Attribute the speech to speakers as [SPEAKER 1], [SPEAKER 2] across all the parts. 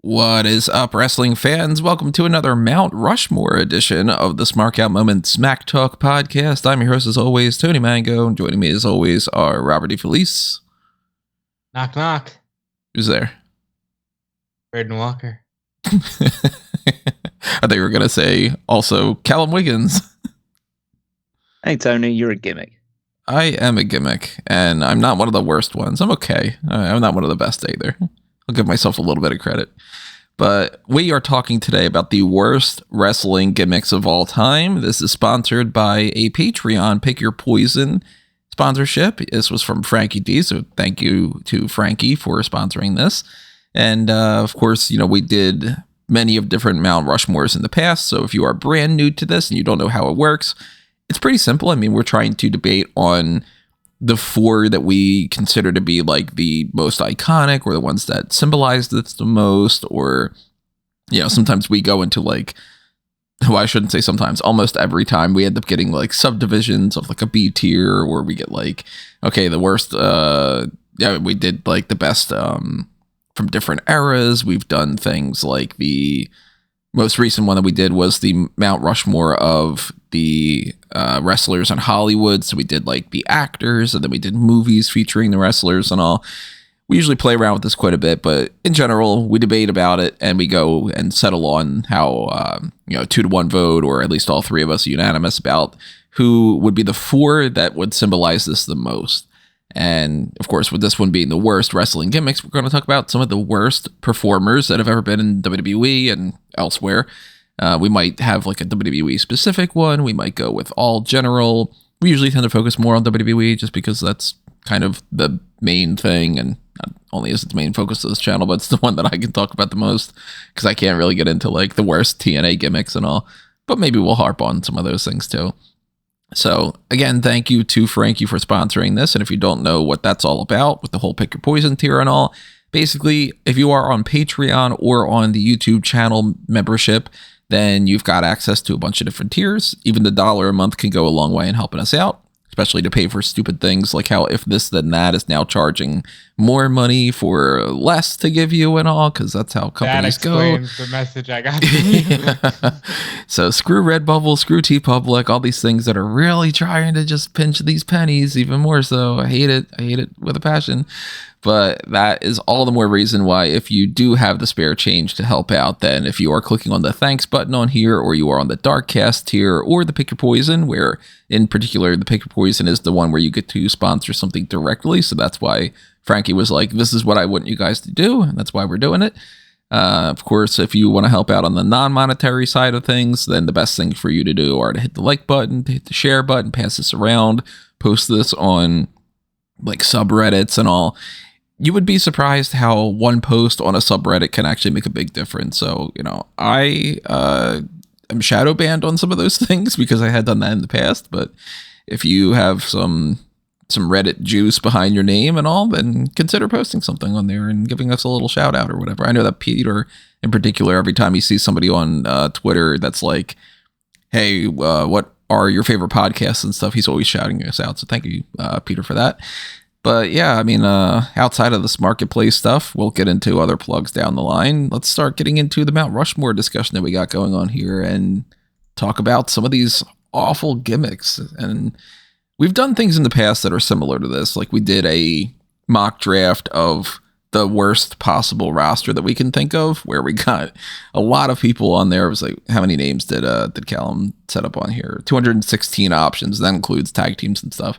[SPEAKER 1] What is up, wrestling fans? Welcome to another Mount Rushmore edition of the Smark Out Moment Smack Talk podcast. I'm your host, as always, Tony Mango. Joining me, as always, are Robert DeFelice.
[SPEAKER 2] Knock, knock.
[SPEAKER 1] Who's there?
[SPEAKER 2] Braden Walker.
[SPEAKER 1] I thought you were going to say also Callum Wiggins.
[SPEAKER 3] Hey, Tony, you're a gimmick.
[SPEAKER 1] I am a gimmick, and I'm not one of the worst ones. I'm okay. I'm not one of the best either. I'll give myself a little bit of credit. But we are talking today about the worst wrestling gimmicks of all time. This is sponsored by a Patreon Pick Your Poison sponsorship. This was from Frankie D, so thank you to Frankie for sponsoring this. And of course, we did many of different Mount Rushmores in the past. So if you are brand new to this and you don't know how it works, it's pretty simple. I mean, we're trying to debate on the four that we consider to be like the most iconic, or the ones that symbolize this the most, or sometimes we go into like, well, I shouldn't say sometimes, almost every time we end up getting like subdivisions of like a B tier, where we get like, okay, the worst, we did like the best from different eras. We've done things like the most recent one that we did was the Mount Rushmore of the wrestlers in Hollywood. So we did like the actors, and then we did movies featuring the wrestlers and all. We usually play around with this quite a bit, but in general, we debate about it and we go and settle on how, 2-1 vote, or at least all three of us are unanimous about who would be the four that would symbolize this the most. And of course, with this one being the worst wrestling gimmicks, we're going to talk about some of the worst performers that have ever been in WWE and elsewhere. We might have like a WWE specific one. We might go with all general. We usually tend to focus more on WWE just because that's kind of the main thing, and not only is it the main focus of this channel, but it's the one that I can talk about the most, because I can't really get into like the worst TNA gimmicks and all. But maybe we'll harp on some of those things too. So again, thank you to Frankie for sponsoring this. And if you don't know what that's all about with the whole Pick Your Poison tier and all, basically, if you are on Patreon or on the YouTube channel membership, then you've got access to a bunch of different tiers. Even the $1 a month can go a long way in helping us out, especially to pay for stupid things like how If This Then That is now charging more money for less to give you and all, because that's how companies go.
[SPEAKER 2] That explains the message I got from you.
[SPEAKER 1] So screw Redbubble, screw TeePublic, all these things that are really trying to just pinch these pennies even more so. I hate it with a passion. But that is all the more reason why, if you do have the spare change to help out, then if you are clicking on the thanks button on here, or you are on the Darkcast tier or the Pick Your Poison, where in particular the Pick Your Poison is the one where you get to sponsor something directly. So that's why Frankie was like, this is what I want you guys to do, and that's why we're doing it. Of course, if you want to help out on the non-monetary side of things, then the best thing for you to do are to hit the like button, to hit the share button, pass this around, post this on like subreddits and all. You would be surprised how one post on a subreddit can actually make a big difference. So, I am shadow banned on some of those things because I had done that in the past. But if you have some Reddit juice behind your name and all, then consider posting something on there and giving us a little shout out or whatever. I know that Peter in particular, every time he sees somebody on Twitter that's like, hey, what are your favorite podcasts and stuff, he's always shouting us out. So thank you, Peter, for that. But yeah, I mean, outside of this marketplace stuff, we'll get into other plugs down the line. Let's start getting into the Mount Rushmore discussion that we got going on here and talk about some of these awful gimmicks. And we've done things in the past that are similar to this. Like we did a mock draft of the worst possible roster that we can think of, where we got a lot of people on there. It was like, how many names did Callum set up on here? 216 options. That includes tag teams and stuff.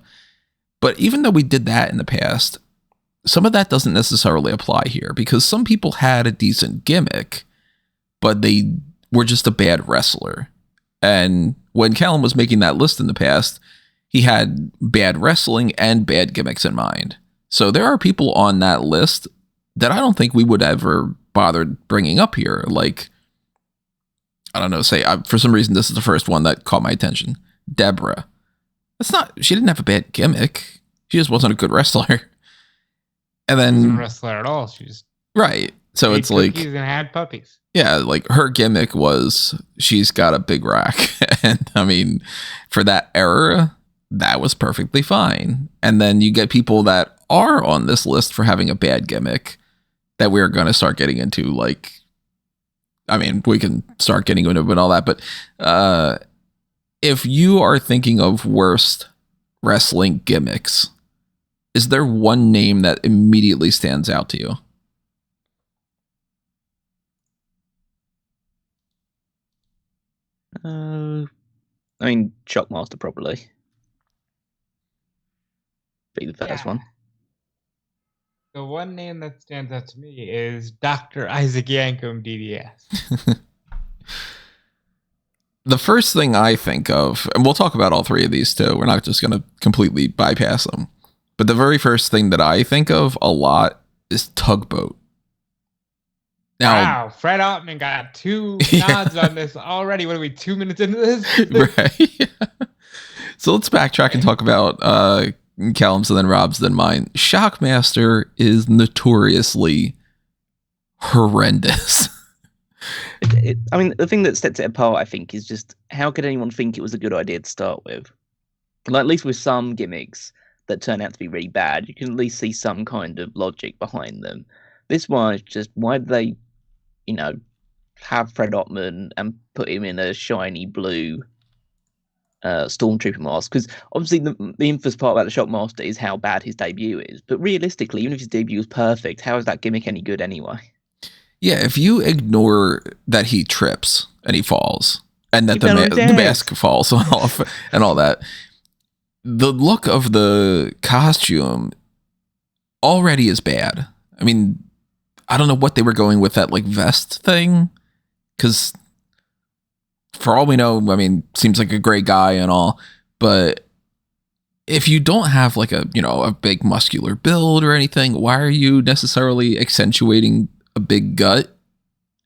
[SPEAKER 1] But even though we did that in the past, some of that doesn't necessarily apply here, because some people had a decent gimmick, but they were just a bad wrestler. And when Callum was making that list in the past, he had bad wrestling and bad gimmicks in mind. So there are people on that list that I don't think we would ever bothered bringing up here. Like, I don't know, for some reason, this is the first one that caught my attention. Deborah. She didn't have a bad gimmick. She just wasn't a good wrestler. And then,
[SPEAKER 2] she wasn't a wrestler at all. She just
[SPEAKER 1] right. So it's like,
[SPEAKER 2] and had puppies.
[SPEAKER 1] Yeah, like her gimmick was she's got a big rack. And I mean, for that era, that was perfectly fine. And then you get people that are on this list for having a bad gimmick that we're going to start getting into, like I mean, we can start getting into it and all that, but if you are thinking of worst wrestling gimmicks, is there one name that immediately stands out to you?
[SPEAKER 3] I mean, Shockmaster probably be the first one.
[SPEAKER 2] The one name that stands out to me is Dr. Isaac Yankem, DDS.
[SPEAKER 1] The first thing I think of, and we'll talk about all three of these too, we're not just going to completely bypass them, but the very first thing that I think of a lot is Tugboat. Now,
[SPEAKER 2] wow, Fred Ottman got 2 nods on this already. What are we, 2 minutes into this?
[SPEAKER 1] Right. So let's backtrack and talk about Callum's and then Rob's, then mine. Shockmaster is notoriously horrendous.
[SPEAKER 3] I mean, the thing that sets it apart, I think, is just how could anyone think it was a good idea to start with? Like, at least with some gimmicks that turn out to be really bad, you can at least see some kind of logic behind them. This one is just, why did they, have Fred Ottman and put him in a shiny blue Stormtrooper mask? Because obviously the infamous part about the Shockmaster is how bad his debut is. But realistically, even if his debut was perfect, how is that gimmick any good anyway?
[SPEAKER 1] Yeah, if you ignore that he trips and he falls, and that the mask falls off and all that, the look of the costume already is bad. I mean, I don't know what they were going with that vest thing, because for all we know, I mean, seems like a great guy and all, but if you don't have a big muscular build or anything, why are you necessarily accentuating a big gut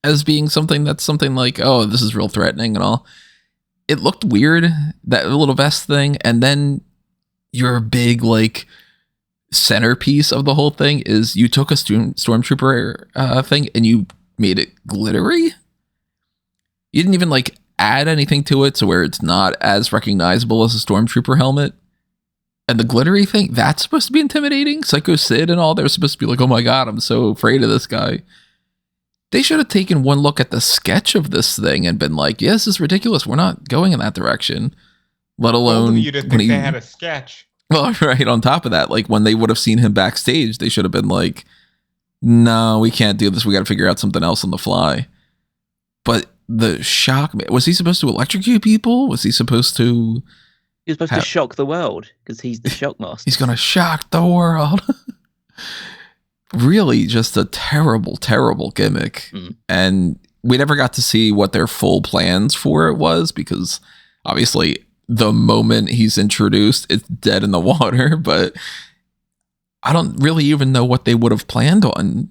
[SPEAKER 1] as being something that's something like, oh, this is real threatening and all? It looked weird, that little vest thing, and then your big centerpiece of the whole thing is you took a stormtrooper thing and you made it glittery. You didn't even add anything to it to where it's not as recognizable as a stormtrooper helmet. And the glittery thing, that's supposed to be intimidating. Psycho Sid and all, they're supposed to be oh my god, I'm so afraid of this guy. They should have taken one look at the sketch of this thing and been like, yeah, this is ridiculous, we're not going in that direction. Let alone
[SPEAKER 2] you didn't think they had a sketch.
[SPEAKER 1] Well, right, on top of that, when they would have seen him backstage, they should have been like, no, we can't do this, we got to figure out something else on the fly. But the shock, was he supposed to electrocute people? Was he supposed to...
[SPEAKER 3] He was supposed to shock the world, because he's the Shockmaster.
[SPEAKER 1] He's going to shock the world. Really just a terrible, terrible gimmick. And we never got to see what their full plans for it was, because obviously the moment he's introduced, it's dead in the water. But I don't really even know what they would have planned on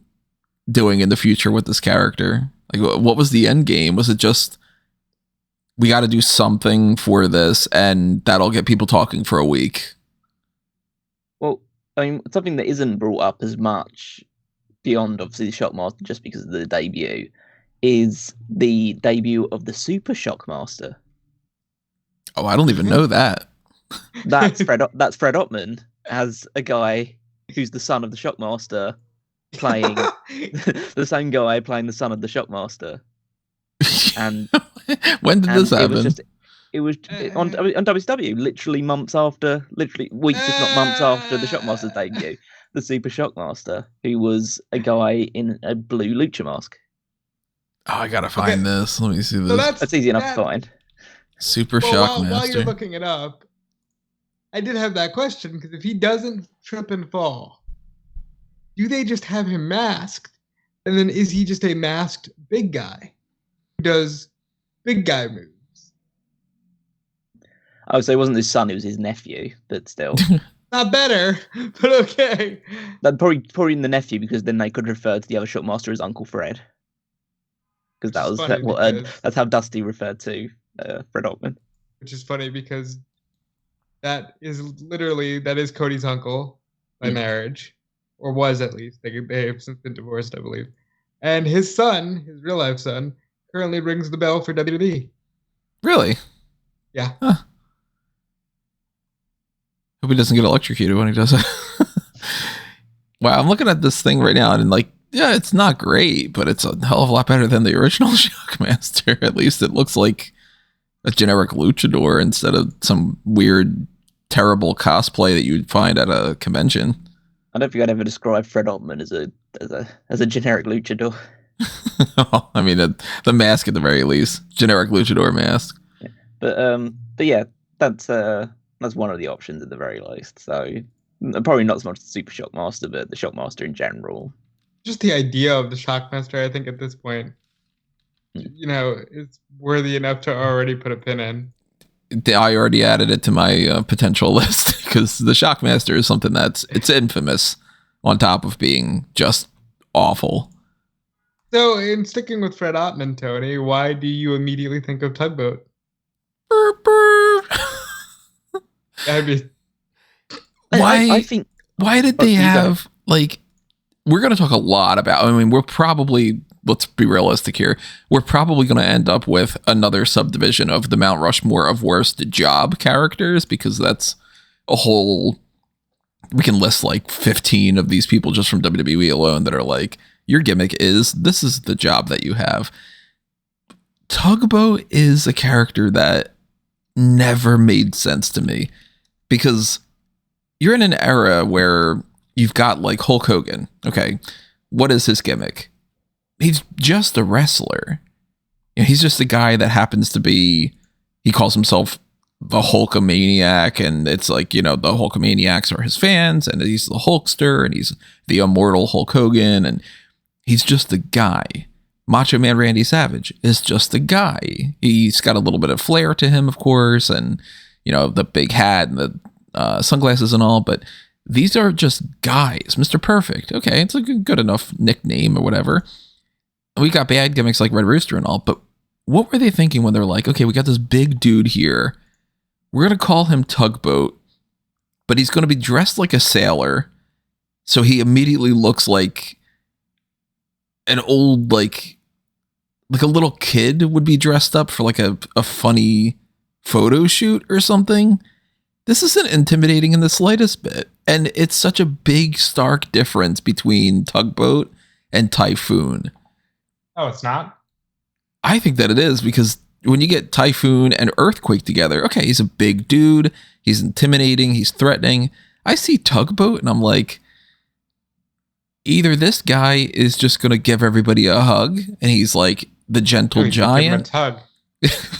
[SPEAKER 1] doing in the future with this character. What was the end game? Was it just, we got to do something for this and that'll get people talking for a week?
[SPEAKER 3] Well, I mean, something that isn't brought up as much beyond obviously the Shockmaster just because of the debut is the debut of the Super Shockmaster.
[SPEAKER 1] Oh, I don't even know that.
[SPEAKER 3] That's Fred Ottman as a guy who's the son of the Shockmaster playing the same guy playing the son of the Shockmaster. And
[SPEAKER 1] when did this happen?
[SPEAKER 3] It was on WCW, literally weeks, if not months after the Shockmaster's debut. The Super Shockmaster, who was a guy in a blue lucha mask.
[SPEAKER 1] Oh, I gotta find this. Let me see this.
[SPEAKER 2] So
[SPEAKER 3] that's easy enough to find.
[SPEAKER 1] Super Shockmaster.
[SPEAKER 2] While you're looking it up, I did have that question, because if he doesn't trip and fall, do they just have him masked? And then is he just a masked big guy who does big guy moves?
[SPEAKER 3] Oh, so it wasn't his son, it was his nephew, but still.
[SPEAKER 2] Not better, but okay.
[SPEAKER 3] That probably in the nephew, because then they could refer to the other Shockmaster as Uncle Fred. Because that's how Dusty referred to Fred Ottman.
[SPEAKER 2] Which is funny because that is Cody's uncle by marriage, or was at least. They have since been divorced, I believe. And his son, his real life son, currently rings the bell for WWE.
[SPEAKER 1] Really?
[SPEAKER 2] Yeah.
[SPEAKER 1] Huh. Hope he doesn't get electrocuted when he does it. Wow, I'm looking at this thing right now, and Yeah, it's not great, but it's a hell of a lot better than the original Shockmaster. At least it looks like a generic luchador instead of some weird, terrible cosplay that you'd find at a convention.
[SPEAKER 3] I don't think I'd ever describe Fred Ottman as a generic luchador.
[SPEAKER 1] I mean, the mask at the very least, generic luchador mask.
[SPEAKER 3] Yeah. But yeah, that's one of the options at the very least. So probably not as much the Super Shockmaster, but the Shockmaster in general.
[SPEAKER 2] Just the idea of the Shockmaster, I think at this point, is worthy enough to already put a pin in.
[SPEAKER 1] I already added it to my potential list because the Shockmaster is something it's infamous on top of being just awful.
[SPEAKER 2] So, in sticking with Fred Ottman, Tony, why do you immediately think of Tugboat?
[SPEAKER 1] Why did they have, like, we're going to talk a lot about, I mean, let's be realistic here, we're probably going to end up with another subdivision of the Mount Rushmore of worst job characters, because that's a whole, we can list like 15 of these people just from WWE alone that are like, your gimmick is, this is the job that you have. Tugboat is a character that never made sense to me, because you're in an era where you've got like Hulk Hogan. Okay, what is his gimmick? He's just a wrestler. He's just a guy that happens to be, he calls himself the Hulkamaniac, and it's like, the Hulkamaniacs are his fans, and he's the Hulkster, and he's the immortal Hulk Hogan, and he's just a guy. Macho Man Randy Savage is just a guy. He's got a little bit of flair to him, of course, and the big hat and the sunglasses and all, but these are just guys. Mr. Perfect. Okay, it's a good enough nickname or whatever. We got bad gimmicks like Red Rooster and all, but what were they thinking when they're like, okay, we got this big dude here. We're going to call him Tugboat, but he's going to be dressed like a sailor. So he immediately looks like an old, like a little kid would be dressed up for like a funny photo shoot or something. This isn't intimidating in the slightest bit. And it's such a big, stark difference between Tugboat and Typhoon.
[SPEAKER 2] Oh, it's not?
[SPEAKER 1] I think that it is, because when you get Typhoon and Earthquake together, okay, he's a big dude. He's intimidating. He's threatening. I see Tugboat and I'm like, either this guy is just going to give everybody a hug and he's like the gentle giant.
[SPEAKER 2] Hug.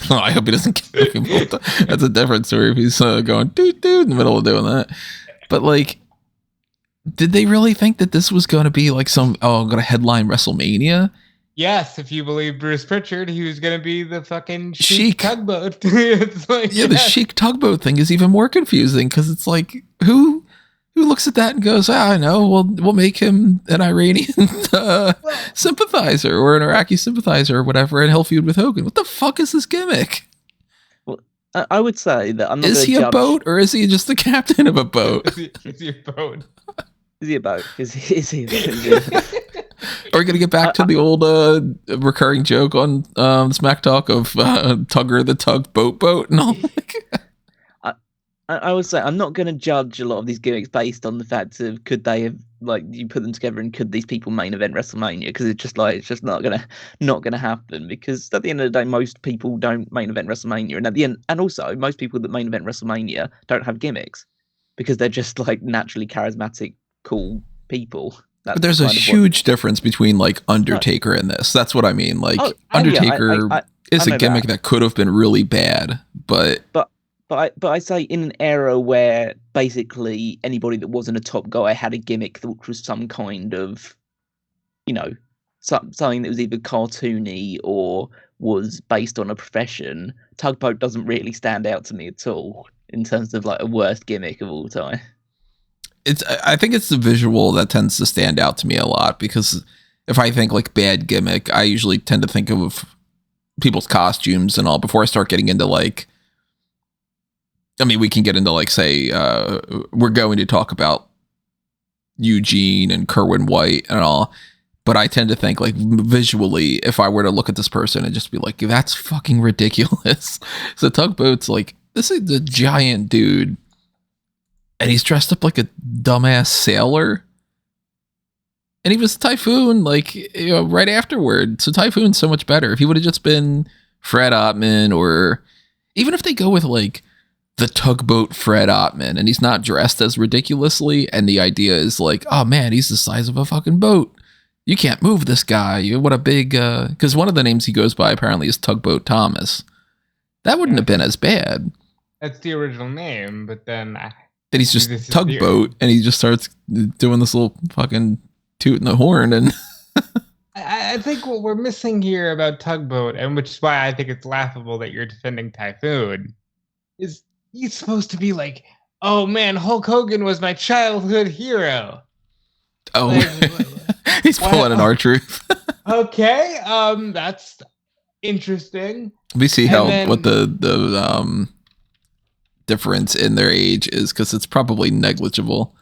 [SPEAKER 1] No, I hope he doesn't give people. That's a different story if he's going doot in the middle of doing that. But like, did they really think that this was going to be like I'm going to headline WrestleMania?
[SPEAKER 2] Yes, if you believe Bruce Pritchard, he was going to be the fucking Sheik Tugboat. It's like,
[SPEAKER 1] the Sheik Tugboat thing is even more confusing, because it's like, who looks at that and goes, I know, we'll make him an Iranian sympathizer or an Iraqi sympathizer or whatever, and he'll feud with Hogan. What the fuck is this gimmick?
[SPEAKER 3] Well, I would say that I'm not.
[SPEAKER 1] Is he a boat, or is he just the captain of a boat?
[SPEAKER 2] Is he a boat?
[SPEAKER 3] Is he a boat? Is he a boat?
[SPEAKER 1] Are we going to get back to the old recurring joke on Smack Talk of Tugger the Tugboat boat and all?
[SPEAKER 3] I would say I'm not going to judge a lot of these gimmicks based on the fact of could they have, like, you put them together and could these people main event WrestleMania, because it's just not gonna happen, because at the end of the day most people don't main event WrestleMania, and at the end, and also most people that main event WrestleMania don't have gimmicks because they're just like naturally charismatic, cool people.
[SPEAKER 1] But there's a huge difference between like Undertaker and this. That's what I mean. Like Undertaker is a gimmick that could have been really bad, but
[SPEAKER 3] I say in an era where basically anybody that wasn't a top guy had a gimmick that was some kind of, something that was either cartoony or was based on a profession, Tugboat doesn't really stand out to me at all in terms of like a worst gimmick of all time.
[SPEAKER 1] I think it's the visual that tends to stand out to me a lot, because if I think like bad gimmick, I usually tend to think of people's costumes and all before I start getting into like, I mean, we can get into like, say, we're going to talk about Eugene and Kerwin White and all, but I tend to think like visually, if I were to look at this person and just be like, that's fucking ridiculous. So Tugboat's like, this is a giant dude, and he's dressed up like a dumbass sailor. And he was Typhoon, like, right afterward. So Typhoon's so much better. If he would have just been Fred Ottman, or even if they go with, like, the Tugboat Fred Ottman, and he's not dressed as ridiculously, and the idea is like, oh man, he's the size of a fucking boat. You can't move this guy. What a big, because one of the names he goes by apparently is Tugboat Thomas. That wouldn't have been as bad.
[SPEAKER 2] That's the original name, but then
[SPEAKER 1] he's just Tugboat, and he just starts doing this little fucking tooting the horn, and
[SPEAKER 2] I think what we're missing here about Tugboat, and which is why I think it's laughable that you're defending Typhoon, is he's supposed to be like, oh man, Hulk Hogan was my childhood hero.
[SPEAKER 1] Oh, like, he's pulling an R-Truth.
[SPEAKER 2] Okay, that's interesting.
[SPEAKER 1] We see what the difference in their age is, because it's probably negligible.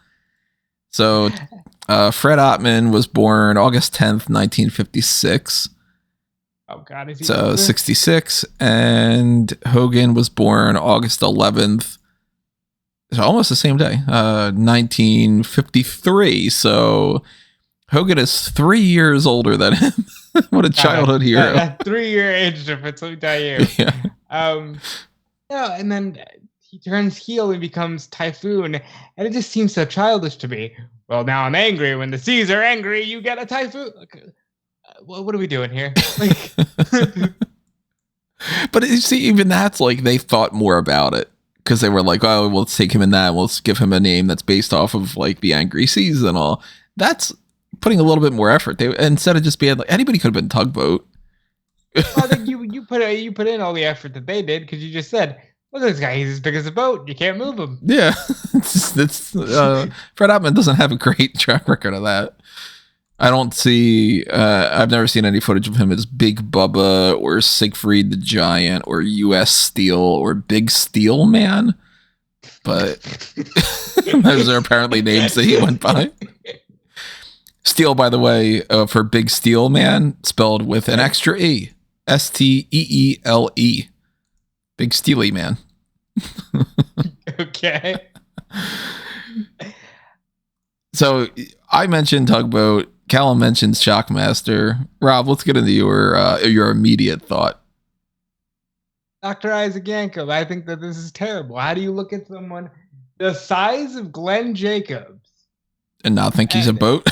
[SPEAKER 1] So Fred Ottman was born August 10th, 1956.
[SPEAKER 2] Oh God, is he
[SPEAKER 1] so
[SPEAKER 2] older?
[SPEAKER 1] 66, and Hogan was born August 11th. So almost the same day, 1953. So Hogan is 3 years older than him. What a childhood hero!
[SPEAKER 2] That 3-year age difference. Let me tell you.
[SPEAKER 1] Yeah.
[SPEAKER 2] No, and then he turns heel and becomes Typhoon, and it just seems so childish to me. Well, now I'm angry. When the seas are angry, you get a typhoon. What are we doing here? Like,
[SPEAKER 1] but you see, even that's like they thought more about it, because they were like, oh, well, let's take him in that. We'll give him a name that's based off of like the angry seas and all. That's putting a little bit more effort. They, instead of just being like, anybody could have been Tugboat.
[SPEAKER 2] I think you put in all the effort that they did, because you just said, look at this guy. He's as big as a boat. You can't move him.
[SPEAKER 1] Yeah. Fred Ottman doesn't have a great track record of that. I don't see, I've never seen any footage of him as Big Bubba or Siegfried the Giant or US Steel or Big Steel Man. But those are apparently names that he went by. Steel, by the way, for Big Steel Man, spelled with an extra E. Steele. Big Steely Man.
[SPEAKER 2] Okay.
[SPEAKER 1] So I mentioned Tugboat. Callum mentions Shockmaster. Rob, let's get into your immediate thought.
[SPEAKER 2] Dr. Isaac Yankem, I think that this is terrible. How do you look at someone the size of Glenn Jacobs
[SPEAKER 1] and not think he's a boat?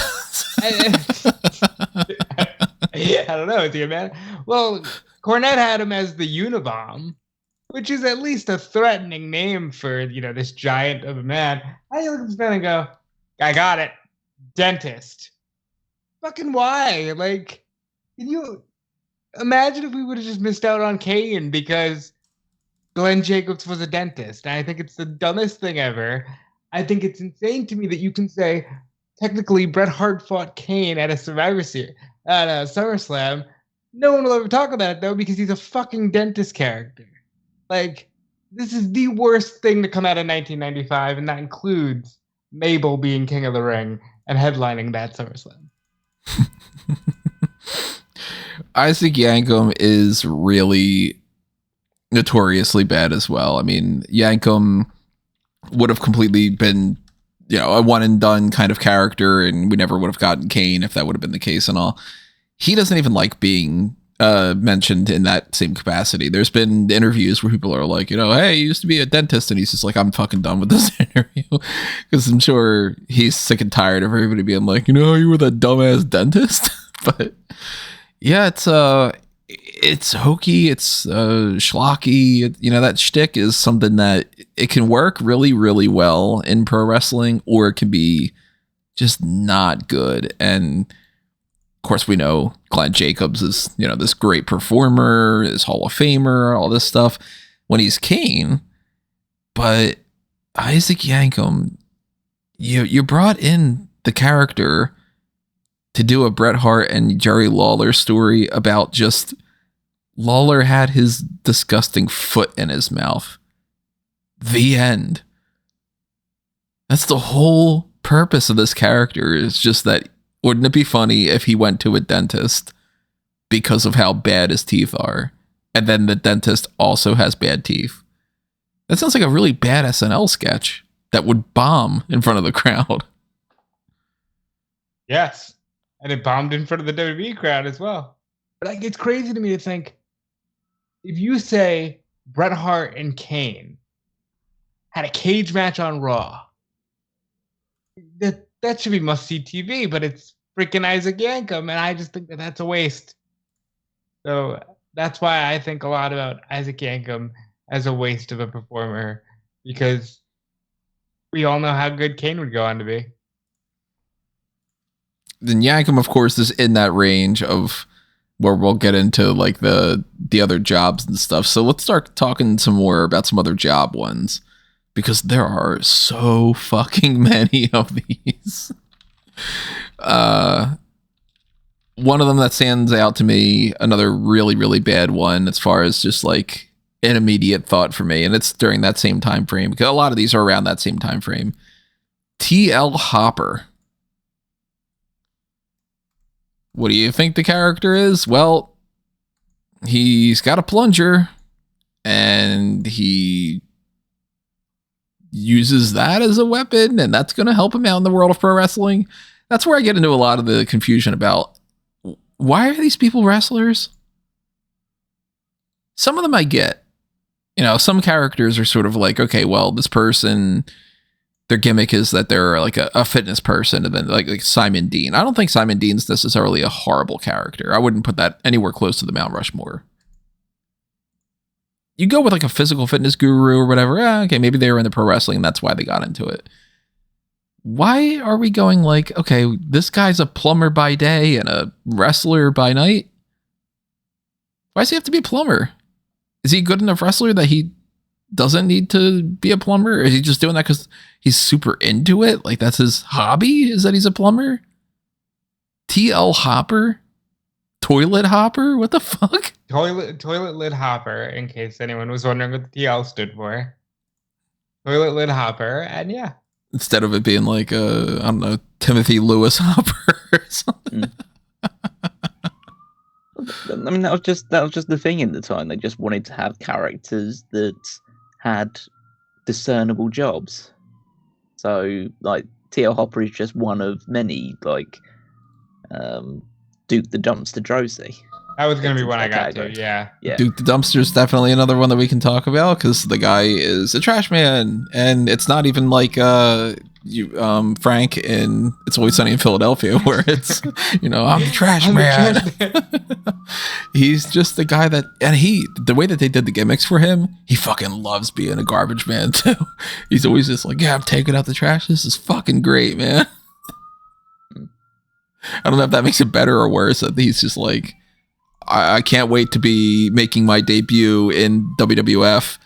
[SPEAKER 2] I don't know, is he a man? Well, Cornette had him as the Unabomb, which is at least a threatening name for, this giant of a man. I look at this man and go, I got it. Dentist. Fucking why? Like, can you imagine if we would have just missed out on Kane because Glenn Jacobs was a dentist? And I think it's the dumbest thing ever. I think it's insane to me that you can say, technically, Bret Hart fought Kane at a Survivor Series, at a SummerSlam. No one will ever talk about it, though, because he's a fucking dentist character. Like, this is the worst thing to come out of 1995, and that includes Mabel being King of the Ring and headlining that SummerSlam.
[SPEAKER 1] Isaac Yankem is really notoriously bad as well. I mean, Yankem would have completely been, a one and done kind of character, and we never would have gotten Kane if that would have been the case and all. He doesn't even like being mentioned in that same capacity. There's been interviews where people are like, hey, he used to be a dentist, and he's just like, I'm fucking done with this interview, because I'm sure he's sick and tired of everybody being like, you were that dumbass dentist. But yeah, it's hokey, it's schlocky. That shtick is something that it can work really, really well in pro wrestling, or it can be just not good. And of course, we know Glenn Jacobs is, this great performer, is Hall of Famer, all this stuff when he's Kane. But Isaac Yankem, you brought in the character to do a Bret Hart and Jerry Lawler story about just Lawler had his disgusting foot in his mouth. The end. That's the whole purpose of this character, is just that. Wouldn't it be funny if he went to a dentist because of how bad his teeth are, and then the dentist also has bad teeth? That sounds like a really bad SNL sketch that would bomb in front of the crowd.
[SPEAKER 2] Yes. And it bombed in front of the WWE crowd as well. But like, it's crazy to me to think, if you say Bret Hart and Kane had a cage match on Raw, that should be must-see TV, but it's freaking Isaac Yankem, and I just think that that's a waste. So that's why I think a lot about Isaac Yankem as a waste of a performer, because we all know how good Kane would go on to be.
[SPEAKER 1] Then Yankem, of course, is in that range of where we'll get into like the other jobs and stuff. So let's start talking some more about some other job ones, because there are so fucking many of these. One of them that stands out to me, another really, really bad one as far as just like an immediate thought for me, and it's during that same time frame, because a lot of these are around that same time frame. TL Hopper. What do you think the character is? Well, he's got a plunger, and he uses that as a weapon, and that's going to help him out in the world of pro wrestling. That's where I get into a lot of the confusion about, why are these people wrestlers? Some of them I get. You know, some characters are sort of like, okay, well, this person, their gimmick is that they're like a fitness person, and then like Simon Dean. I don't think Simon Dean's necessarily a horrible character. I wouldn't put that anywhere close to the Mount Rushmore. You go with like a physical fitness guru or whatever. Okay, maybe they were into pro wrestling, and that's why they got into it. Why are we going like, okay, this guy's a plumber by day and a wrestler by night? Why does he have to be a plumber? Is he a good enough wrestler that he doesn't need to be a plumber? Or is he just doing that because he's super into it? Like that's his hobby, is that he's a plumber? TL Hopper? Toilet Hopper? What the fuck?
[SPEAKER 2] Toilet lid hopper, in case anyone was wondering what the TL stood for. Toilet lid hopper, and yeah.
[SPEAKER 1] Instead of it being like, I don't know, Timothy Lewis Hopper or something.
[SPEAKER 3] I mean, that was just the thing in the time. They just wanted to have characters that had discernible jobs. So, like, TL Hopper is just one of many, like, Duke the Dumpster Droese.
[SPEAKER 2] That was going to be one I got to, yeah.
[SPEAKER 1] Duke the Dumpster is definitely another one that we can talk about, because the guy is a trash man, and it's not even like Frank in It's Always Sunny in Philadelphia, where it's, you know, I'm the trash man. He's just the guy that, and the way that they did the gimmicks for him, he fucking loves being a garbage man too. He's always just like, yeah, I'm taking out the trash. This is fucking great, man. I don't know if that makes it better or worse, that he's just like, I can't wait to be making my debut in WWF,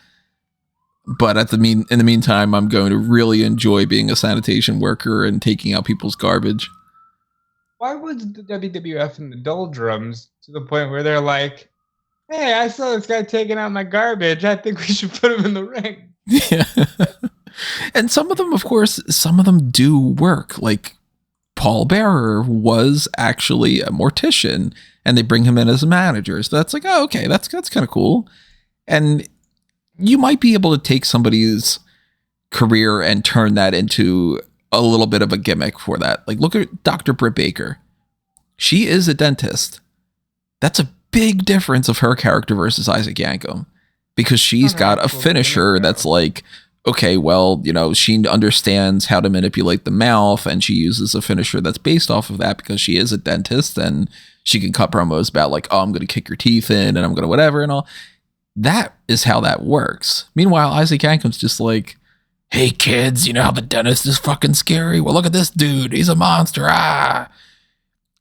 [SPEAKER 1] but in the meantime, I'm going to really enjoy being a sanitation worker and taking out people's garbage.
[SPEAKER 2] Why was the WWF in the doldrums to the point where they're like, hey, I saw this guy taking out my garbage. I think we should put him in the ring.
[SPEAKER 1] Yeah. And some of them, of course, do work. Like Paul Bearer was actually a mortician, and they bring him in as a manager. So that's like, oh, okay, that's kind of cool. And you might be able to take somebody's career and turn that into a little bit of a gimmick for that. Like, look at Dr. Britt Baker. She is a dentist. That's a big difference of her character versus Isaac Yankem, because she's got a finisher that's like, okay, well, you know, she understands how to manipulate the mouth, and she uses a finisher that's based off of that because she is a dentist, and she can cut promos about like, oh, I'm going to kick your teeth in, and I'm going to whatever and all. That is how that works. Meanwhile, Isaac Yankem's just like, hey kids, you know how the dentist is fucking scary? Well, look at this dude. He's a monster. Ah.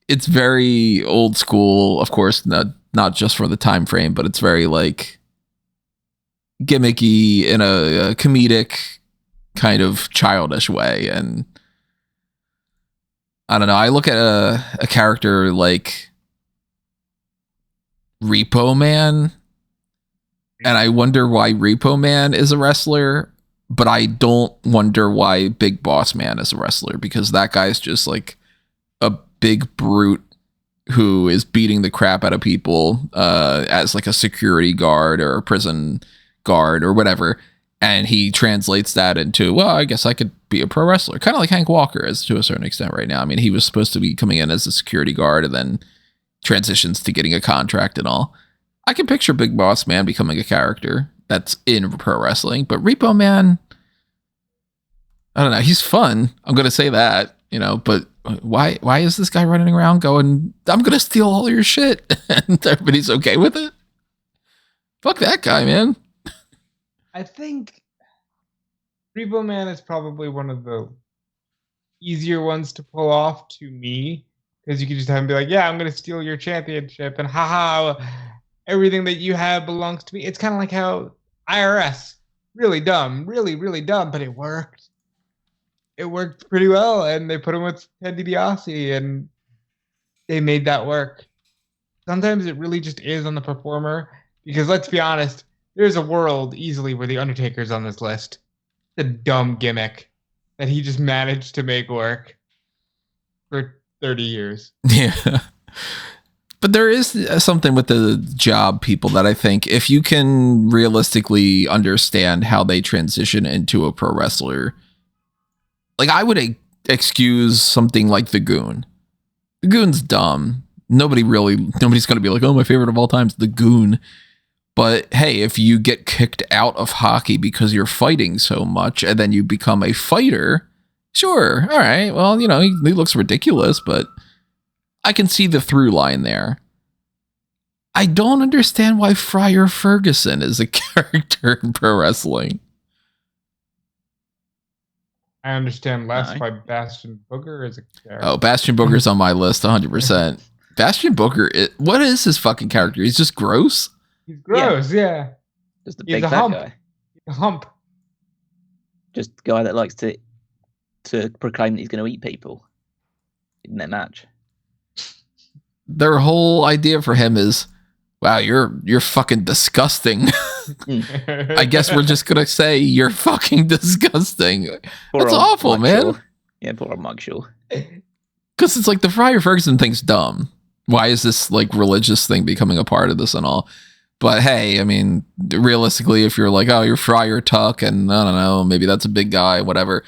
[SPEAKER 1] It's very old school, of course, not just for the time frame, but it's very like gimmicky in a comedic kind of childish way. And I don't know, I look at a character like Repo Man, and I wonder why Repo Man is a wrestler, but I don't wonder why Big Boss Man is a wrestler, because that guy's just like a big brute who is beating the crap out of people as like a security guard or a prison guard or whatever. And he translates that into, well, I guess I could be a pro wrestler. Kind of like Hank Walker is to a certain extent right now. I mean, he was supposed to be coming in as a security guard and then transitions to getting a contract and all. I can picture Big Boss Man becoming a character that's in pro wrestling, but Repo Man, I don't know. He's fun. I'm going to say that, but why is this guy running around going, I'm going to steal all your shit and everybody's okay with it? Fuck that guy, man.
[SPEAKER 2] I think Repo Man is probably one of the easier ones to pull off to me, because you can just have him be like, yeah, I'm going to steal your championship and haha, everything that you have belongs to me. It's kind of like how IRS, really dumb, really, really dumb, but it worked. It worked pretty well, and they put him with Ted DiBiase, and they made that work. Sometimes it really just is on the performer, because let's be honest, there's a world easily where The Undertaker's on this list. It's a dumb gimmick that he just managed to make work for 30 years.
[SPEAKER 1] Yeah. But there is something with the job people that I think if you can realistically understand how they transition into a pro wrestler, like I would excuse something like the Goon. The Goon's dumb. Nobody's going to be like, oh, my favorite of all time is the Goon. But hey, if you get kicked out of hockey because you're fighting so much and then you become a fighter, sure. All right. Well, he looks ridiculous, but I can see the through line there. I don't understand why Friar Ferguson is a character in pro wrestling.
[SPEAKER 2] I understand less why Bastion Booger is a character.
[SPEAKER 1] Oh, Bastion Booger's on my list 100%. Bastion Booger, what is his fucking character? He's just gross?
[SPEAKER 2] He's gross, yeah.
[SPEAKER 3] Just a big fat guy.
[SPEAKER 2] He's a hump.
[SPEAKER 3] Just a guy that likes to proclaim that he's going to eat people in their match.
[SPEAKER 1] Their whole idea for him is, wow, you're fucking disgusting. I guess we're just gonna say you're fucking disgusting. That's awful, man.
[SPEAKER 3] Yeah, poor old Mug Shaw.
[SPEAKER 1] Because it's like the Friar Ferguson thing's dumb. Why is this like religious thing becoming a part of this and all? But hey, I mean, realistically, if you're like, oh, you're Friar Tuck, and I don't know, maybe that's a big guy, whatever.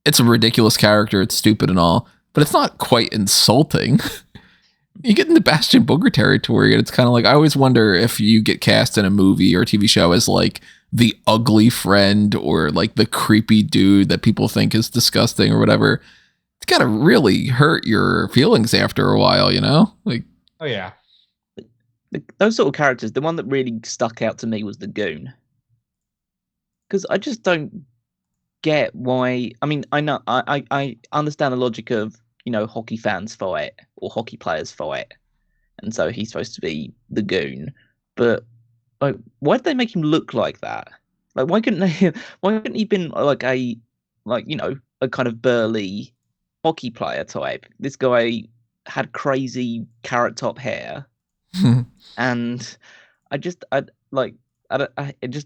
[SPEAKER 1] It's a ridiculous character. It's stupid and all, but it's not quite insulting. You get into Bastion Booger territory, and it's kind of like, I always wonder if you get cast in a movie or TV show as like the ugly friend or like the creepy dude that people think is disgusting or whatever. It's got to really hurt your feelings after a while, Like,
[SPEAKER 2] oh yeah.
[SPEAKER 3] Those sort of characters, the one that really stuck out to me was the Goon. Because I just don't get why. I mean, I know I understand the logic of, hockey fans fight or hockey players fight, and so he's supposed to be the Goon. But like, why did they make him look like that? Like, why couldn't he been like a kind of burly hockey player type? This guy had crazy carrot top hair, and I just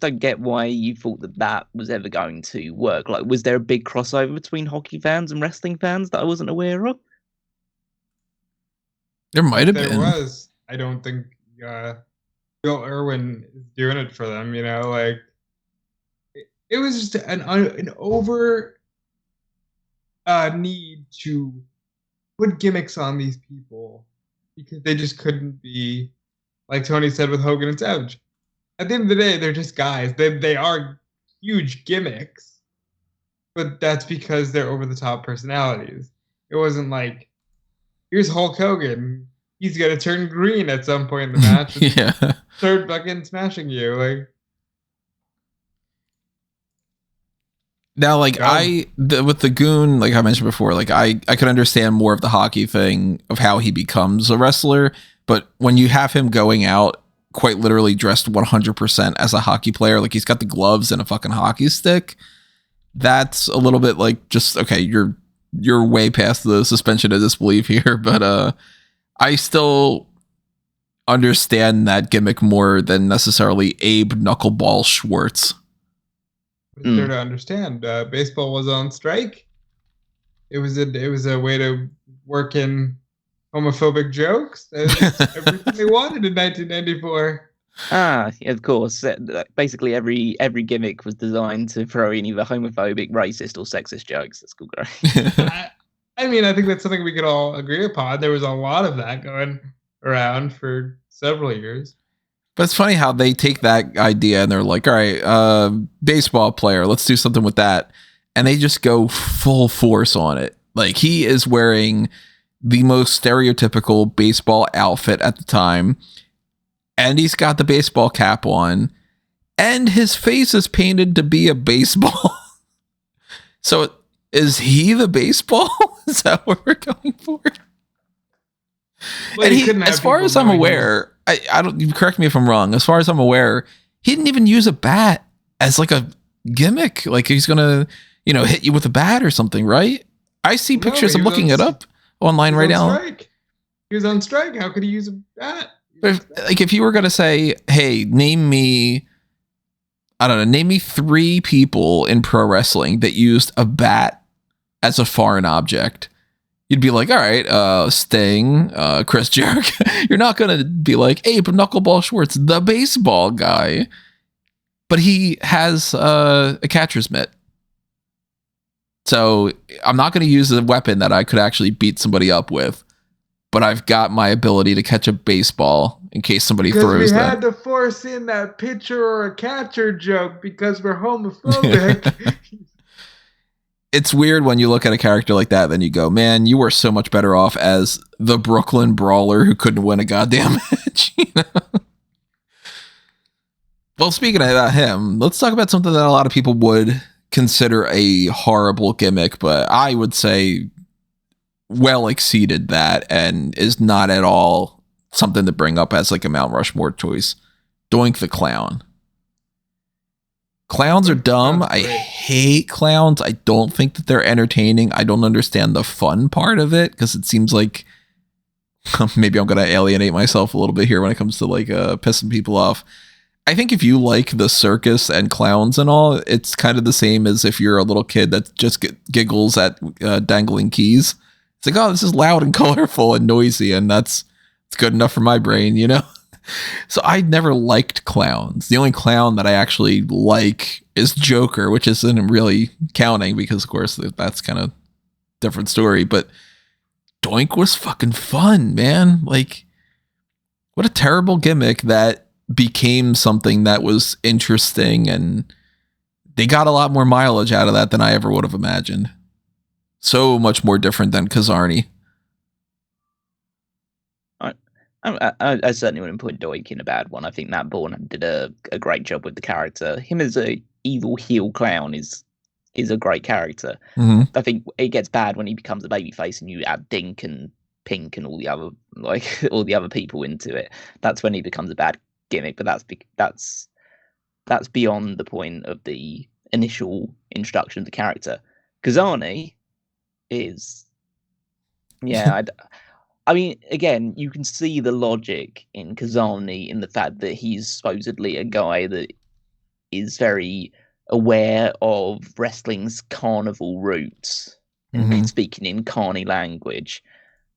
[SPEAKER 3] don't get why you thought that was ever going to work. Like, was there a big crossover between hockey fans and wrestling fans that I wasn't aware of?
[SPEAKER 1] There might have been.
[SPEAKER 2] There was. I don't think Bill Irwin is doing it for them. Like it was just an over need to put gimmicks on these people because they just couldn't be, like Tony said with Hogan and Savage. At the end of the day, they're just guys. They are huge gimmicks, but that's because they're over-the-top personalities. It wasn't like, here's Hulk Hogan. He's going to turn green at some point in the match and
[SPEAKER 1] yeah.
[SPEAKER 2] start fucking smashing you. Like,
[SPEAKER 1] now, like, with the Goon, like I mentioned before, like I could understand more of the hockey thing of how he becomes a wrestler, but when you have him going out quite literally dressed 100% as a hockey player, like he's got the gloves and a fucking hockey stick, that's a little bit like, just okay, you're way past the suspension of disbelief here, but I still understand that gimmick more than necessarily Abe Knuckleball Schwartz.
[SPEAKER 2] It's there to understand. Baseball was on strike. It was a way to work in homophobic jokes. Everything they wanted in 1994.
[SPEAKER 3] Of course. Basically, every gimmick was designed to throw in either homophobic, racist, or sexist jokes. That's cool, great.
[SPEAKER 2] I mean, I think that's something we could all agree upon. There was a lot of that going around for several years.
[SPEAKER 1] But it's funny how they take that idea and they're like, all right, baseball player, let's do something with that. And they just go full force on it. Like, he is wearing the most stereotypical baseball outfit at the time. And he's got the baseball cap on. And his face is painted to be a baseball. So is he the baseball? Is that what we're going for?
[SPEAKER 2] Well,
[SPEAKER 1] and as far as I'm aware, I don't, correct me if I'm wrong. As far as I'm aware, he didn't even use a bat as like a gimmick. Like he's gonna, hit you with a bat or something, right? I see pictures. I'm looking it up online right now.
[SPEAKER 2] He was on strike. How could he use a bat?
[SPEAKER 1] If you were gonna say, "Hey, name me," I don't know, name me 3 people in pro wrestling that used a bat as a foreign object. You'd be like, all right, Sting, Chris Jericho. You're not going to be like, Abe Knuckleball Schwartz, the baseball guy. But he has a catcher's mitt. So I'm not going to use a weapon that I could actually beat somebody up with. But I've got my ability to catch a baseball in case somebody throws that.
[SPEAKER 2] We had to force in that pitcher or a catcher joke because we're homophobic.
[SPEAKER 1] It's weird when you look at a character like that, then you go, man, you were so much better off as the Brooklyn Brawler who couldn't win a goddamn match. Well, speaking of him, let's talk about something that a lot of people would consider a horrible gimmick, but I would say well exceeded that and is not at all something to bring up as like a Mount Rushmore choice. Doink the Clown. Clowns are dumb. I hate clowns. I don't think that they're entertaining. I don't understand the fun part of it because it seems like maybe I'm going to alienate myself a little bit here when it comes to like pissing people off. I think if you like the circus and clowns and all, it's kind of the same as if you're a little kid that just giggles at dangling keys. It's like, oh, this is loud and colorful and noisy, and it's good enough for my brain, So I never liked clowns. The only clown that I actually like is Joker, which isn't really counting because, of course, that's kind of different story. But Doink was fucking fun, man. Like, what a terrible gimmick that became something that was interesting, and they got a lot more mileage out of that than I ever would have imagined. So much more different than Kizarny.
[SPEAKER 3] I certainly wouldn't put Doink in a bad one. I think Matt Bourne did a great job with the character. Him as a evil heel clown is a great character.
[SPEAKER 1] Mm-hmm.
[SPEAKER 3] I think it gets bad when he becomes a babyface and you add Dink and Pink and all the other people into it. That's when he becomes a bad gimmick. But that's beyond the point of the initial introduction of the character. Kizarny is, I mean, again, you can see the logic in Kizarny in the fact that he's supposedly a guy that is very aware of wrestling's carnival roots and speaking in carny language.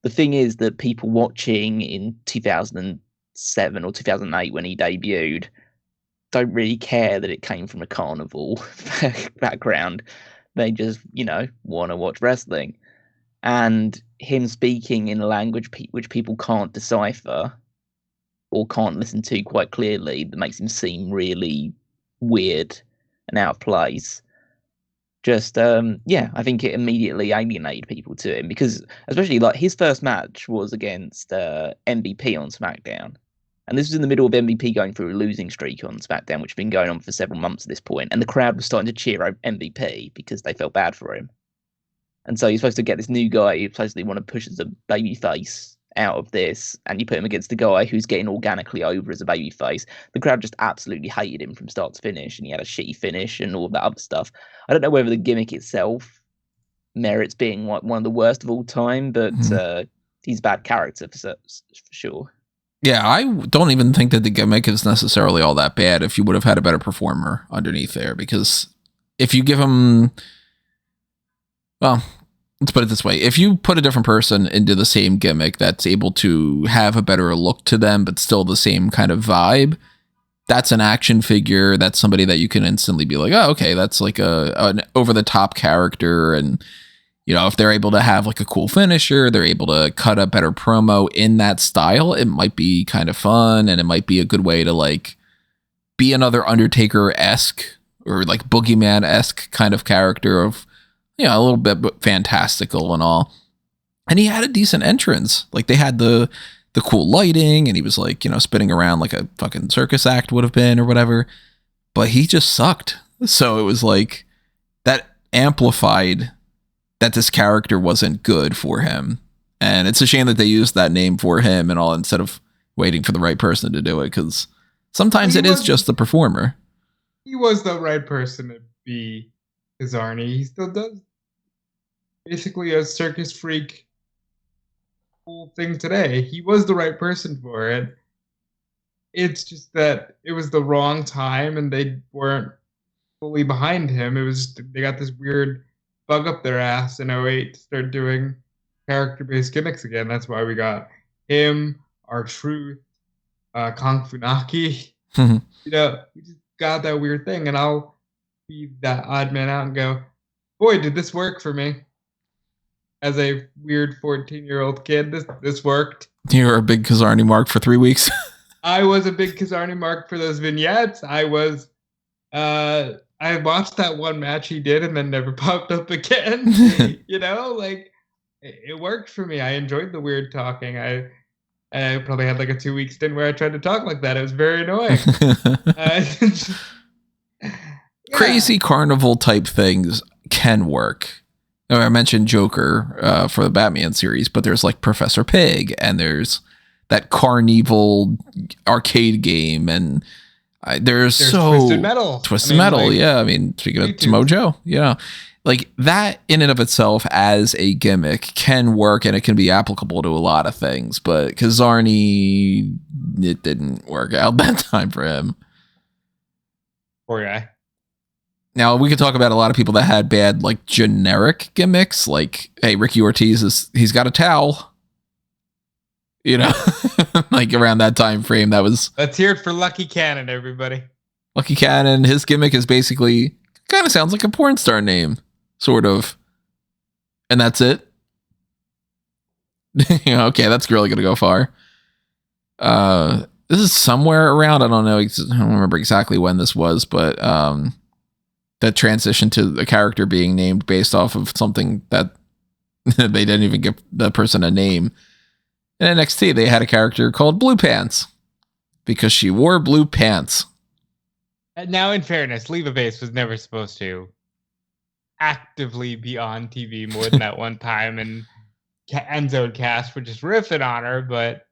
[SPEAKER 3] The thing is that people watching in 2007 or 2008 when he debuted don't really care that it came from a carnival background. They just, want to watch wrestling. And him speaking in a language which people can't decipher or can't listen to quite clearly, that makes him seem really weird and out of place. Just, I think it immediately alienated people to him because, especially like his first match was against MVP on SmackDown. And this was in the middle of MVP going through a losing streak on SmackDown, which had been going on for several months at this point. And the crowd was starting to cheer MVP because they felt bad for him. And so you're supposed to get this new guy you supposedly want to push as a babyface out of this, and you put him against the guy who's getting organically over as a babyface. The crowd just absolutely hated him from start to finish, and he had a shitty finish and all that other stuff. I don't know whether the gimmick itself merits being one of the worst of all time, but he's a bad character for sure.
[SPEAKER 1] Yeah, I don't even think that the gimmick is necessarily all that bad if you would have had a better performer underneath there, because if you give him... Well, let's put it this way. If you put a different person into the same gimmick that's able to have a better look to them, but still the same kind of vibe, that's an action figure. That's somebody that you can instantly be like, oh, okay, that's like an over the top character. And, you know, if they're able to have like a cool finisher, they're able to cut a better promo in that style, it might be kind of fun. And it might be a good way to like be another Undertaker-esque or like Boogeyman-esque kind of character of, you know, a little bit fantastical and all. And he had a decent entrance. Like they had the cool lighting and he was like, you know, spinning around like a fucking circus act would have been or whatever. But he just sucked. So it was like that amplified that this character wasn't good for him. And it's a shame that they used that name for him and all instead of waiting for the right person to do it. Because sometimes it is just the performer.
[SPEAKER 2] He was the right person to be Kizarny. He still does basically a circus freak whole thing today. He was the right person for it. It's just that it was the wrong time and they weren't fully behind him. It was just, they got this weird bug up their ass in '08 to start doing character-based gimmicks again. That's why we got him, R-Truth, Kung Funaki. You know, we just got that weird thing, and I'll be that odd man out and go, boy, did this work for me. As a weird 14-year-old kid, this worked.
[SPEAKER 1] You were a big Kizarny mark for 3 weeks.
[SPEAKER 2] I was a big Kizarny mark for those vignettes. I watched that one match he did and then never popped up again. You know, like it worked for me. I enjoyed the weird talking. I probably had like a 2-week stint where I tried to talk like that. It was very annoying.
[SPEAKER 1] Crazy carnival type things can work. I mentioned Joker for the Batman series, but there's like Professor Pig and there's that Carnival arcade game and there's
[SPEAKER 2] Twisted Metal.
[SPEAKER 1] Metal, like, yeah. I mean, speaking of Mojo, yeah. Like that in and of itself as a gimmick can work and it can be applicable to a lot of things, but Kizarny, it didn't work out that time for him.
[SPEAKER 2] Poor guy.
[SPEAKER 1] Now, we could talk about a lot of people that had bad, like, generic gimmicks. Like, hey, Ricky Ortiz, he's got a towel. You know? Like, around that time frame, that was...
[SPEAKER 2] Let's hear it for Lucky Cannon, everybody.
[SPEAKER 1] Lucky Cannon, his gimmick is basically... Kind of sounds like a porn star name. Sort of. And that's it. You know, okay, that's really going to go far. This is somewhere around, I don't know, I don't remember exactly when this was, but... that transition to the character being named based off of something that they didn't even give the person a name. In NXT, they had a character called Blue Pants because she wore blue pants.
[SPEAKER 2] Now, in fairness, Leva Bass was never supposed to actively be on TV more than that one time, and Enzo and Cass were just riffing on her, but,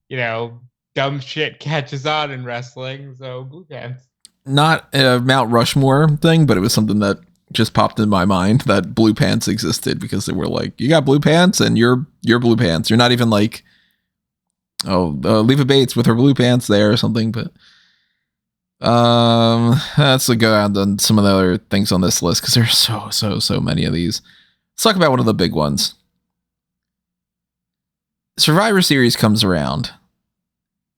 [SPEAKER 2] you know, dumb shit catches on in wrestling, so Blue Pants.
[SPEAKER 1] Not a Mount Rushmore thing, but it was something that just popped in my mind that blue pants existed because they were like, you got blue pants and you're blue pants. You're not even like, Leva Bates with her blue pants there or something. But let's go on some of the other things on this list because there's so many of these. Let's talk about one of the big ones. Survivor Series comes around.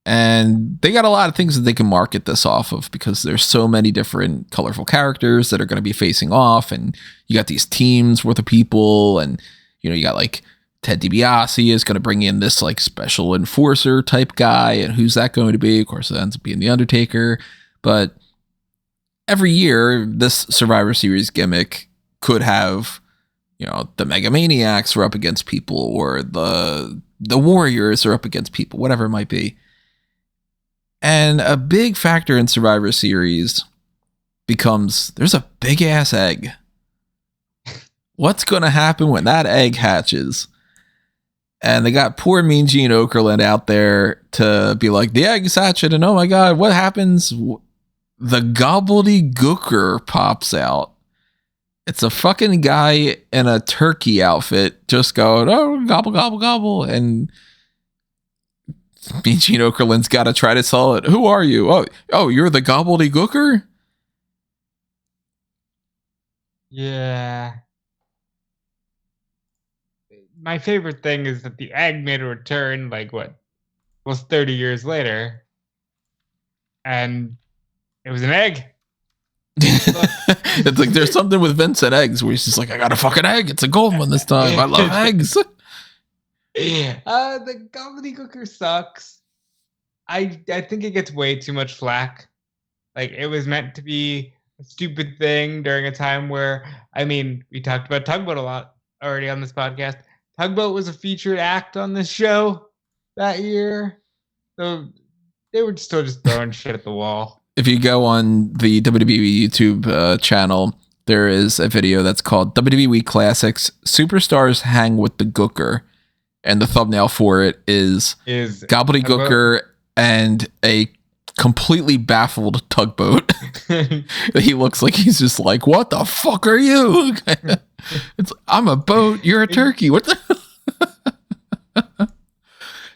[SPEAKER 1] And they got a lot of things that they can market this off of because there's so many different colorful characters that are going to be facing off. And you got these teams worth of people. And, you know, you got like Ted DiBiase is going to bring in this like special enforcer type guy. And who's that going to be? Of course, it ends up being The Undertaker. But every year, this Survivor Series gimmick could have, you know, the Megamaniacs are up against people or the Warriors are up against people, whatever it might be. And a big factor in Survivor Series becomes there's a big ass egg. What's going to happen when that egg hatches? And they got poor Mean Gene Okerlund out there to be like, the egg's hatching, and oh my God, what happens? The Gobbledy-Gooker pops out. It's a fucking guy in a turkey outfit just going, oh, gobble, gobble, gobble. And Mean Gene Okerlund's got to try to sell it. Who are you? Oh, you're the Gobbledy-Gooker?
[SPEAKER 2] Yeah. My favorite thing is that the egg made a return, like, what, was 30 years later. And It was an egg.
[SPEAKER 1] It's like there's something with Vince and eggs where he's just like, I got a fucking egg. It's a gold one this time. I love eggs.
[SPEAKER 2] The Gobbledy-Gooker sucks. I think it gets way too much flack. Like, it was meant to be a stupid thing during a time where, I mean, we talked about Tugboat a lot already on this podcast. Tugboat was a featured act on this show that year. So they were still just throwing shit at the wall.
[SPEAKER 1] If you go on the WWE YouTube channel, there is a video that's called WWE Classics Superstars Hang with the Gooker. And the thumbnail for it is Gobbledy-Gooker and a completely baffled Tugboat. He looks like he's just like, what the fuck are you? I'm a boat, you're a turkey. What the?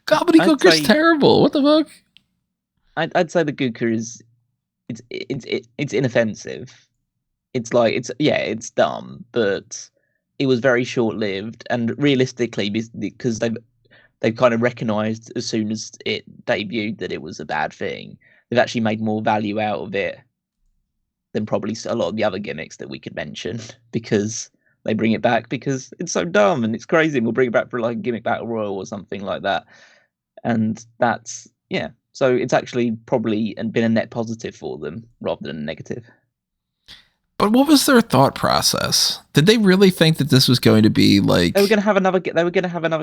[SPEAKER 1] Gobbledy-Gooker's terrible. What the fuck?
[SPEAKER 3] I'd say the Gooker is it's inoffensive. It's like it's dumb, but it was very short-lived, and realistically, because they've kind of recognized as soon as it debuted that it was a bad thing, they've actually made more value out of it than probably a lot of the other gimmicks that we could mention, because they bring it back because it's so dumb and it's crazy, and we'll bring it back for like a gimmick battle royal or something like that. And that's, so it's actually probably been a net positive for them rather than a negative.
[SPEAKER 1] But what was their thought process? Did they really think that this was going to be like
[SPEAKER 3] they were going to have another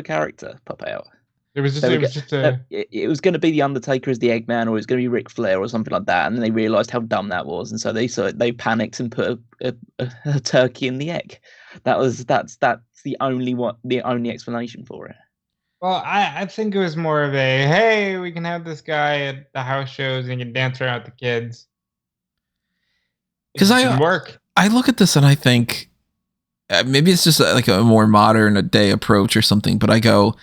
[SPEAKER 3] character pop out?
[SPEAKER 2] It was
[SPEAKER 3] going to be the Undertaker as the Eggman, or it was going to be Ric Flair or something like that, and then they realized how dumb that was, and so they panicked and put a turkey in the egg. That's the only explanation for it.
[SPEAKER 2] Well, I think it was more of a, hey, we can have this guy at the house shows and he can dance around with the kids.
[SPEAKER 1] Because I look at this and I think maybe it's just like a more modern day approach or something, but I go,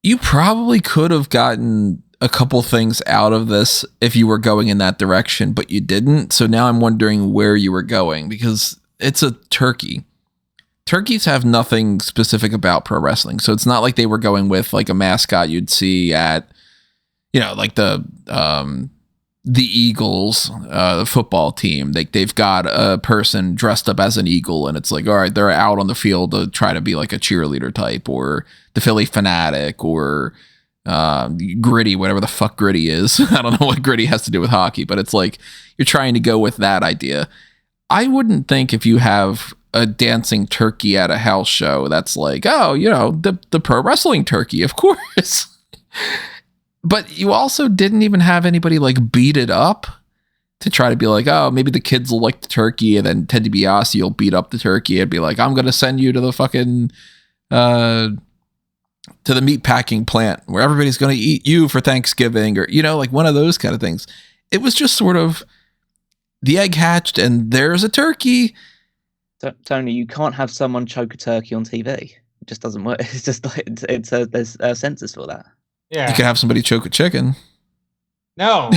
[SPEAKER 1] you probably could have gotten a couple things out of this if you were going in that direction, but you didn't. So now I'm wondering where you were going, because it's a turkey. Turkeys have nothing specific about pro wrestling. So it's not like they were going with like a mascot you'd see at, like the Eagles, the football team. They've got a person dressed up as an eagle, and it's like, all right, they're out on the field to try to be like a cheerleader type, or the Philly Fanatic, or Gritty, whatever the fuck Gritty is. I don't know what Gritty has to do with hockey, but it's like you're trying to go with that idea. I wouldn't think if you have a dancing turkey at a house show, that's like, oh, the pro wrestling turkey, of course. But you also didn't even have anybody like beat it up to try to be like, oh, maybe the kids will like the turkey, and then Ted DiBiase will beat up the turkey and be like, I'm going to send you to the fucking, to the meat packing plant where everybody's going to eat you for Thanksgiving, or, like one of those kind of things. It was just sort of the egg hatched and there's a turkey.
[SPEAKER 3] Tony, you can't have someone choke a turkey on TV. It just doesn't work. It's just like, there's sensors for that.
[SPEAKER 2] Yeah.
[SPEAKER 1] You could have somebody choke a chicken.
[SPEAKER 2] No.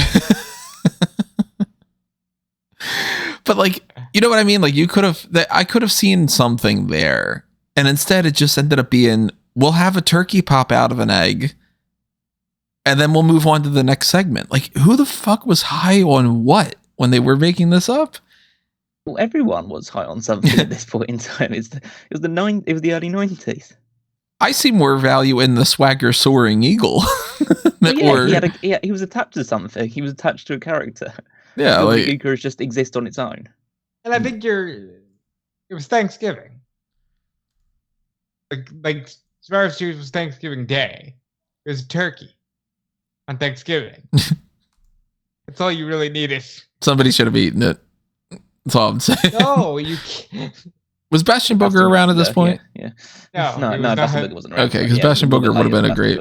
[SPEAKER 1] But like, you know what I mean? Like I could have seen something there, and instead it just ended up being, we'll have a turkey pop out of an egg and then we'll move on to the next segment. Like, who the fuck was high on what when they were making this up?
[SPEAKER 3] Well, everyone was high on something at this point in time. It was the early 90s.
[SPEAKER 1] I see more value in the Swagger soaring eagle.
[SPEAKER 3] He was attached to something. He was attached to a character.
[SPEAKER 1] Yeah, like
[SPEAKER 3] Gooker just exists on its own.
[SPEAKER 2] And I think it was Thanksgiving. Like Survivor Series was Thanksgiving Day. It was turkey on Thanksgiving. That's all you really needed.
[SPEAKER 1] Somebody should have eaten it. That's all I'm saying.
[SPEAKER 2] No, you can't.
[SPEAKER 1] Was Bastion Booger around at this point?
[SPEAKER 3] Yeah.
[SPEAKER 2] No,
[SPEAKER 3] Bastion Booger wasn't around.
[SPEAKER 1] Okay, because Bastion Booger would have been a great.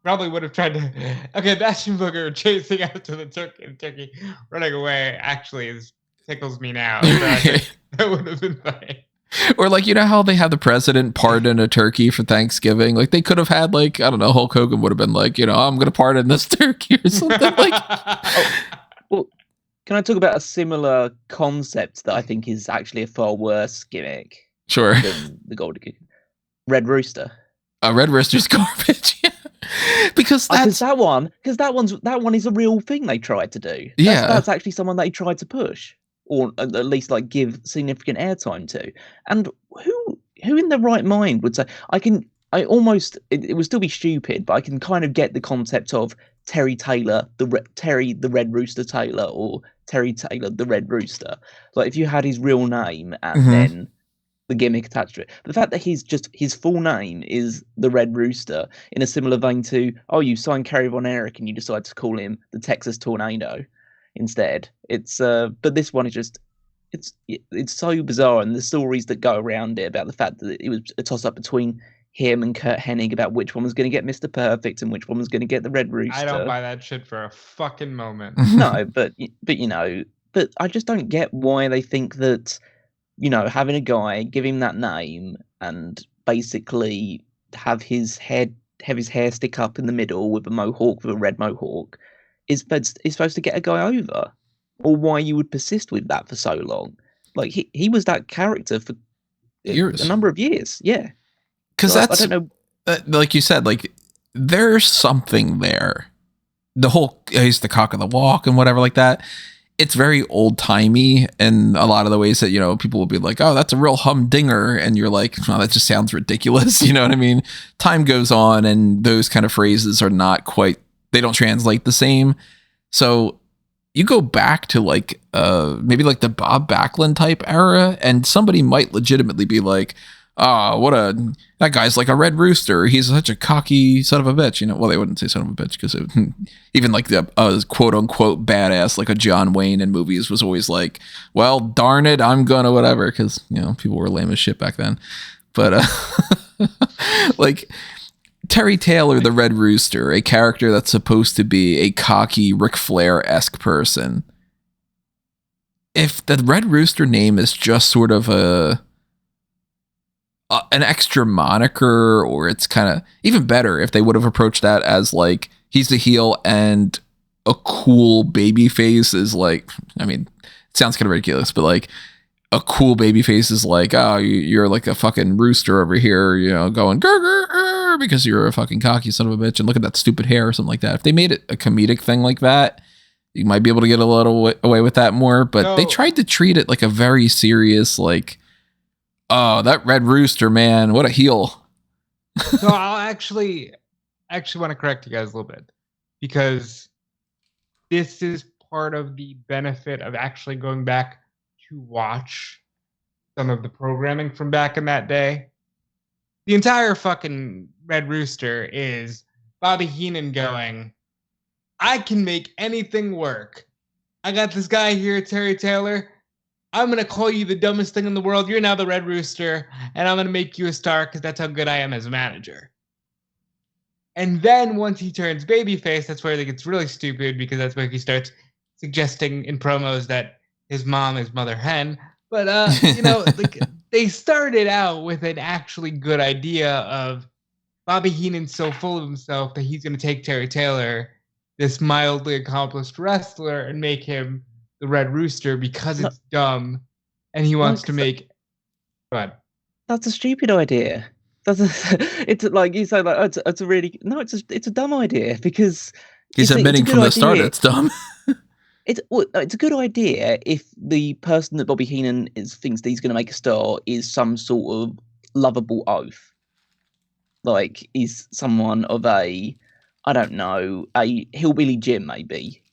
[SPEAKER 2] Probably would have tried to. Okay, Bastion Booger chasing after the turkey running away actually tickles me now. So that would have been fine.
[SPEAKER 1] Or like, how they have the president pardon a turkey for Thanksgiving? Like they could have had like, I don't know, Hulk Hogan would have been like, I'm going to pardon this turkey or something like.
[SPEAKER 3] Well, can I talk about a similar concept that I think is actually a far worse gimmick?
[SPEAKER 1] Sure.
[SPEAKER 3] Than the Gobbledy-Gooker. Red Rooster.
[SPEAKER 1] Red Rooster's garbage. Yeah. Because
[SPEAKER 3] that one is a real thing they tried to do. That's actually someone they tried to push, or at least like give significant airtime to. And who in their right mind would say it would still be stupid, but I can kind of get the concept of Terry Taylor, Terry the Red Rooster Taylor, or Terry Taylor the Red Rooster. Like if you had his real name and then the gimmick attached to it. But the fact that his full name is the Red Rooster, in a similar vein to, you signed Kerry Von Erich and you decide to call him the Texas Tornado instead. It's but this one is just it's so bizarre, and the stories that go around it about the fact that it was a toss up between him and Kurt Hennig about which one was going to get Mr. Perfect and which one was going to get the Red Rooster.
[SPEAKER 2] I don't buy that shit for a fucking moment.
[SPEAKER 3] No, but I just don't get why they think that, having a guy, give him that name, and basically have his hair stick up in the middle with a red mohawk, is supposed to get a guy over, or why you would persist with that for so long. Like he was that character for years, a number of years, yeah.
[SPEAKER 1] Because
[SPEAKER 3] I don't know,
[SPEAKER 1] like you said, like there's something there. The whole he's the cock of the walk and whatever like that. It's very old timey in a lot of the ways that, people will be like, oh, that's a real humdinger. And you're like, oh, that just sounds ridiculous. You know what I mean? Time goes on and those kind of phrases are not quite, they don't translate the same. So you go back to like, maybe like the Bob Backlund type era, and somebody might legitimately be like, that guy's like a Red Rooster. He's such a cocky son of a bitch. Well, they wouldn't say son of a bitch because even like the quote unquote badass, like a John Wayne in movies, was always like, well, darn it, I'm gonna whatever, because people were lame as shit back then. But like Terry Taylor, the Red Rooster, a character that's supposed to be a cocky Ric Flair-esque person. If the Red Rooster name is just sort of an extra moniker, or it's kind of even better if they would have approached that as like he's the heel and a cool baby face is like, it sounds kind of ridiculous, but like a cool baby face is like, oh, you're like a fucking rooster over here, going grr, grr, grr, because you're a fucking cocky son of a bitch and look at that stupid hair or something like that. If they made it a comedic thing like that, you might be able to get a little away with that more, but they tried to treat it like a very serious, like, oh, that Red Rooster, man, what a heel.
[SPEAKER 2] So I'll actually want to correct you guys a little bit, because this is part of the benefit of actually going back to watch some of the programming from back in that day. The entire fucking Red Rooster is Bobby Heenan going, I can make anything work. I got this guy here, Terry Taylor. I'm going to call you the dumbest thing in the world. You're now the Red Rooster, and I'm going to make you a star because that's how good I am as a manager. And then once he turns babyface, that's where it gets really stupid, because that's where he starts suggesting in promos that his mom is Mother Hen. But, like, they started out with an actually good idea of Bobby Heenan's so full of himself that he's going to take Terry Taylor, this mildly accomplished wrestler, and make him the Red Rooster because it's dumb, and he wants to make. Go ahead.
[SPEAKER 3] That's a stupid idea. It's like you say, like it's a really it's a dumb idea, because
[SPEAKER 1] he's admitting from the start it's dumb.
[SPEAKER 3] It's a good idea if the person that Bobby Heenan thinks that he's going to make a star is some sort of lovable oaf, like he's someone of a hillbilly Jim maybe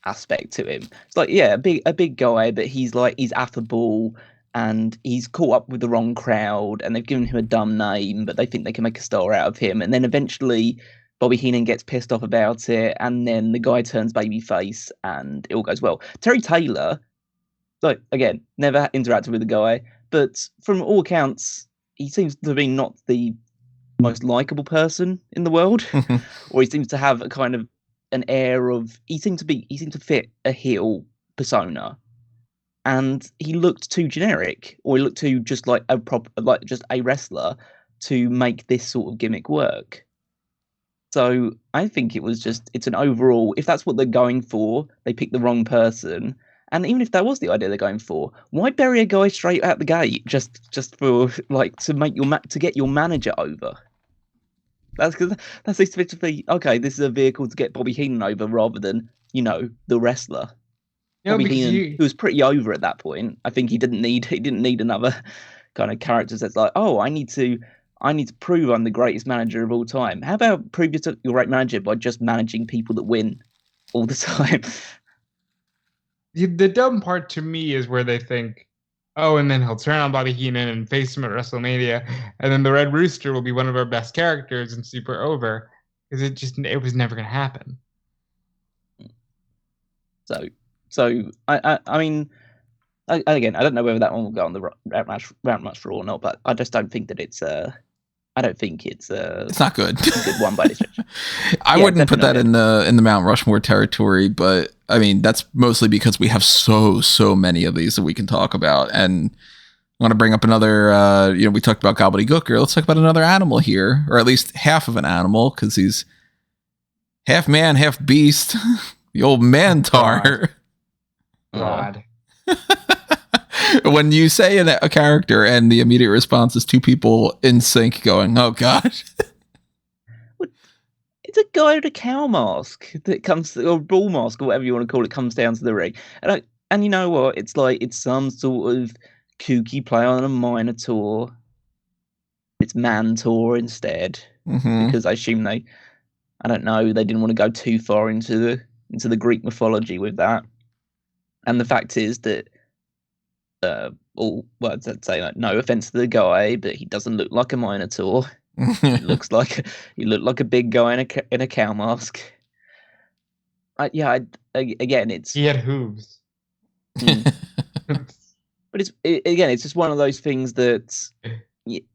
[SPEAKER 3] aspect to him. It's like, yeah, a big guy, but he's affable, and he's caught up with the wrong crowd, and they've given him a dumb name, but they think they can make a star out of him. And then eventually Bobby Heenan gets pissed off about it, and then the guy turns babyface, and it all goes well. Terry Taylor, like, again, never interacted with the guy, but from all accounts, he seems to be not the most likable person in the world, or he seems to have a kind of an air of he seemed to fit a heel persona, and he looked too generic, or he looked too just like just a wrestler to make this sort of gimmick work. So I think it's an overall, if that's what they're going for, they picked the wrong person. And even if that was the idea they're going for, why bury a guy straight out the gate just for like to get your manager over? That's because that's expected okay. This is a vehicle to get Bobby Heenan over rather than the wrestler.
[SPEAKER 2] No,
[SPEAKER 3] Bobby
[SPEAKER 2] because
[SPEAKER 3] Heenan, who was pretty over at that point. I think he didn't need another kind of character that's like, oh, I need to prove I'm the greatest manager of all time. How about prove you're a great manager by just managing people that win all the time?
[SPEAKER 2] The dumb part to me is where they think, oh, and then he'll turn on Bobby Heenan and face him at WrestleMania, and then the Red Rooster will be one of our best characters and super over, because it was never going to happen.
[SPEAKER 3] So I mean, again, I don't know whether that one will go on the round match for or not, but I just don't think that it's I don't think it's
[SPEAKER 1] not good.
[SPEAKER 3] A good one by this stretch.
[SPEAKER 1] I wouldn't put that in the Mount Rushmore territory, but I mean that's mostly because we have so many of these that we can talk about, and I want to bring up another. We talked about Gobbledy-Gooker. Let's talk about another animal here, or at least half of an animal, because he's half man, half beast. The old Mantaur.
[SPEAKER 2] God.
[SPEAKER 1] When you say a character and the immediate response is two people in sync going, oh gosh.
[SPEAKER 3] It's a guy with a cow mask that comes, or bull mask, or whatever you want to call it, comes down to the ring. And you know what? It's like, it's some sort of kooky play on a Minotaur. It's Mantaur instead.
[SPEAKER 1] Mm-hmm.
[SPEAKER 3] Because I assume they didn't want to go too far into the Greek mythology with that. And the fact is that, I'd say like, no offense to the guy, but he doesn't look like a Minotaur. He looked like a big guy in a cow mask. Again, it's
[SPEAKER 2] he had hooves.
[SPEAKER 3] But it's just one of those things that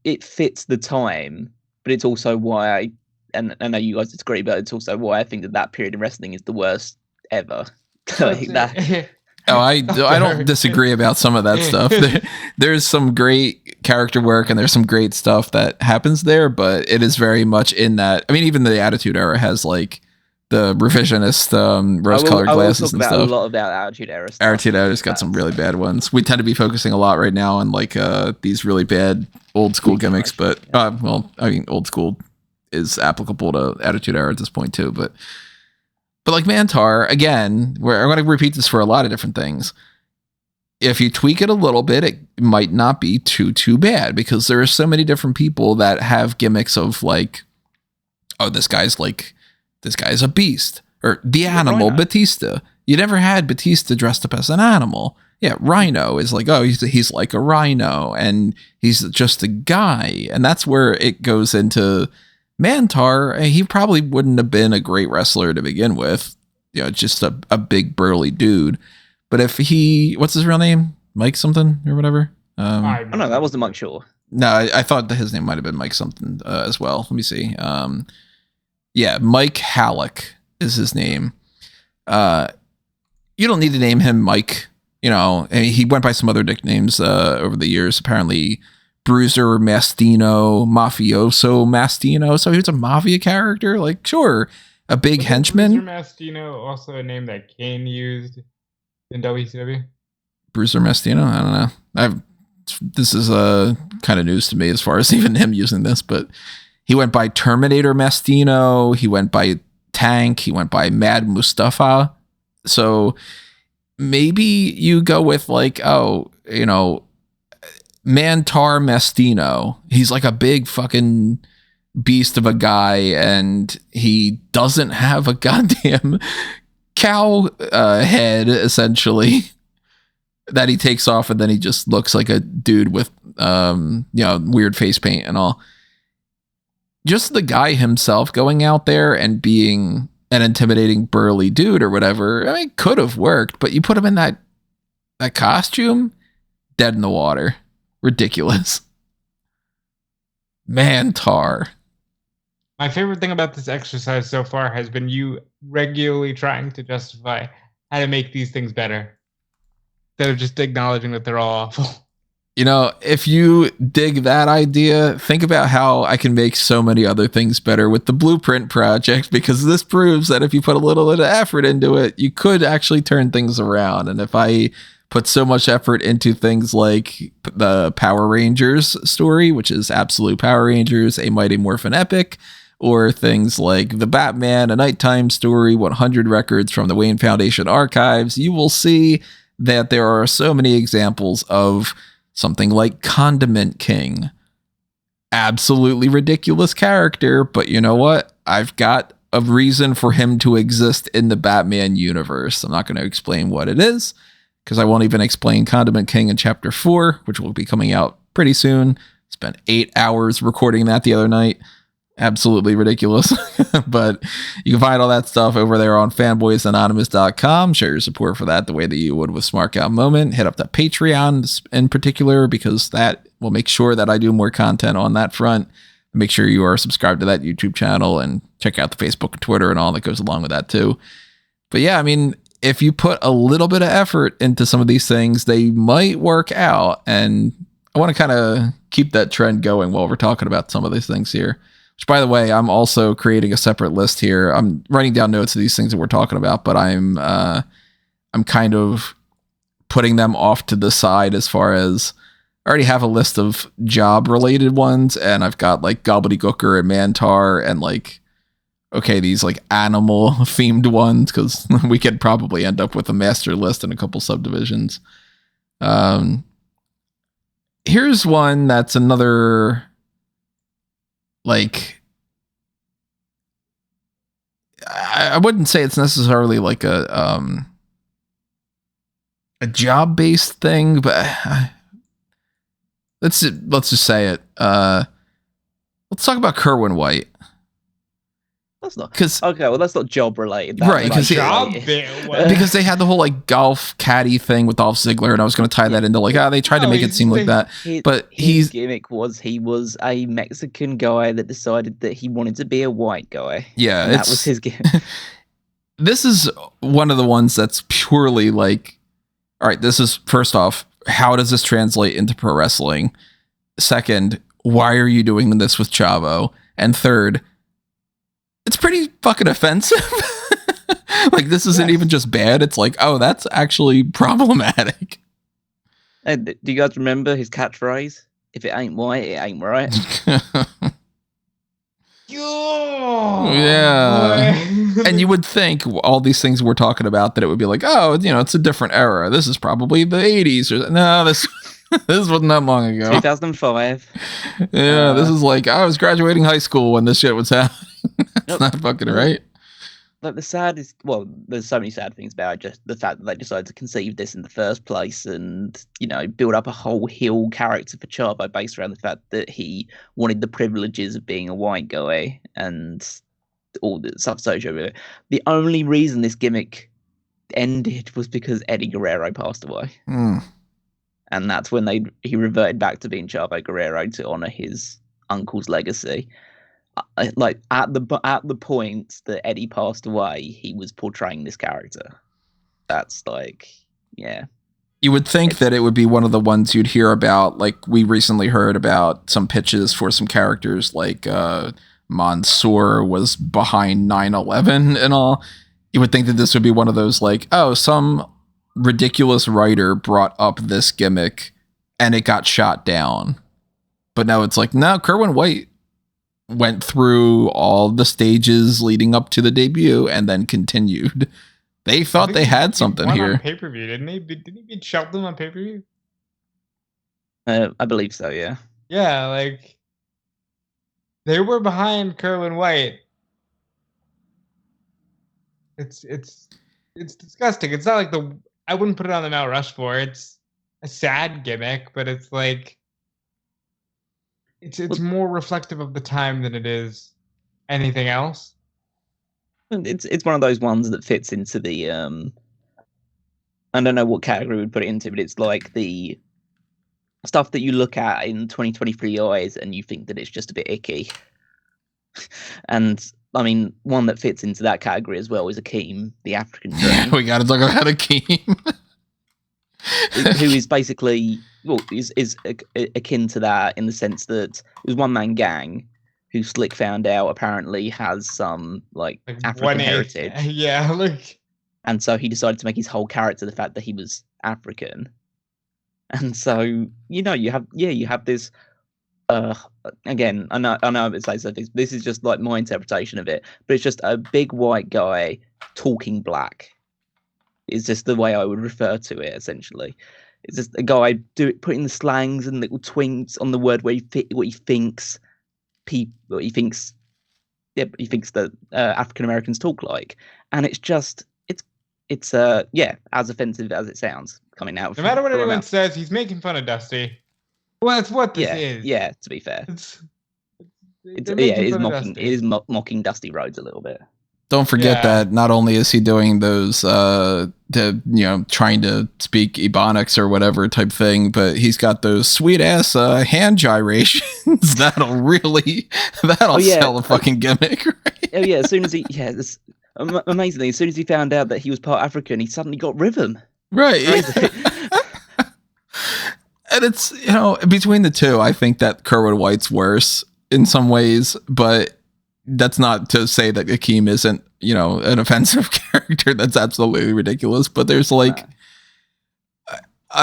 [SPEAKER 3] it fits the time, but it's also why and I know you guys disagree, but it's also why I think that period of wrestling is the worst ever.
[SPEAKER 1] I don't disagree about some of that stuff. There's some great character work and there's some great stuff that happens there, but it is very much in that. I mean, even the Attitude Era has like the revisionist rose-colored glasses and stuff.
[SPEAKER 3] A lot about Attitude Era stuff.
[SPEAKER 1] Attitude Era's got some really bad ones. We tend to be focusing a lot right now on like these really bad old school gimmicks, but old school is applicable to Attitude Era at this point too, but like Mantaur, again, I'm going to repeat this for a lot of different things. If you tweak it a little bit, it might not be too bad, because there are so many different people that have gimmicks of like, oh, this guy's a beast, or the animal Batista. You never had Batista dressed up as an animal. Yeah, Rhino is like, oh, he's like a rhino, and he's just a guy, and that's where it goes into. Mantaur, he probably wouldn't have been a great wrestler to begin with. Just a big burly dude. But if what's his real name? Mike something or whatever?
[SPEAKER 3] No, that wasn't Mike Shaw.
[SPEAKER 1] No, I thought that his name might have been Mike something as well. Let me see. Mike Halleck is his name. You don't need to name him Mike. He went by some other nicknames over the years. Apparently, Bruiser Mastino, Mafioso Mastino. So he was a mafia character. Like, sure, a big henchman.
[SPEAKER 2] Bruiser Mastino, also a name that Kane used in WCW.
[SPEAKER 1] Bruiser Mastino. I don't know. This is kind of news to me as far as even him using this, but he went by Terminator Mastino. He went by Tank. He went by Mad Mustafa. So maybe you go with like, Mantaur Mastino. He's like a big fucking beast of a guy, and he doesn't have a goddamn cow head, essentially, that he takes off, and then he just looks like a dude with weird face paint and all. Just the guy himself going out there and being an intimidating burly dude or whatever, I mean, could have worked, but you put him in that costume, dead in the water. Ridiculous. Mantaur.
[SPEAKER 2] My favorite thing about this exercise so far has been you regularly trying to justify how to make these things better, instead of just acknowledging that they're all awful.
[SPEAKER 1] If you dig that idea, think about how I can make so many other things better with the Blueprint Project, because this proves that if you put a little bit of effort into it, you could actually turn things around. And if I put so much effort into things like the Power Rangers story, which is Absolute Power Rangers, a Mighty Morphin Epic, or things like The Batman, A Nighttime Story, 100 Records from the Wayne Foundation Archives, you will see that there are so many examples of something like Condiment King. Absolutely ridiculous character, but you know what? I've got a reason for him to exist in the Batman universe. I'm not going to explain what it is, because I won't even explain Condiment King in Chapter 4, which will be coming out pretty soon. Spent 8 hours recording that the other night. Absolutely ridiculous. But you can find all that stuff over there on fanboysanonymous.com. Show your support for that the way that you would with Smark Out Moment. Hit up that Patreon in particular, because that will make sure that I do more content on that front. Make sure you are subscribed to that YouTube channel and check out the Facebook and Twitter and all that goes along with that too. But yeah, I mean, if you put a little bit of effort into some of these things, they might work out. And I want to kind of keep that trend going while we're talking about some of these things here. Which, by the way, I'm also creating a separate list here. I'm writing down notes of these things that we're talking about, but I'm kind of putting them off to the side as far as I already have a list of job related ones, and I've got like Gobbledy-Gooker and Mantaur and like, okay, these like animal themed ones, because we could probably end up with a master list and a couple subdivisions. Here's one that's another, like, I wouldn't say it's necessarily like a job based thing, but let's just say it. Let's talk about Kerwin White.
[SPEAKER 3] That's not okay. Well, that's not job related,
[SPEAKER 1] right?
[SPEAKER 3] Because
[SPEAKER 1] because they had the whole like golf caddy thing with Dolph Ziggler, and I was going to tie that into like, they tried to make it seem like that. But
[SPEAKER 3] his gimmick was he was a Mexican guy that decided that he wanted to be a white guy.
[SPEAKER 1] Yeah,
[SPEAKER 3] that was his gimmick.
[SPEAKER 1] This is one of the ones that's purely like, all right, this is first off, how does this translate into pro wrestling? Second, why are you doing this with Chavo? And third, it's pretty fucking offensive. Like, this isn't even just bad. It's like, oh, that's actually problematic.
[SPEAKER 3] And do you guys remember his catchphrase? If it ain't white, it ain't right.
[SPEAKER 1] Yeah. And you would think all these things we're talking about that it would be like, oh, you know, it's a different era. This is probably the 80s. Or no, this wasn't that long ago.
[SPEAKER 3] 2005.
[SPEAKER 1] Yeah, this is like, I was graduating high school when this shit was happening. That's not fucking right.
[SPEAKER 3] Like, the saddest, well, there's so many sad things about it, just the fact that they decided to conceive this in the first place and, you know, build up a whole heel character for Chavo based around the fact that he wanted the privileges of being a white guy and all the stuff associated with it. The only reason this gimmick ended was because Eddie Guerrero passed away.
[SPEAKER 1] Mm.
[SPEAKER 3] And that's when he reverted back to being Chavo Guerrero to honor his uncle's legacy. Like, at the point that Eddie passed away, he was portraying this character. That's like, yeah.
[SPEAKER 1] You would think that it would be one of the ones you'd hear about. Like, we recently heard about some pitches for some characters, like Mansoor was behind 9/11 and all. You would think that this would be one of those, like, oh, some ridiculous writer brought up this gimmick and it got shot down. But no, it's like, no, Kerwin White went through all the stages leading up to the debut and then continued. They thought they had something here.
[SPEAKER 2] On pay-per-view, didn't he? Didn't he beat Shelton on pay-per-view?
[SPEAKER 3] I believe so, yeah.
[SPEAKER 2] Yeah, like, they were behind Kerwin White. It's disgusting. It's not like I wouldn't put it on the Mount Rushmore. It's a sad gimmick, but it's like, it's more reflective of the time than it is anything else.
[SPEAKER 3] It's one of those ones that fits into the I don't know what category we'd put it into, but it's like the stuff that you look at in 2023 eyes and you think that it's just a bit icky. And I mean, one that fits into that category as well is Akeem, the African Dream.
[SPEAKER 1] We gotta talk about Akeem.
[SPEAKER 3] Who is basically, well, is akin to that in the sense that it was one-man gang who Slick found out apparently has some like African heritage.
[SPEAKER 2] Yeah, like,
[SPEAKER 3] and so he decided to make his whole character the fact that he was African. And so, you know, you have this Again, I know it's like this is just like my interpretation of it, but it's just a big white guy talking black. Is just the way I would refer to it. Essentially, it's just a guy putting the slangs and little twinks on the word where what he thinks that African Americans talk like, and it's just it's as offensive as it sounds coming out.
[SPEAKER 4] No matter what anyone says, he's making fun of Dusty.
[SPEAKER 2] Well, that's what this is.
[SPEAKER 3] Yeah, to be fair.
[SPEAKER 2] It
[SPEAKER 3] is mocking Dusty Rhodes a little bit.
[SPEAKER 1] Don't forget that not only is he doing those, trying to speak Ebonics or whatever type thing, but he's got those sweet ass hand gyrations that'll sell a fucking gimmick. Right?
[SPEAKER 3] Oh yeah, as soon as amazingly, as soon as he found out that he was part African, he suddenly got rhythm.
[SPEAKER 1] Right. And it's, between the two, I think that Kerwin White's worse in some ways, but that's not to say that Akeem isn't, an offensive character. That's absolutely ridiculous. But there's I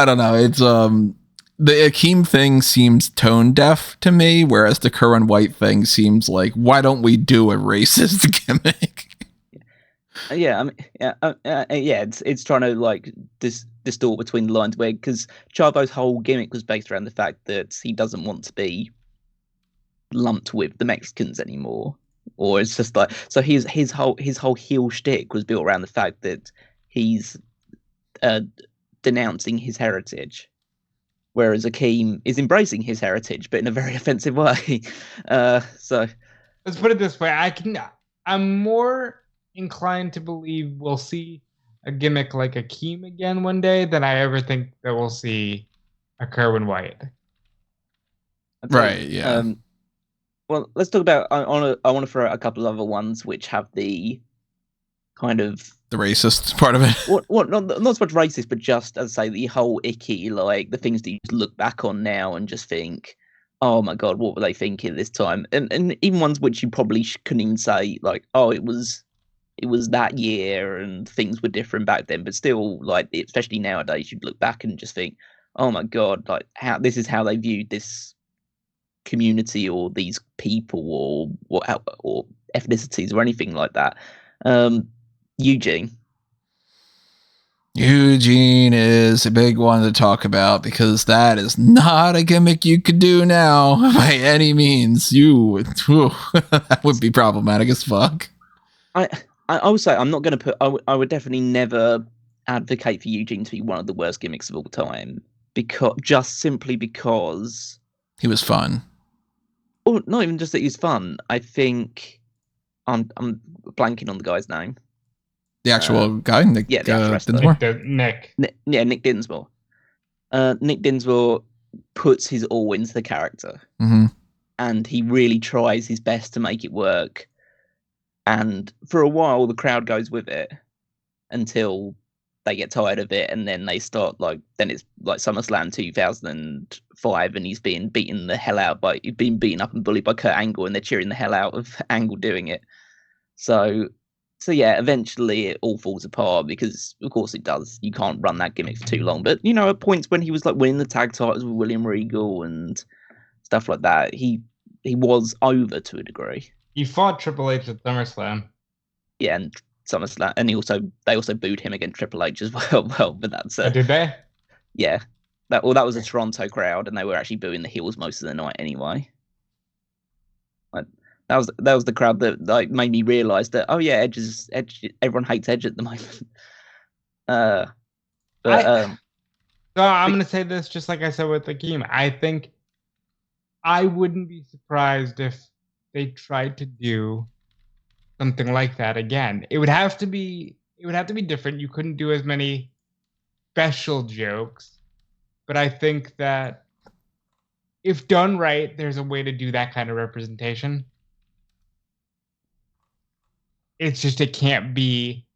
[SPEAKER 1] don't know. It's the Akeem thing seems tone deaf to me, whereas the Kerwin White thing seems like, why don't we do a racist gimmick?
[SPEAKER 3] It's trying to distort between the lines because Chavo's whole gimmick was based around the fact that he doesn't want to be lumped with the Mexicans anymore. Or it's just so his whole heel shtick was built around the fact that he's denouncing his heritage, whereas Akeem is embracing his heritage, but in a very offensive way. So
[SPEAKER 4] let's put it this way: I'm more inclined to believe we'll see a gimmick like Akeem again one day than I ever think that we'll see a Kerwin White.
[SPEAKER 1] Right? Yeah.
[SPEAKER 3] Well, let's talk about. I want to throw out a couple of other ones which have the kind of
[SPEAKER 1] the racist part of it.
[SPEAKER 3] What? Not so much racist, but just as I say, the whole icky, the things that you just look back on now and just think, oh my god, what were they thinking this time? And even ones which you probably couldn't even say, oh, it was that year and things were different back then, but still, especially nowadays, you'd look back and just think, oh my god, how this is how they viewed this community or these people or ethnicities or anything like that. Eugene
[SPEAKER 1] is a big one to talk about because that is not a gimmick you could do now by any means. That would be problematic as fuck.
[SPEAKER 3] I would say I'm not going to I would definitely never advocate for Eugene to be one of the worst gimmicks of all time simply because
[SPEAKER 1] he was fun.
[SPEAKER 3] Oh, not even just that he's fun. I think I'm blanking on the guy's name.
[SPEAKER 1] The actual guy, Nick.
[SPEAKER 3] Yeah, the actual
[SPEAKER 4] wrestler.
[SPEAKER 3] Nick. Nick Dinsmore. Nick Dinsmore puts his all into the character, and he really tries his best to make it work. And for a while, the crowd goes with it until they get tired of it, and then they start then it's SummerSlam 2005, and he's being beaten the hell out he's being beaten up and bullied by Kurt Angle, and they're cheering the hell out of Angle doing it. So yeah, eventually it all falls apart because of course it does. You can't run that gimmick for too long. But at points when he was winning the tag titles with William Regal and stuff like that, he was over to a degree.
[SPEAKER 4] He fought Triple H at SummerSlam.
[SPEAKER 3] Yeah, and SummerSlam, and they also booed him against Triple H as well. But that's
[SPEAKER 4] did they?
[SPEAKER 3] Yeah, that was a Toronto crowd, and they were actually booing the heels most of the night anyway. That was the crowd that made me realise that Edge. Everyone hates Edge at the moment.
[SPEAKER 4] So I'm going to say this just like I said with Akeem. I think I wouldn't be surprised if they tried to do something like that again. It would have to be different. You couldn't do as many special jokes, but I think that if done right, there's a way to do that kind of representation. It's just it can't be,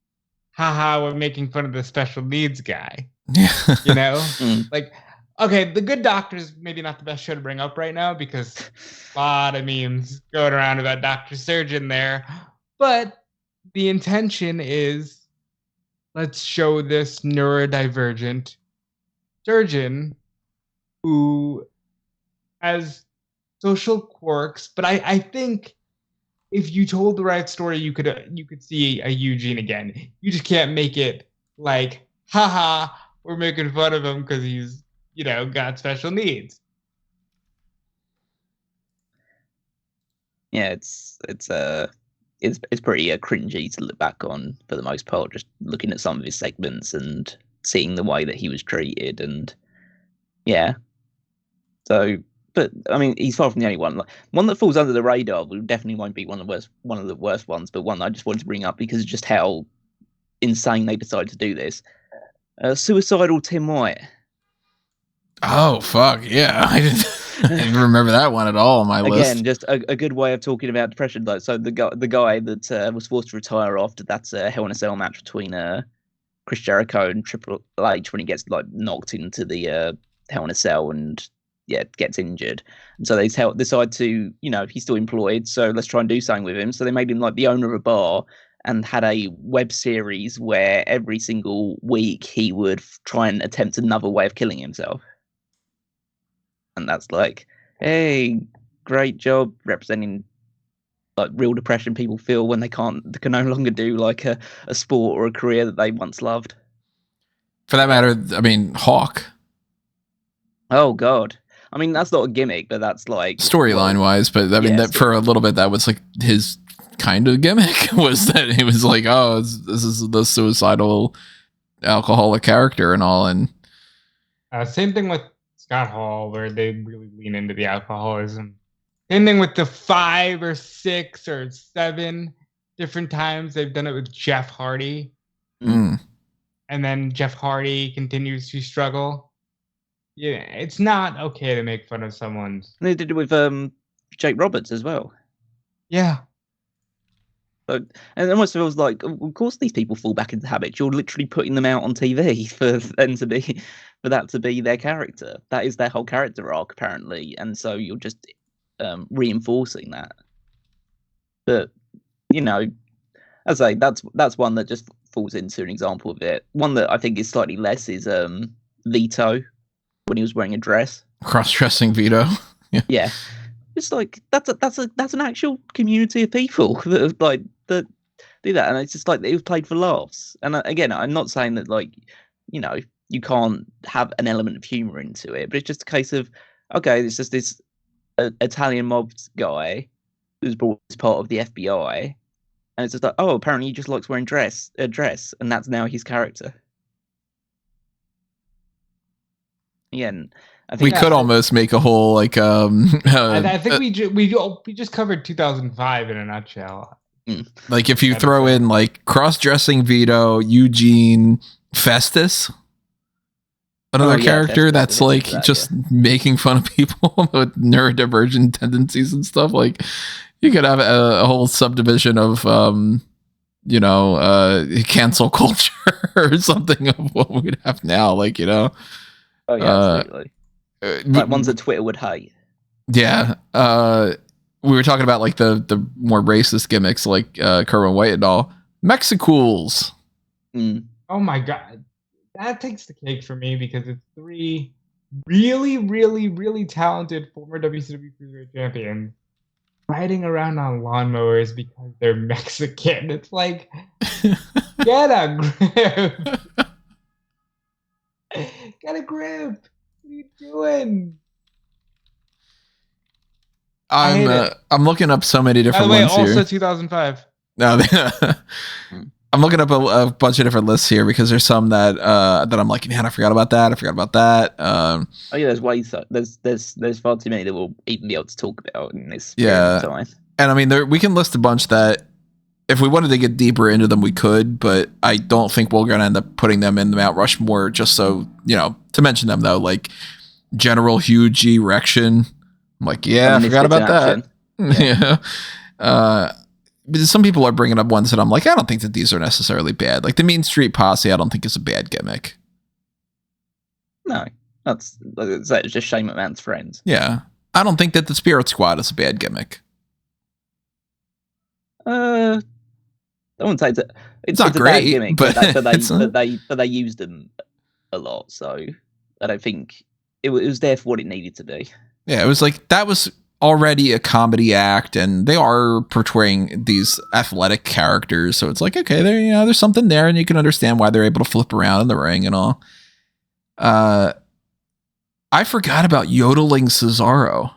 [SPEAKER 4] haha, we're making fun of the special needs guy. Okay, The Good Doctor is maybe not the best show to bring up right now because a lot of memes going around about Dr. Surgeon there. But the intention is, let's show this neurodivergent surgeon who, as social quirks, but I think if you told the right story, you could see a Eugene again. You just can't make it like, haha, we're making fun of him because he's, got special needs.
[SPEAKER 3] Yeah, it's pretty cringy to look back on for the most part, just looking at some of his segments and seeing the way that he was treated, and yeah. So, but I mean, he's far from the only one. Like, one that falls under the radar, definitely won't be one of the worst ones, but one I just wanted to bring up because of just how insane they decided to do this. Suicidal Tim White.
[SPEAKER 1] Oh fuck yeah! I didn't remember that one at all on my list.
[SPEAKER 3] Again, just a good way of talking about depression. Like, so the guy that was forced to retire after that Hell in a Cell match between Chris Jericho and Triple H when he gets like knocked into the Hell in a Cell and gets injured, and so they decide to, he's still employed, so let's try and do something with him. So they made him like the owner of a bar and had a web series where every single week he would try and attempt another way of killing himself. And that's like, hey, great job representing like real depression people feel when they can no longer do like a sport or a career that they once loved.
[SPEAKER 1] For that matter, I mean, Hawk.
[SPEAKER 3] Oh God. I mean, that's not a gimmick, but that's like
[SPEAKER 1] storyline wise. But I mean, that for a little bit, that was like his kind of gimmick, was that he was like, oh, this is the suicidal alcoholic character and all. And
[SPEAKER 4] same thing with Scott Hall, where they really lean into the alcoholism. Same thing with the 5 or 6 or 7 different times they've done it with Jeff Hardy.
[SPEAKER 1] Mm.
[SPEAKER 4] And then Jeff Hardy continues to struggle. Yeah, it's not okay to make fun of someone's.
[SPEAKER 3] And they did it with Jake Roberts as well.
[SPEAKER 4] Yeah.
[SPEAKER 3] But, and it almost feels like, of course, these people fall back into habits. You're literally putting them out on TV for that to be their character. That is their whole character arc, apparently, and so you're just reinforcing that. But as I say, that's one that just falls into an example of it. One that I think is slightly less is Vito when he was wearing a dress.
[SPEAKER 1] Cross-dressing Vito.
[SPEAKER 3] Yeah. It's like that's an actual community of people that do that, and it's just like it was played for laughs. And again, I'm not saying that like you can't have an element of humor into it, but it's just a case of, okay, it's just this Italian mob guy who's brought as part of the FBI, and it's just like, oh, apparently he just likes wearing a dress, and that's now his character. Yeah. And I think
[SPEAKER 1] we could almost make a whole like
[SPEAKER 4] I think we just covered 2005 in a nutshell.
[SPEAKER 1] Like if you throw in like cross-dressing Vito, Eugene, Festus, another character that's like just making fun of people with neurodivergent tendencies and stuff, like you could have a whole subdivision of cancel culture or something of what we'd have now, like
[SPEAKER 3] Oh yeah, absolutely. Like ones that Twitter would hate.
[SPEAKER 1] Yeah. We were talking about like the more racist gimmicks like Kerwin White and all. Mexicools.
[SPEAKER 3] Mm.
[SPEAKER 4] Oh my God. That takes the cake for me because it's 3 really, really, really talented former WCW Cruiserweight champions riding around on lawnmowers because they're Mexican. It's like, get a grip. Get a grip. What are you doing?
[SPEAKER 1] I'm looking up so many different ones here.
[SPEAKER 4] Also 2005.
[SPEAKER 1] No, I'm looking up a bunch of different lists here because there's some that I'm like, man, I forgot about that.
[SPEAKER 3] Oh yeah, there's ways. There's far too many that we'll even be able to talk about in this time.
[SPEAKER 1] And I mean, we can list a bunch that if we wanted to get deeper into them, we could, but I don't think we're going to end up putting them in the Mount Rushmore just so, to mention them though, like General Huge Erection. I'm like, I forgot about that. Yeah. But some people are bringing up ones that I'm like, I don't think that these are necessarily bad. Like the Mean Street Posse, I don't think is a bad gimmick.
[SPEAKER 3] No, that's just Shane McMahon's friends.
[SPEAKER 1] Yeah. I don't think that the Spirit Squad is a bad gimmick.
[SPEAKER 3] I wouldn't say it's
[SPEAKER 1] not
[SPEAKER 3] a
[SPEAKER 1] great,
[SPEAKER 3] bad gimmick,
[SPEAKER 1] but
[SPEAKER 3] they used them a lot, so I don't think it was there for what it needed to be.
[SPEAKER 1] Yeah, it was like that was already a comedy act, and they are portraying these athletic characters. So it's like, okay, there, there's something there, and you can understand why they're able to flip around in the ring and all. I forgot about yodeling Cesaro.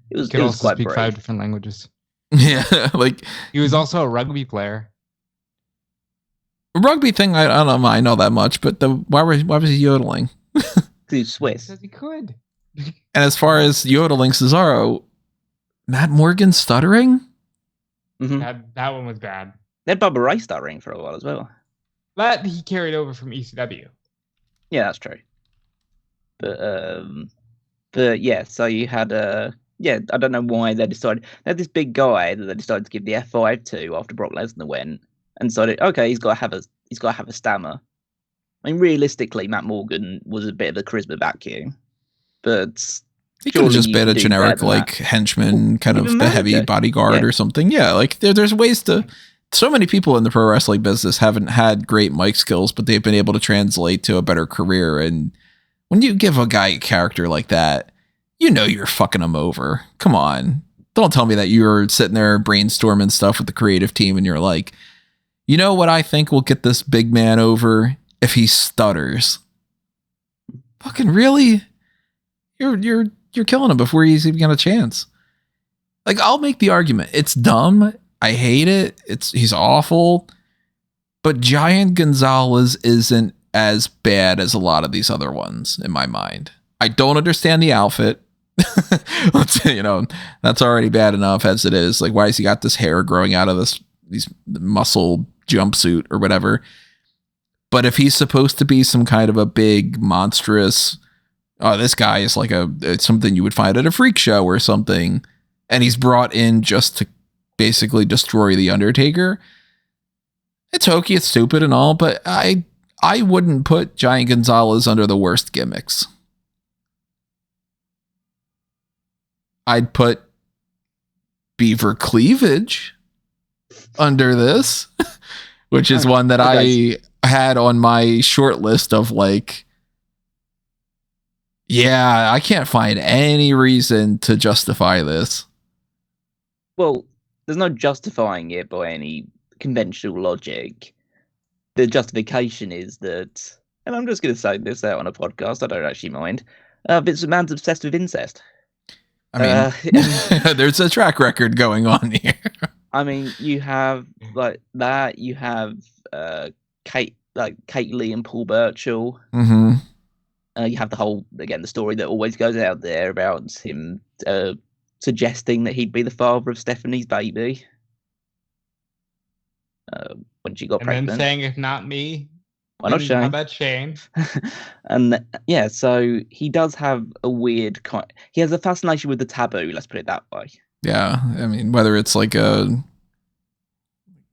[SPEAKER 4] He could also
[SPEAKER 3] quite
[SPEAKER 4] speak
[SPEAKER 3] brave.
[SPEAKER 4] 5 different languages.
[SPEAKER 1] Yeah, like
[SPEAKER 4] He was also a rugby player.
[SPEAKER 1] rugby thing. I don't mind all that much, but why was he yodeling?
[SPEAKER 3] He's Swiss.
[SPEAKER 4] Because he could.
[SPEAKER 1] And as far as yodeling Cesaro, Matt Morgan stuttering?
[SPEAKER 3] Mm-hmm.
[SPEAKER 4] That one was bad.
[SPEAKER 3] They had Bubba Ray stuttering for a while as well.
[SPEAKER 4] That he carried over from ECW.
[SPEAKER 3] Yeah, that's true. But yeah, so you had I don't know why they decided they had this big guy that they decided to give the F5 to after Brock Lesnar went, and decided, okay, he's got to have a stammer. I mean, realistically, Matt Morgan was a bit of a charisma vacuum, but
[SPEAKER 1] He could have
[SPEAKER 3] surely
[SPEAKER 1] just
[SPEAKER 3] you
[SPEAKER 1] been a
[SPEAKER 3] can do
[SPEAKER 1] generic
[SPEAKER 3] better than
[SPEAKER 1] like henchman, kind of
[SPEAKER 3] Even
[SPEAKER 1] the heavy
[SPEAKER 3] manager.
[SPEAKER 1] bodyguard
[SPEAKER 3] Yeah.
[SPEAKER 1] or something. Yeah, like there's ways to. So many people in the pro wrestling business haven't had great mic skills, but they've been able to translate to a better career. And when you give a guy a character like that, you're fucking him over. Come on. Don't tell me that you're sitting there brainstorming stuff with the creative team and you're like, you know what I think will get this big man over if he stutters. Fucking really? You're killing him before he's even got a chance. Like, I'll make the argument. It's dumb. I hate it. He's awful. But Giant Gonzalez isn't as bad as a lot of these other ones in my mind. I don't understand the outfit. That's already bad enough as it is. Like, why has he got this hair growing out of these muscle jumpsuit or whatever? But if he's supposed to be some kind of a big monstrous, this guy is like it's something you would find at a freak show or something, and he's brought in just to basically destroy the Undertaker. It's hokey, it's stupid and all, but I wouldn't put Giant Gonzalez under the worst gimmicks. I'd put Beaver Cleavage under this, which is one that I had on my short list of like, yeah, I can't find any reason to justify this.
[SPEAKER 3] Well, there's no justifying it by any conventional logic. The justification is that, and I'm just going to say this out on a podcast, I don't actually mind, Vince McMahon's obsessed with incest.
[SPEAKER 1] I mean, there's a track record going on here.
[SPEAKER 3] I mean, you have like that, you have Kate Lee and Paul Burchill.
[SPEAKER 1] Mm-hmm.
[SPEAKER 3] You have the whole, again, the story that always goes out there about him suggesting that he'd be the father of Stephanie's baby when she got pregnant.
[SPEAKER 4] And then saying, if not me,
[SPEAKER 3] why not Shane?
[SPEAKER 4] How about Shane?
[SPEAKER 3] And yeah, so he does have a weird he has a fascination with the taboo, let's put it that way.
[SPEAKER 1] Yeah, I mean, whether it's like a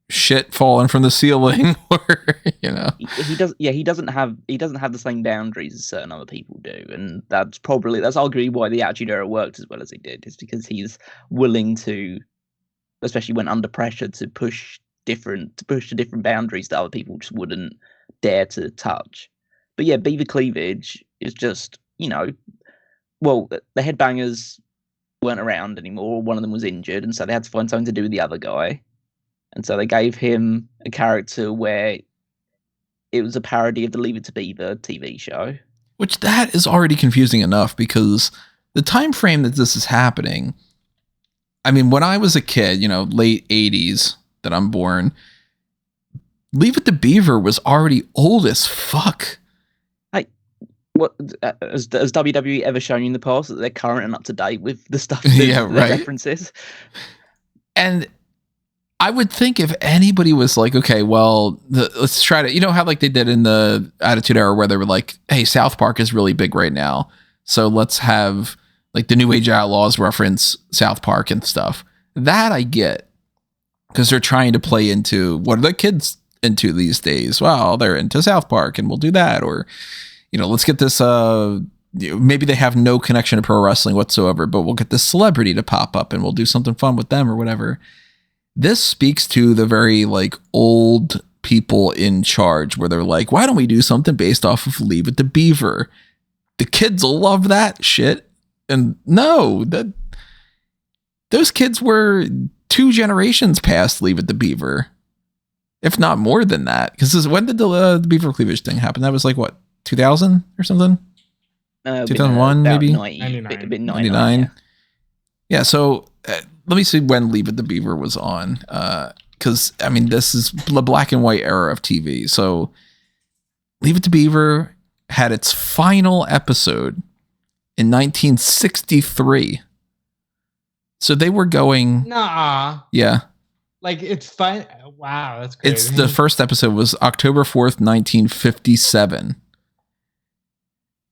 [SPEAKER 1] shit falling from the ceiling or
[SPEAKER 3] he doesn't have the same boundaries as certain other people do, and that's arguably why the Attitude Era worked as well as it did, is because he's willing to, especially when under pressure, to push the different boundaries that other people just wouldn't dare to touch. But yeah, Beaver Cleavage is just, well, the Headbangers weren't around anymore, one of them was injured, and so they had to find something to do with the other guy. And so they gave him a character where it was a parody of the Leave It to Beaver TV show.
[SPEAKER 1] Which that is already confusing enough, because the time frame that this is happening, I mean, when I was a kid, late 80s that I'm born, Leave It to Beaver was already old as fuck.
[SPEAKER 3] What has WWE ever shown you in the past that they're current and up to date with the stuff
[SPEAKER 1] yeah, right.
[SPEAKER 3] references?
[SPEAKER 1] And I would think if anybody was like, okay, well, let's try to, how like they did in the Attitude Era where they were like, hey, South Park is really big right now, so let's have like the New Age Outlaws reference South Park and stuff. That I get, because they're trying to play into what are the kids into these days. Well, they're into South Park and we'll do that. Or, let's get this, maybe they have no connection to pro wrestling whatsoever, but we'll get this celebrity to pop up and we'll do something fun with them or whatever. This speaks to the very like old people in charge where they're like, why don't we do something based off of Leave It to Beaver? The kids will love that shit. And no, those kids were 2 generations past Leave It to Beaver, if not more than that. Because when did the Beaver cleavage thing happen? That was like what, 2000 or something? 2001 maybe? 99. Yeah, so let me see when Leave It to Beaver was on. Because, I mean, this is the black and white era of TV. So Leave It to Beaver had its final episode in 1963. So they were going...
[SPEAKER 4] Nah.
[SPEAKER 1] Yeah.
[SPEAKER 4] Like, it's fine. Wow, that's crazy.
[SPEAKER 1] It's the first episode was October 4th, 1957.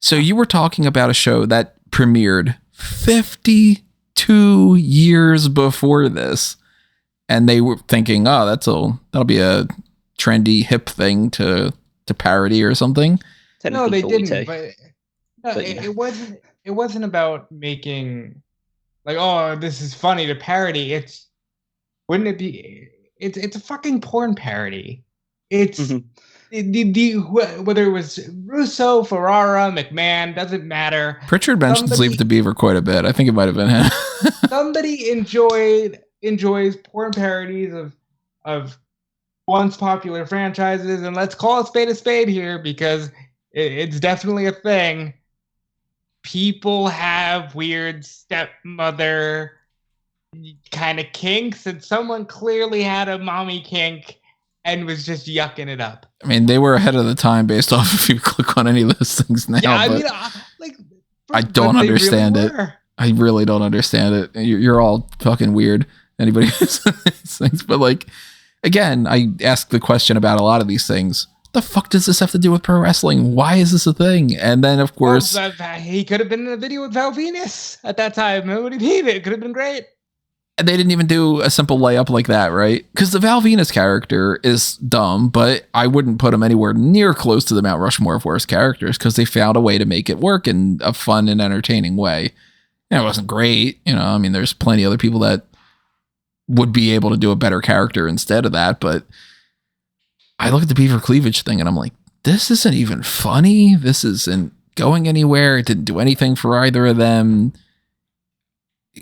[SPEAKER 1] So you were talking about a show that premiered 52 years before this. And they were thinking, oh, that'll be a trendy, hip thing to parody or something.
[SPEAKER 4] No, they didn't.
[SPEAKER 3] 42.
[SPEAKER 4] But it wasn't about making like, oh, this is funny to parody. Wouldn't it be? It's a fucking porn parody. It's whether it was Russo, Ferrara, McMahon, doesn't matter.
[SPEAKER 1] Pritchard mentions Leave It to Beaver quite a bit. I think it might have been him.
[SPEAKER 4] Somebody enjoys porn parodies of once popular franchises, and let's call a spade here because it's definitely a thing. People have weird stepmother kind of kinks, and someone clearly had a mommy kink and was just yucking it up.
[SPEAKER 1] I mean, they were ahead of the time based off if you click on any of those things now.
[SPEAKER 4] Yeah, I mean,
[SPEAKER 1] I don't understand it. I really don't understand it. You're all fucking weird. Anybody who's these things, but like, again, I ask the question about a lot of these things. The fuck does this have to do with pro wrestling? Why is this a thing? And then, of course,
[SPEAKER 4] he could have been in a video with Val Venus at that time. What do you mean? It could have been great.
[SPEAKER 1] And they didn't even do a simple layup like that, right? Because the Val Venus character is dumb, but I wouldn't put him anywhere near close to the Mount Rushmore of worst characters because they found a way to make it work in a fun and entertaining way. And it wasn't great, I mean, there's plenty of other people that would be able to do a better character instead of that, but I look at the Beaver cleavage thing and I'm like, this isn't even funny. This isn't going anywhere. It didn't do anything for either of them.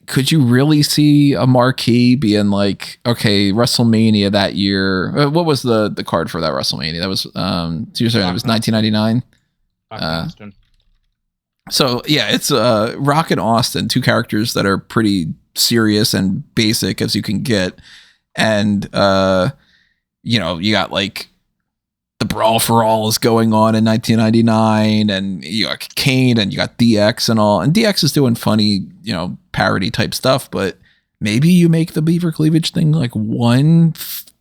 [SPEAKER 1] Could you really see a marquee being like, okay, WrestleMania that year? What was the card for that WrestleMania? That was, so you're saying it was 1999? So yeah, it's Rock and Austin, 2 characters that are pretty serious and basic as you can get. And, you got like the Brawl for All is going on in 1999 and you got Kane and you got DX and all. And DX is doing funny, parody type stuff, but maybe you make the Beaver cleavage thing like one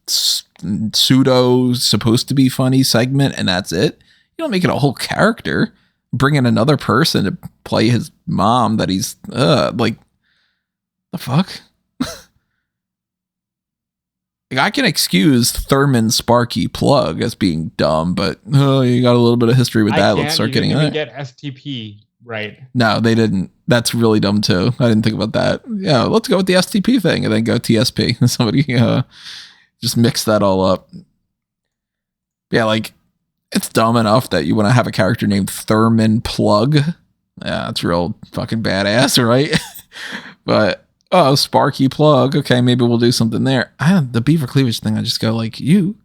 [SPEAKER 1] pseudo supposed to be funny segment and that's it. You don't make it a whole character. Bring in another person to play his mom that he's like, the fuck? Like, I can excuse Thurman, Sparky, Plugg as being dumb, but you got a little bit of history with that. Let's start getting it.
[SPEAKER 4] Get STP right.
[SPEAKER 1] No, they didn't. That's really dumb too. I didn't think about that. Yeah, let's go with the STP thing and then go TSP. Somebody just mix that all up. Yeah, like, it's dumb enough that you want to have a character named Thurman Plugg. Yeah, that's real fucking badass, right? But Sparky Plugg. Okay, maybe we'll do something there. The Beaver cleavage thing, I just go like, I don't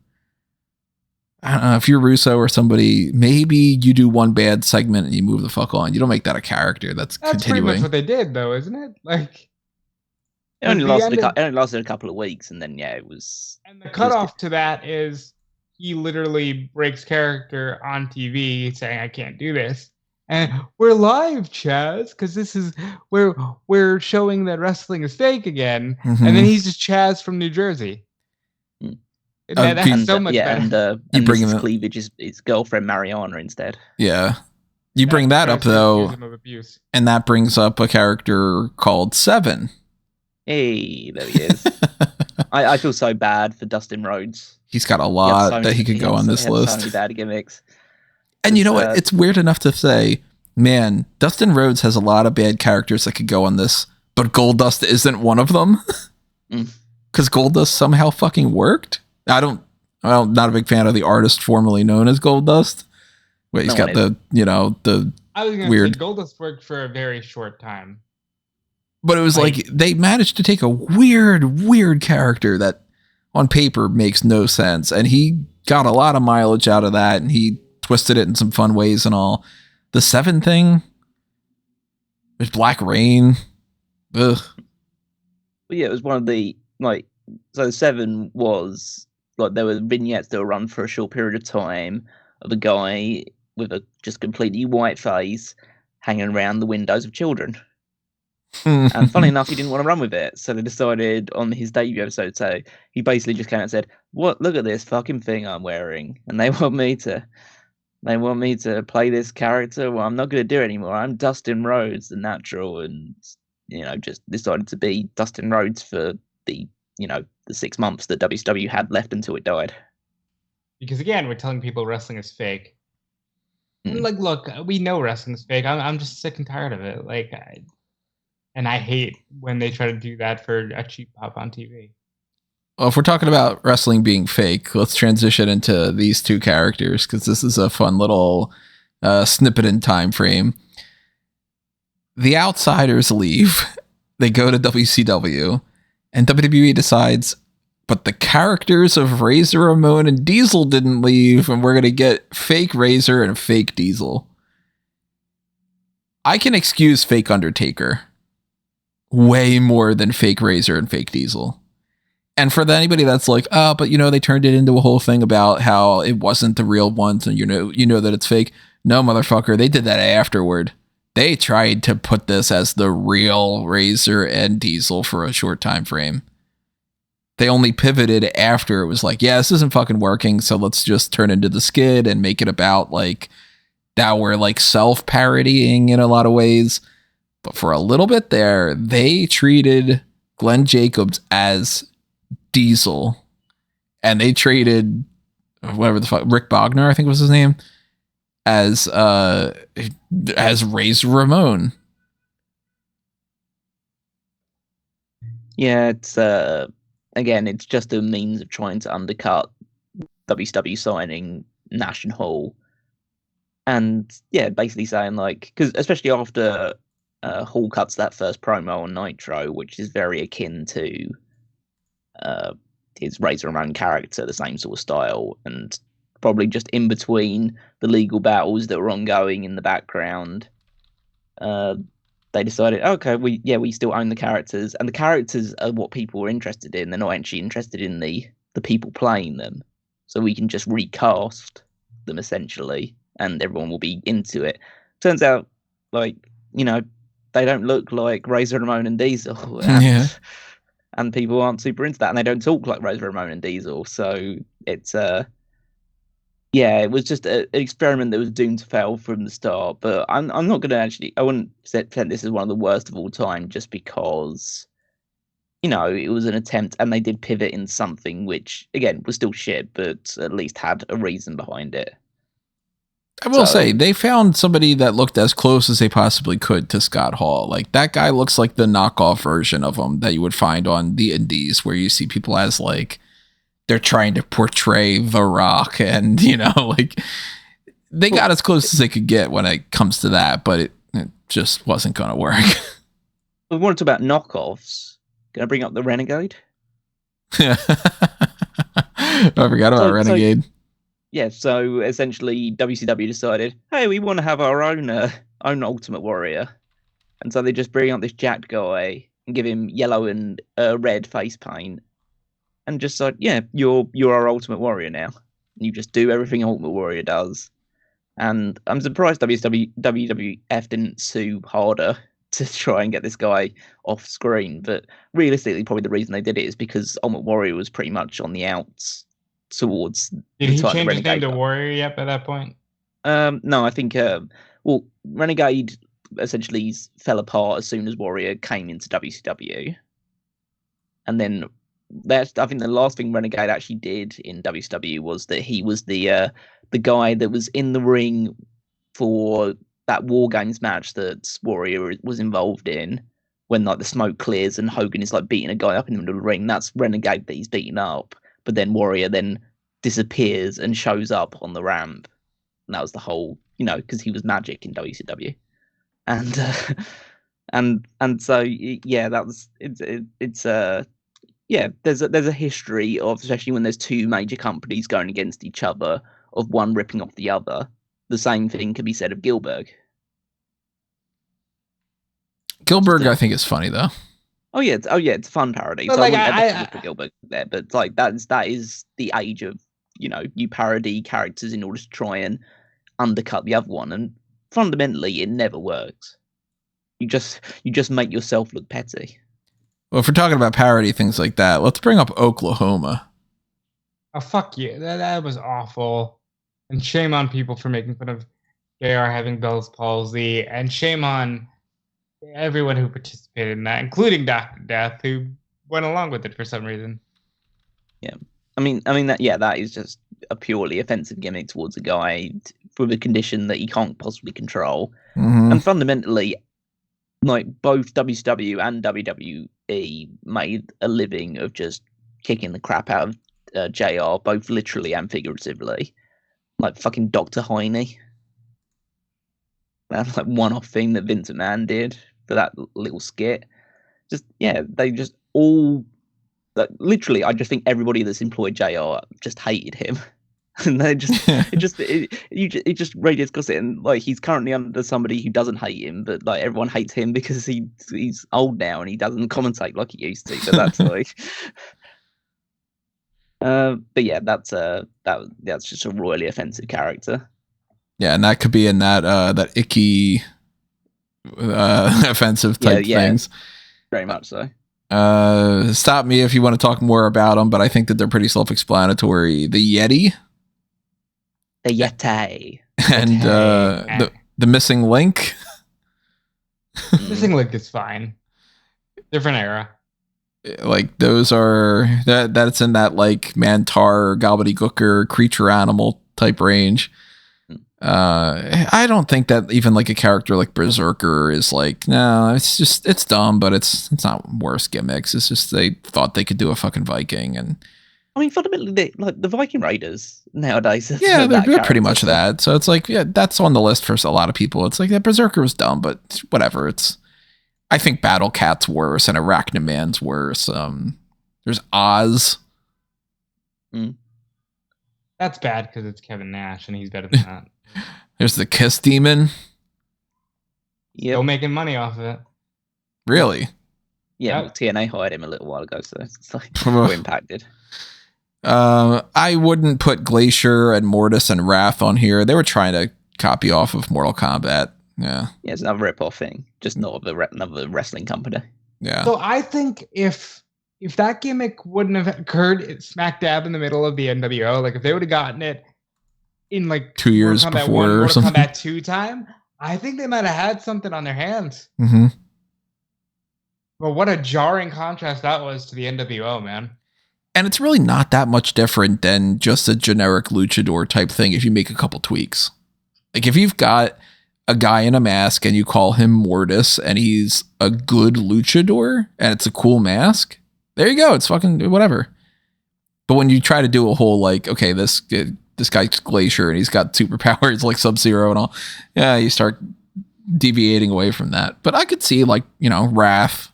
[SPEAKER 1] know, if you're Russo or somebody, maybe you do one bad segment and you move the fuck on. You don't make that a character. That's continuing.
[SPEAKER 4] Pretty much what they did, though, isn't it? Like,
[SPEAKER 3] it only lasted a couple of weeks, and then it was.
[SPEAKER 4] And the cutoff to that is he literally breaks character on TV, saying, "I can't do this." And we're live, Chaz, because this is we're showing that wrestling is fake again. Mm-hmm. And then he's just Chaz from New Jersey. That's so much better.
[SPEAKER 3] And bring him cleavage is his girlfriend Mariana instead.
[SPEAKER 1] Yeah, you bring that up though, and that brings up a character called Seven.
[SPEAKER 3] Hey, there he is. I feel so bad for Dustin Rhodes.
[SPEAKER 1] He's got a lot that he could go on this list.
[SPEAKER 3] So many bad gimmicks.
[SPEAKER 1] And you know what? It's weird enough to say, man, Dustin Rhodes has a lot of bad characters that could go on this, but Goldust isn't one of them. Because Goldust somehow fucking worked. I'm not a big fan of the artist formerly known as Goldust. But he's got the
[SPEAKER 4] I was gonna
[SPEAKER 1] weird.
[SPEAKER 4] say Goldust worked for a very short time.
[SPEAKER 1] But it was like they managed to take a weird character that on paper makes no sense. And he got a lot of mileage out of that, and he twisted it in some fun ways and all. The 7 thing, there's Black Rain. Ugh.
[SPEAKER 3] But yeah, it was one of the, like, so the 7 was, like, there were vignettes that were run for a short period of time of a guy with a just completely white face hanging around the windows of children. And funny enough, he didn't want to run with it, so they decided on his debut episode. So he basically just came out and said, "What? Look at this fucking thing I'm wearing, and they want me to play this character. Well, I'm not going to do it anymore. I'm Dustin Rhodes, the natural, and just decided to be Dustin Rhodes for the 6 months that WCW had left until it died."
[SPEAKER 4] Because again, we're telling people wrestling is fake. And like, look, we know wrestling is fake. I'm just sick and tired of it. Like. And I hate when they try to do that for a cheap pop on TV.
[SPEAKER 1] Well, if we're talking about wrestling being fake, let's transition into these 2 characters, because this is a fun little snippet in time frame. The Outsiders leave. They go to WCW, and WWE decides, but the characters of Razor Ramon and Diesel didn't leave, and we're going to get fake Razor and fake Diesel. I can excuse fake Undertaker way more than fake Razor and fake Diesel. And for anybody that's like, oh, but they turned it into a whole thing about how it wasn't the real ones, and you know that it's fake. No, motherfucker, they did that afterward. They tried to put this as the real Razor and Diesel for a short time frame. They only pivoted after it was like, yeah, this isn't fucking working, so let's just turn into the skid and make it about like now we're like self-parodying in a lot of ways. But for a little bit there, they treated Glenn Jacobs as Diesel, and they treated whatever the fuck, Rick Bogner, I think was his name, as Razor Ramon.
[SPEAKER 3] Yeah, it's again, it's just a means of trying to undercut WCW signing Nash and Hall, and yeah, basically saying like, because especially after. Hall cuts that first promo on Nitro, which is very akin to his Razor Ramon character, the same sort of style, and probably just in between the legal battles that were ongoing in the background, they decided, okay, we still own the characters, and the characters are what people are interested in. They're not actually interested in the people playing them, so we can just recast them essentially, and everyone will be into it. Turns out, like, they don't look like Razor Ramon and Diesel, and people aren't super into that, and they don't talk like Razor Ramon and Diesel. So it's it was just an experiment that was doomed to fail from the start. But I'm not going to I wouldn't present this as one of the worst of all time, just because it was an attempt, and they did pivot in something which again was still shit, but at least had a reason behind it.
[SPEAKER 1] I will say, they found somebody that looked as close as they possibly could to Scott Hall. Like, that guy looks like the knockoff version of him that you would find on the indies, where you see people as, like, they're trying to portray The Rock, and, like, they got as close as they could get when it comes to that, but it just wasn't going to work.
[SPEAKER 3] We want to talk about knockoffs. Can I bring up the Renegade?
[SPEAKER 1] I forgot about Renegade.
[SPEAKER 3] Yeah, so essentially WCW decided, hey, we want to have our own Ultimate Warrior. And so they just bring up this jacked guy and give him yellow and red face paint. And just said, yeah, you're our Ultimate Warrior now. You just do everything Ultimate Warrior does. And I'm surprised WWF didn't sue harder to try and get this guy off screen. But realistically, probably the reason they did it is because Ultimate Warrior was pretty much on the outs towards.
[SPEAKER 4] Did he change his name to Warrior yet by that point?
[SPEAKER 3] No, I think Renegade essentially fell apart as soon as Warrior came into WCW, and then I think the last thing Renegade actually did in WCW was that he was the guy that was in the ring for that War Games match that Warrior was involved in, when like the smoke clears and Hogan is like beating a guy up in the middle of the ring. That's Renegade that he's beating up. But then Warrior then disappears and shows up on the ramp. And that was the whole because he was magic in WCW, and and so yeah, that was it's yeah. There's a history of, especially when there's two major companies going against each other, of one ripping off the other. The same thing could be said of Gilbert.
[SPEAKER 1] Gilbert, I think, is funny though.
[SPEAKER 3] Oh yeah, it's a fun parody.
[SPEAKER 2] But
[SPEAKER 3] so
[SPEAKER 2] like,
[SPEAKER 3] I wouldn't ever put Gilbert there, but like that is the age of you parody characters in order to try and undercut the other one, and fundamentally it never works. You just make yourself look petty.
[SPEAKER 1] Well, if we're talking about parody things like that, let's bring up Oklahoma.
[SPEAKER 4] Oh, fuck you. That was awful. And shame on people for making fun of JR having Bell's palsy, and shame on everyone who participated in that, including Dr. Death, who went along with it for some reason.
[SPEAKER 3] Yeah. I mean that is just a purely offensive gimmick towards a guy with a condition that he can't possibly control.
[SPEAKER 1] Mm-hmm.
[SPEAKER 3] And fundamentally, like, both WCW and WWE made a living of just kicking the crap out of JR, both literally and figuratively. Like fucking Dr. Heine. That like one-off thing that Vince McMahon did for that little skit. Just, yeah, they just all... Like, literally, I just think everybody that's employed JR just hated him. And they just... it just radiates gossip. And, like, he's currently under somebody who doesn't hate him, but, like, everyone hates him because he's old now and he doesn't commentate like he used to. But that's, like... but yeah, that's just a royally offensive character.
[SPEAKER 1] Yeah, and that could be in that icky offensive type things.
[SPEAKER 3] Very much so.
[SPEAKER 1] Stop me if you want to talk more about them, but I think that they're pretty self-explanatory. The Yeti.
[SPEAKER 3] The Yeti.
[SPEAKER 1] And the Missing Link.
[SPEAKER 4] Missing Link is fine. Different era.
[SPEAKER 1] Like, those are that's in that like Mantaur, Gobbledy-Gooker, creature animal type range. I don't think that even like a character like Berserker is like, no, it's dumb, but it's not worse gimmicks. It's just they thought they could do a fucking Viking. And
[SPEAKER 3] I mean, fundamentally, like the Viking Raiders nowadays.
[SPEAKER 1] Yeah, they're pretty much that. So it's like, yeah, that's on the list for a lot of people. It's like that Berserker was dumb, but whatever. I think Battle Cat's worse and Arachnaman's worse. There's Oz.
[SPEAKER 4] That's bad because it's Kevin Nash and he's better than that.
[SPEAKER 1] There's the Kiss Demon.
[SPEAKER 3] Yeah,
[SPEAKER 4] still making money off of it.
[SPEAKER 1] Really?
[SPEAKER 3] Yeah, TNA hired him a little while ago, so it's like we're impacted.
[SPEAKER 1] I wouldn't put Glacier and Mortis and Wrath on here. They were trying to copy off of Mortal Kombat. Yeah,
[SPEAKER 3] it's another rip-off thing, just not of another wrestling company.
[SPEAKER 1] Yeah.
[SPEAKER 4] So I think if that gimmick wouldn't have occurred smack dab in the middle of the NWO, like if they would have gotten it in like
[SPEAKER 1] 2 years before or
[SPEAKER 4] Mortal
[SPEAKER 1] something.
[SPEAKER 4] Kombat 2 time, I think they might have had something on their hands.
[SPEAKER 1] Mm-hmm.
[SPEAKER 4] Well, what a jarring contrast that was to the NWO, man.
[SPEAKER 1] And it's really not that much different than just a generic luchador type thing if you make a couple tweaks. Like if you've got a guy in a mask and you call him Mortis and he's a good luchador and it's a cool mask, there you go. It's fucking whatever. But when you try to do a whole like, okay, this guy's Glacier and he's got superpowers like Sub-Zero and all, yeah, you start deviating away from that. But I could see like, Wrath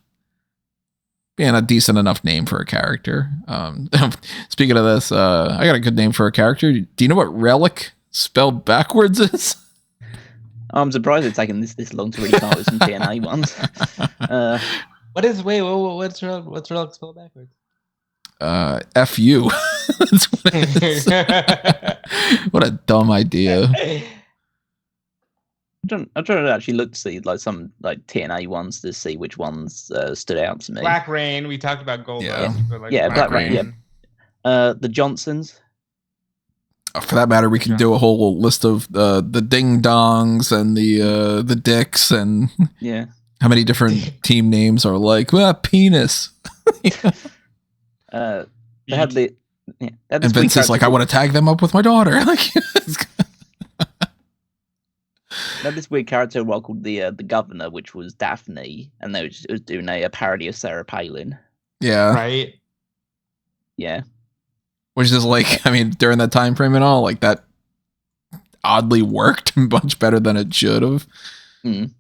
[SPEAKER 1] being a decent enough name for a character. Speaking of this, I got a good name for a character. Do you know what Relic spelled backwards is?
[SPEAKER 3] I'm surprised it's taken this long to really come up with some TNA ones.
[SPEAKER 4] What's Relic spelled backwards?
[SPEAKER 1] F-U. That's what it is. What a dumb idea.
[SPEAKER 3] I'm trying to actually look to see like some like TNA ones to see which ones stood out to me.
[SPEAKER 4] Black Rain. We talked about Gold.
[SPEAKER 1] Yeah.
[SPEAKER 3] Black Rain. Yeah. The Johnsons.
[SPEAKER 1] For that matter, we can do a whole list of the ding dongs and the dicks and how many different team names are like penis.
[SPEAKER 3] They had the
[SPEAKER 1] and Vince is like, I want to tag them up with my daughter. Like,
[SPEAKER 3] they had this weird character called the Governor, which was Daphne, and they was doing a parody of Sarah Palin.
[SPEAKER 1] Yeah.
[SPEAKER 4] Right.
[SPEAKER 3] Yeah.
[SPEAKER 1] Which is like, I mean, during that time frame and all, like that, oddly worked much better than it should have.
[SPEAKER 3] I'm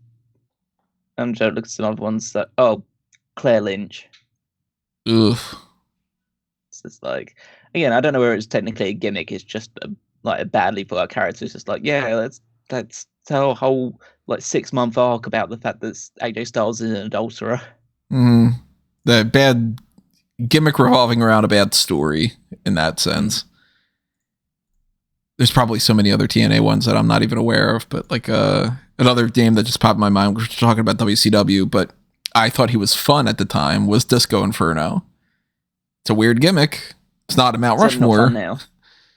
[SPEAKER 3] trying to look at some other ones. Claire Lynch.
[SPEAKER 1] Ugh.
[SPEAKER 3] It's just like, again, I don't know where it's technically a gimmick. It's just a badly put out character. It's just like, yeah, let's tell a whole like 6-month arc about the fact that AJ Styles is an adulterer.
[SPEAKER 1] The bad gimmick revolving around a bad story in that sense. There's probably so many other TNA ones that I'm not even aware of, but like another name that just popped in my mind, we're talking about WCW, but I thought he was fun at the time, was Disco Inferno. It's a weird gimmick. It's not a Mount Rushmore.
[SPEAKER 3] Now.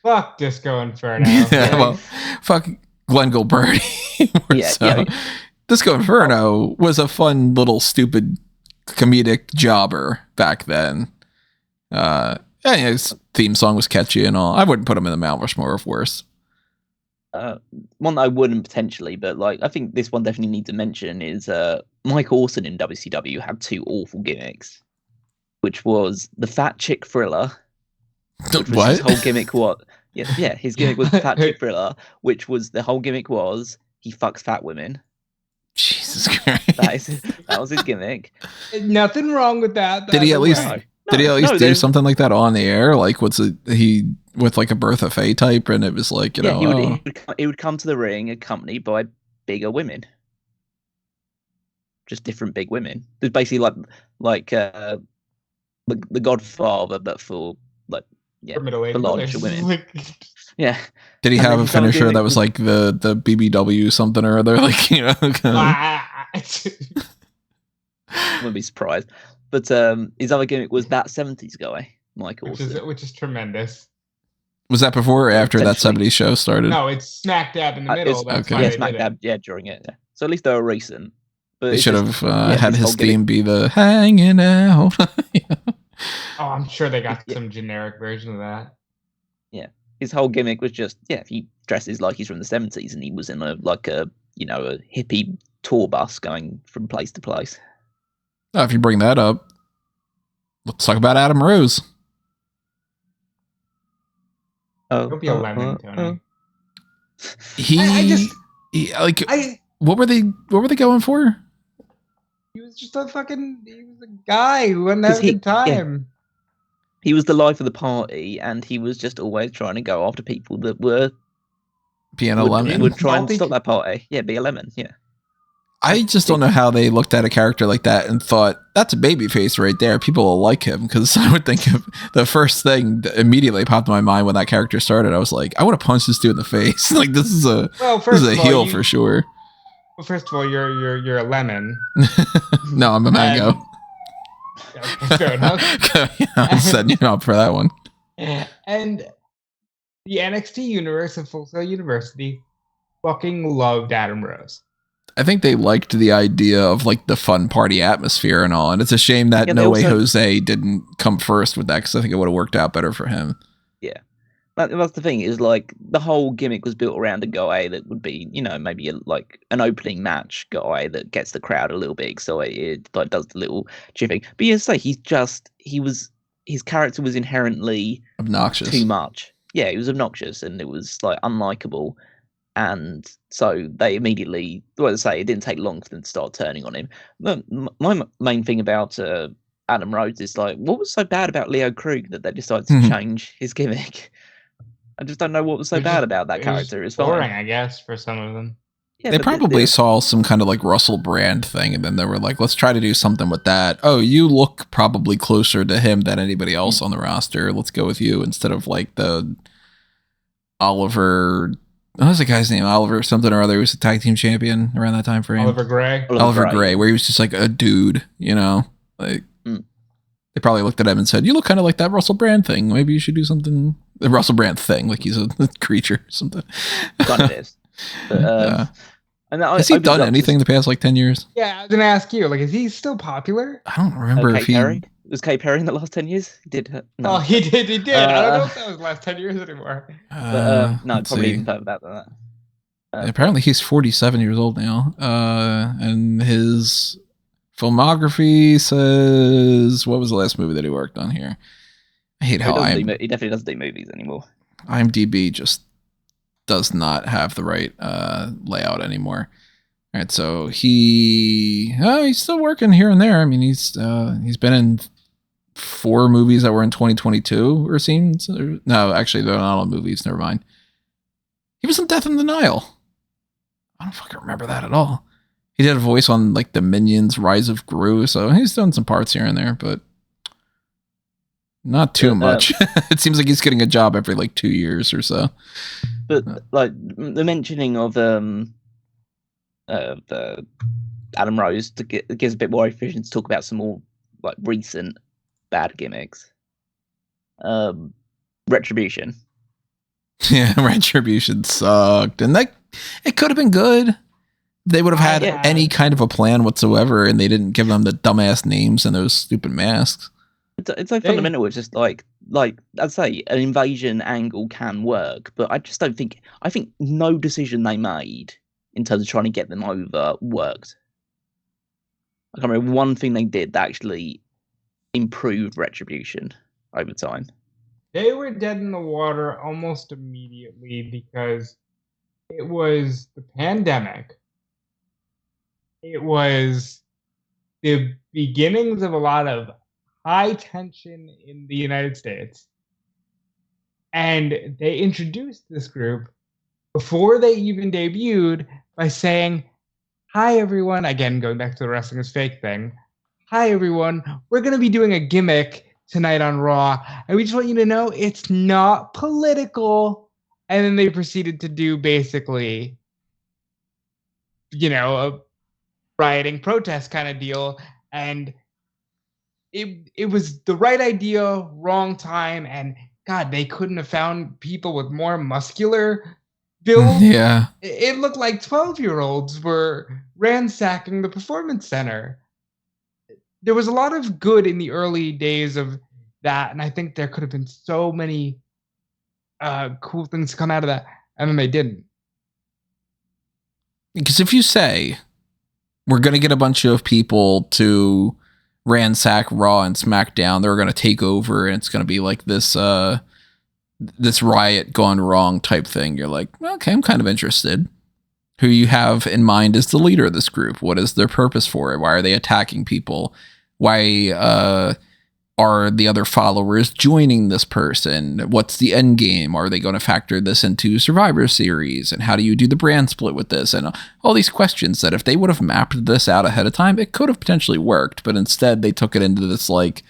[SPEAKER 4] Fuck Disco Inferno.
[SPEAKER 1] Yeah, well, fuck Glenn Gilberti. Disco Inferno was a fun little stupid comedic jobber back then. His theme song was catchy and all. I wouldn't put him in the Mount Rushmore of worse.
[SPEAKER 3] One that I wouldn't potentially, but like I think this one definitely needs to mention is Mike Awesome in WCW had 2 awful gimmicks, which was the Fat Chick Thriller.
[SPEAKER 1] What?
[SPEAKER 3] His whole gimmick was his gimmick was the Fat Chick Thriller, which was the whole gimmick was he fucks fat women.
[SPEAKER 1] Jesus Christ.
[SPEAKER 3] That was his gimmick.
[SPEAKER 2] Nothing wrong with that.
[SPEAKER 1] Did he at least do something like that on the air? Like, he with like a Bertha Faye type, and it was like,
[SPEAKER 3] he would come to the ring accompanied by bigger women, just different big women. It's basically like the Godfather, but for like for larger women. Yeah.
[SPEAKER 1] Did he have a finisher that was like the BBW something or other? Like,
[SPEAKER 3] Wouldn't be surprised. But his other gimmick was that 70s guy, Mike Awesome.
[SPEAKER 4] Which is tremendous.
[SPEAKER 1] Was that before or after that 70s show started?
[SPEAKER 4] No, it's smack dab in the middle.
[SPEAKER 3] Smack dab, during it. Yeah. So at least they were recent. But
[SPEAKER 1] they should have had his theme be the hanging out.
[SPEAKER 4] Oh, I'm sure they got some generic version of that.
[SPEAKER 3] Yeah. His whole gimmick was just, he dresses like he's from the 70s and he was in a hippie tour bus going from place to place.
[SPEAKER 1] Oh, if you bring that up, let's talk about Adam Rose.
[SPEAKER 4] Don't be a lemon, Tony.
[SPEAKER 1] What were they going for?
[SPEAKER 2] He was just he was a guy who wasn't having a good time.
[SPEAKER 3] Yeah. He was the life of the party, and he was just always trying to go after people that were
[SPEAKER 1] being a lemon.
[SPEAKER 3] Would try and stop that party. Yeah, be a lemon. Yeah.
[SPEAKER 1] I just don't know how they looked at a character like that and thought, that's a babyface right there. People will like him, because I would think of the first thing that immediately popped in my mind when that character started. I was like, I want to punch this dude in the face. Like, this is a heel for sure.
[SPEAKER 4] Well, first of all, you're a lemon.
[SPEAKER 1] No, I'm a mango.
[SPEAKER 4] Fair enough.
[SPEAKER 1] I'm setting you up for that one.
[SPEAKER 4] And the NXT universe of Full Sail University fucking loved Adam Rose.
[SPEAKER 1] I think they liked the idea of like the fun party atmosphere and all, and it's a shame that No Way Jose didn't come first with that, because I think it would have worked out better for him.
[SPEAKER 3] Yeah, that's the thing, is like the whole gimmick was built around a guy that would be, maybe like an opening match guy that gets the crowd a little bit excited, like does the little cheering. But you say his character was inherently
[SPEAKER 1] obnoxious,
[SPEAKER 3] too much. Yeah, he was obnoxious, and it was like unlikable. And so they immediately, it didn't take long for them to start turning on him. My main thing about Adam Rose is like, what was so bad about Leo Krug that they decided to change his gimmick? I just don't know what was so bad about that character. It's
[SPEAKER 4] boring, I guess, for some of them.
[SPEAKER 3] Yeah,
[SPEAKER 1] they probably saw some kind of like Russell Brand thing, and then they were like, let's try to do something with that. Oh, you look probably closer to him than anybody else on the roster. Let's go with you instead of like the Oliver... What was the guy's name? Oliver something or other. He was a tag team champion around that time frame.
[SPEAKER 4] Oliver Gray.
[SPEAKER 1] Oliver Gray, where he was just like a dude, Like they probably looked at him and said, "You look kind of like that Russell Brand thing. Maybe you should do something." The Russell Brand thing, like he's a creature or something.
[SPEAKER 3] Kind of is. But,
[SPEAKER 1] has he done anything the past like 10 years?
[SPEAKER 2] Yeah, I was gonna ask you. Like, is he still popular?
[SPEAKER 1] I don't remember if he.
[SPEAKER 3] Was Kay Perry in the last 10 years? He did.
[SPEAKER 2] No. Oh, he did. I don't know if that was the last 10 years anymore.
[SPEAKER 3] No, probably even further back than that.
[SPEAKER 1] Apparently he's 47 years old now. And his filmography says, what was the last movie that he worked on here? I hate how
[SPEAKER 3] he definitely doesn't do movies anymore.
[SPEAKER 1] IMDb just does not have the right layout anymore. All right, so he's still working here and there. I mean, he's been in 4 movies that were in 2022 or scenes. No, actually, they're not all movies. Never mind. He was in Death in the Nile. I don't fucking remember that at all. He did a voice on like the Minions Rise of Gru, so he's done some parts here and there, but not too much. It seems like he's getting a job every like 2 years or so.
[SPEAKER 3] But like the mentioning of the Adam Rose gives a bit more efficient to talk about some more like recent bad gimmicks. Retribution.
[SPEAKER 1] Yeah, Retribution sucked, and that it could have been good. They would have had any kind of a plan whatsoever, and they didn't give them the dumbass names and those stupid masks.
[SPEAKER 3] It's so fundamental. It's just like I'd say an invasion angle can work, but I just don't think. I think no decision they made in terms of trying to get them over worked. I can't remember one thing they did that actually improved Retribution over time.
[SPEAKER 4] They were dead in the water almost immediately because it was the pandemic. It was the beginnings of a lot of high tension in the United States. And they introduced this group before they even debuted by saying, "Hi, everyone." Again, going back to the wrestling is fake thing. "Hi, everyone. We're going to be doing a gimmick tonight on Raw. And we just want you to know it's not political." And then they proceeded to do basically, a rioting protest kind of deal. And it was the right idea, wrong time. And God, they couldn't have found people with more muscular build.
[SPEAKER 1] Yeah.
[SPEAKER 4] It looked like 12-year-olds were ransacking the performance center. There was a lot of good in the early days of that, and I think there could have been so many cool things to come out of that, and then they didn't.
[SPEAKER 1] Because if you say we're going to get a bunch of people to ransack Raw and SmackDown, they're going to take over, and it's going to be like this this riot gone wrong type thing, you're like, okay, I'm kind of interested. Who you have in mind as the leader of this group? What is their purpose for it? Why are they attacking people? Why are the other followers joining this person? What's the end game? Are they going to factor this into Survivor Series? And how do you do the brand split with this? And all these questions that if they would have mapped this out ahead of time, it could have potentially worked. But instead, they took it into this like,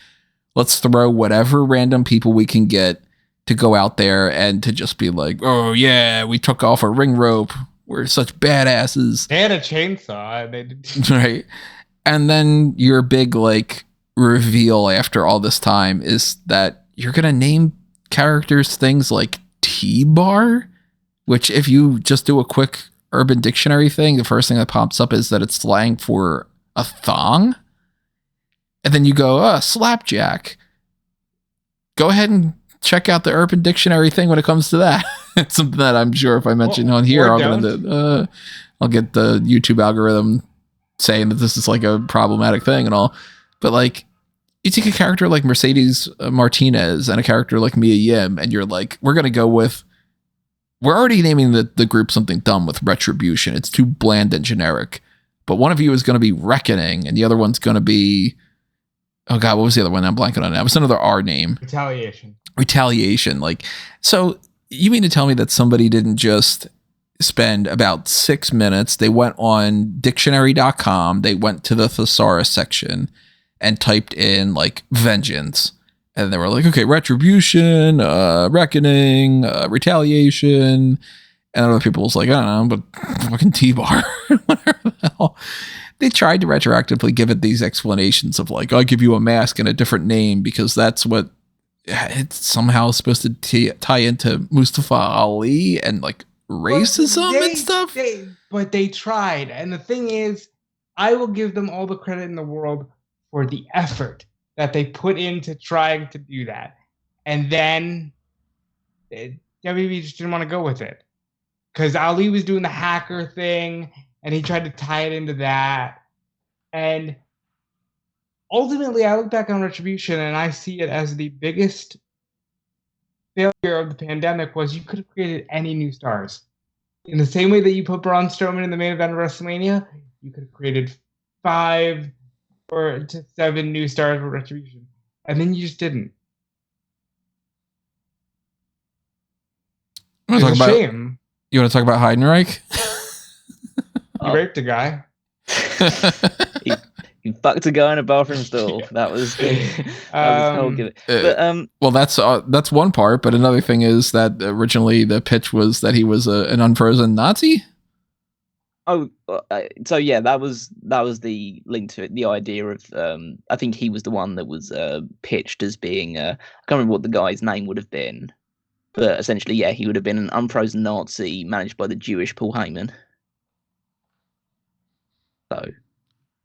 [SPEAKER 1] let's throw whatever random people we can get to go out there and to just be like, oh yeah, we took off a ring rope. We're such badasses.
[SPEAKER 4] They had a chainsaw. They did.
[SPEAKER 1] Right. And then your big like reveal after all this time is that you're going to name characters things like T-bar, which if you just do a quick Urban Dictionary thing, the first thing that pops up is that it's slang for a thong. And then you go, slapjack. Go ahead and check out the Urban Dictionary thing when it comes to that. It's something that I'm sure if I mention on here, I'll get the YouTube algorithm saying that this is like a problematic thing and all. But like, you take a character like Mercedes Martinez and a character like Mia Yim, and you're like, we're already naming the group something dumb with Retribution. It's too bland and generic. But one of you is going to be Reckoning, and the other one's going to be, oh God, what was the other one? I'm blanking on it. It was another R name. Retaliation. Like, so you mean to tell me that somebody didn't just spend about 6 minutes? They went on dictionary.com. They went to the thesaurus section and typed in like vengeance. And they were like, okay, retribution, reckoning, retaliation. And other people was like, I don't know, but fucking T-bar. Whatever the hell. They tried to retroactively give it these explanations of like, I'll give you a mask and a different name because that's what it's somehow supposed to tie into Mustafa Ali and like racism and stuff.
[SPEAKER 4] But they tried. And the thing is, I will give them all the credit in the world for the effort that they put into trying to do that. And then WWE just didn't want to go with it. Because Ali was doing the hacker thing, and he tried to tie it into that. And ultimately, I look back on Retribution, and I see it as the biggest failure of the pandemic was you could have created any new stars. in the same way that you put Braun Strowman in the main event of WrestleMania, you could have created 5 or to 7 new stars for Retribution. And then you just didn't. It's a shame.
[SPEAKER 1] You want to talk about Heidenreich?
[SPEAKER 4] He raped a guy.
[SPEAKER 3] he fucked a guy in a bathroom stall. That was the whole gimmick.
[SPEAKER 1] Well, that's one part, but another thing is that originally the pitch was that he was an unfrozen Nazi.
[SPEAKER 3] Oh, so yeah, that was the link to it. The idea of I think he was the one that was pitched as being I can't remember what the guy's name would have been, but essentially, yeah, he would have been an unfrozen Nazi managed by the Jewish Paul Heyman. So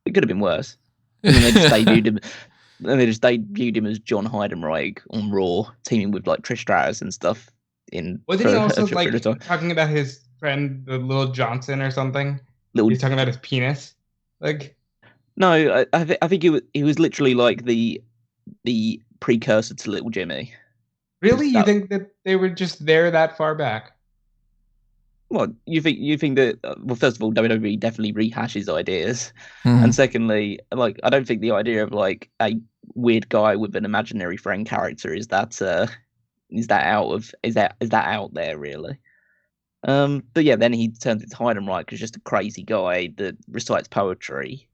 [SPEAKER 3] it could have been worse. And then they just debuted him as John Heidenreich on Raw, teaming with like Trish Stratus and stuff.
[SPEAKER 4] Wasn't he also like talking about his friend, the Little Johnson or something? He's talking about his penis. Like,
[SPEAKER 3] no, I think he was literally like the precursor to Little Jimmy.
[SPEAKER 4] Really, you think that they were just there that far back?
[SPEAKER 3] Well, you think that well, first of all, WWE definitely rehashes ideas, and secondly, like I don't think the idea of like a weird guy with an imaginary friend character is that out there really. But yeah, then he turns into Heidenreich as just a crazy guy that recites poetry.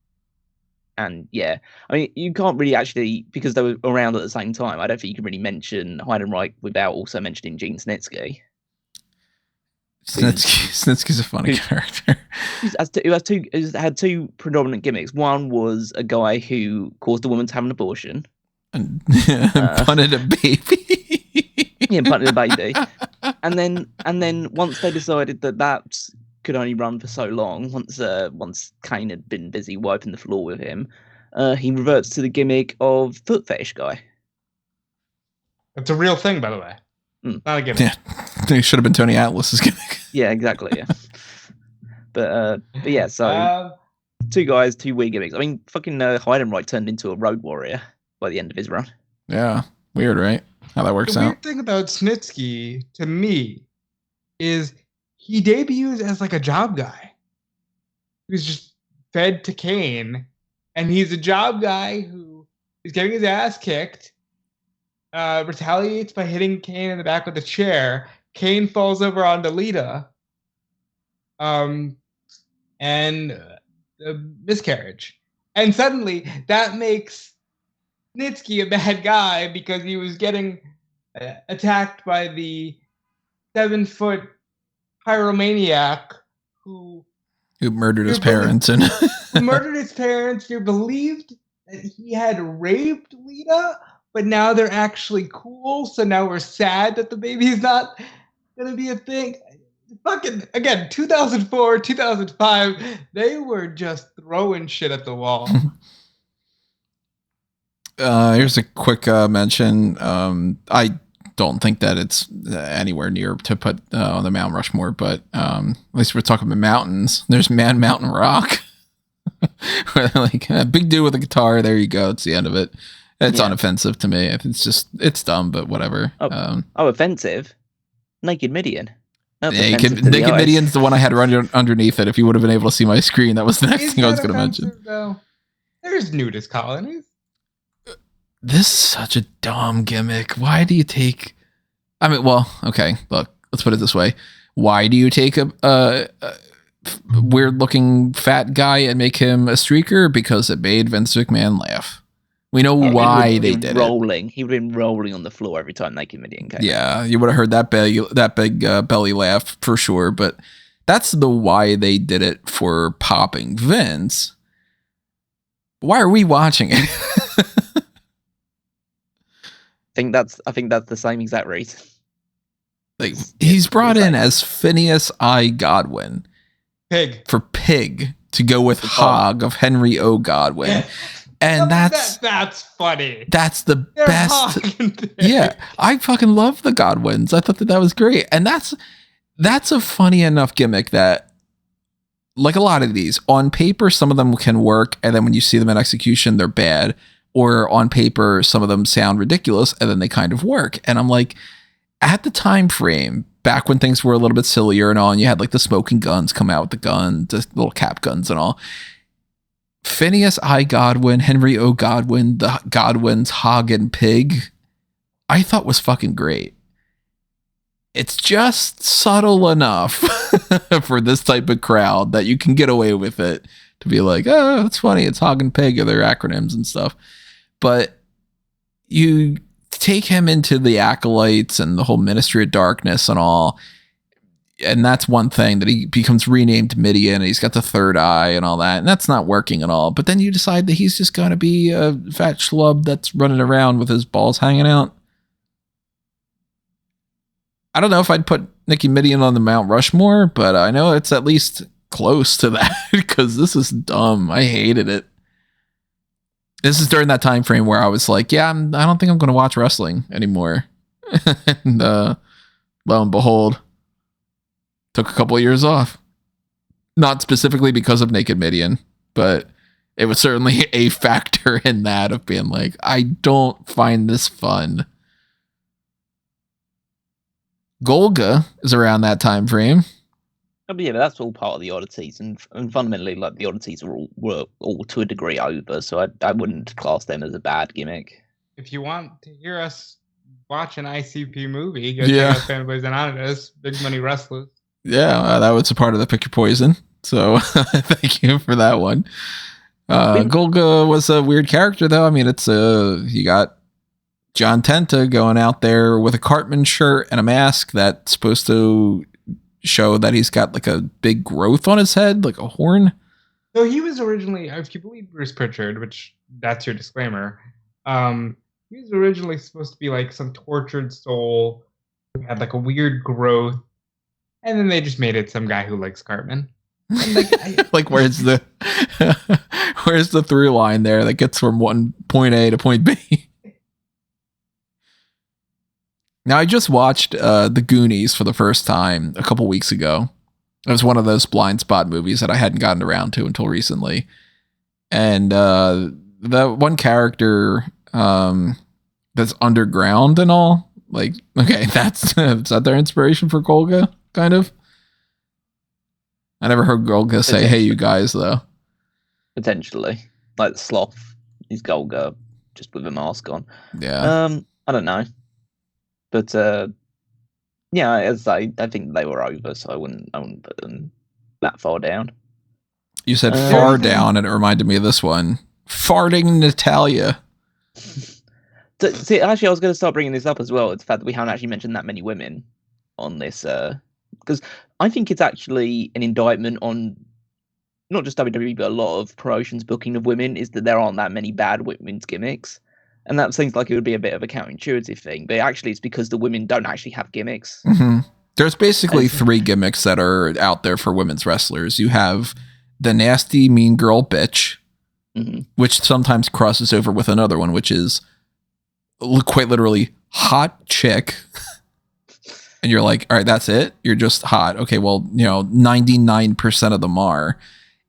[SPEAKER 3] And yeah, I mean, you can't really actually, because they were around at the same time, I don't think you can really mention Heidenreich without also mentioning Gene Snitsky.
[SPEAKER 1] Snitsky's a funny character.
[SPEAKER 3] Who had 2 predominant gimmicks. One was a guy who caused a woman to have an abortion.
[SPEAKER 1] And punted a baby.
[SPEAKER 3] Yeah, punted a baby. And then once they decided that could only run for so long, once Kane had been busy wiping the floor with him, he reverts to the gimmick of foot fetish guy.
[SPEAKER 4] That's a real thing, by the way. Not a gimmick.
[SPEAKER 1] Yeah, it should have been Tony Atlas's gimmick.
[SPEAKER 3] Yeah, exactly. Yeah, but yeah, so 2 guys, 2 weird gimmicks. I mean, fucking Heidenreich turned into a road warrior by the end of his run.
[SPEAKER 1] Yeah, weird, right? How that works out.
[SPEAKER 4] The weird thing about Snitsky to me is he debuts as like a job guy who's just fed to Kane, and he's a job guy who is getting his ass kicked. Retaliates by hitting Kane in the back with a chair. Kane falls over onto Lita. And a miscarriage. And suddenly that makes Snitsky a bad guy because he was getting attacked by the 7-foot pyromaniac who
[SPEAKER 1] murdered his parents and
[SPEAKER 4] who murdered his parents. You're believed that he had raped Lita, but now they're actually cool, so now we're sad that the baby's not gonna be a thing. Fucking, again, 2004, 2005, they were just throwing shit at the wall.
[SPEAKER 1] Here's a quick mention. I don't think that it's anywhere near to put on the Mount Rushmore, but at least we're talking about mountains. There's Mountain Rock. Like a big dude with a guitar, there you go, it's the end of it. It's unoffensive to me. It's dumb, but whatever.
[SPEAKER 3] Offensive? Naked Mideon.
[SPEAKER 1] Naked Midion's the one I had run underneath it. If you would have been able to see my screen, that was the next thing I was going to mention.
[SPEAKER 4] Though? There's nudist colonies.
[SPEAKER 1] This is such a dumb gimmick. Why do you take... I mean, well, okay, look, let's put it this way. Why do you take a weird-looking fat guy and make him a streaker? Because it made Vince McMahon laugh. We know why they did it.
[SPEAKER 3] He would have been rolling on the floor every time Naked Mideon came.
[SPEAKER 1] Yeah, you would have heard that big belly laugh for sure. But that's the why they did it for popping Vince. Why are we watching it?
[SPEAKER 3] I think that's the same exact reason.
[SPEAKER 1] Like he's brought in as Phineas I. Godwin,
[SPEAKER 4] Pig
[SPEAKER 1] to go with Hog of Henry O. Godwin. And that's
[SPEAKER 4] funny.
[SPEAKER 1] That's the best. Yeah, I fucking love the Godwins. I thought that was great. And that's a funny enough gimmick that, like a lot of these, on paper, some of them can work. And then when you see them in execution, they're bad. Or on paper, some of them sound ridiculous and then they kind of work. And I'm like, at the time frame, back when things were a little bit sillier and all, and you had like the smoking guns come out with the gun, the little cap guns and all. Phineas I. Godwin, Henry O. Godwin, the Godwins, Hog and Pig, I thought was fucking great. It's just subtle enough for this type of crowd that you can get away with it to be like, oh, it's funny. It's Hog and Pig, or their acronyms and stuff. But you take him into the Acolytes and the whole Ministry of Darkness and all, and that's one thing, that he becomes renamed Mideon, and he's got the third eye and all that, and that's not working at all. But then you decide that he's just going to be a fat schlub that's running around with his balls hanging out. I don't know if I'd put Nicky Mideon on the Mount Rushmore, but I know it's at least close to that, because this is dumb. I hated it. This is during that time frame where I was like, yeah, I don't think I'm going to watch wrestling anymore. And lo and behold, took a couple of years off. Not specifically because of Naked Mideon, but it was certainly a factor in that, of being like, I don't find this fun. Golga is around that time frame.
[SPEAKER 3] Oh, but yeah, but that's all part of the oddities, and fundamentally, like, the oddities were all to a degree over, so I wouldn't class them as a bad gimmick.
[SPEAKER 4] If you want to hear us watch an ICP movie, go check out Fanboys Anonymous, Big Money Wrestlers.
[SPEAKER 1] Yeah, that was a part of the Pick Your Poison, so thank you for that one. Golga was a weird character, though. I mean, it's you got John Tenta going out there with a Cartman shirt and a mask that's supposed to show that he's got like a big growth on his head, like a horn.
[SPEAKER 4] So he was originally, if you believe Bruce Pritchard, which that's your disclaimer, he was originally supposed to be like some tortured soul who had like a weird growth, and then they just made it some guy who likes Cartman. And
[SPEAKER 1] like where's the through line there that gets from one point A to point B? Now, I just watched The Goonies for the first time a couple weeks ago. It was one of those blind spot movies that I hadn't gotten around to until recently. And the one character that's underground and all, like, okay, is that their inspiration for Golga, kind of? I never heard Golga say, hey, you guys, though.
[SPEAKER 3] Potentially. Like Sloth, he's Golga, just with a mask on.
[SPEAKER 1] Yeah.
[SPEAKER 3] I don't know. But yeah, as I think they were over, so I wouldn't put them that far down.
[SPEAKER 1] You said far down, and it reminded me of this one. Farting Natalia.
[SPEAKER 3] See, actually, I was going to start bringing this up as well. It's the fact that we haven't actually mentioned that many women on this, because I think it's actually an indictment on not just WWE, but a lot of promotions booking of women, is that there aren't that many bad women's gimmicks. And that seems like it would be a bit of a counterintuitive thing, but actually it's because the women don't actually have gimmicks.
[SPEAKER 1] Mm-hmm. There's basically three gimmicks that are out there for women's wrestlers. You have the nasty mean girl bitch, which sometimes crosses over with another one, which is quite literally hot chick. And you're like, all right, that's it? You're just hot. Okay, well, 99% of them are.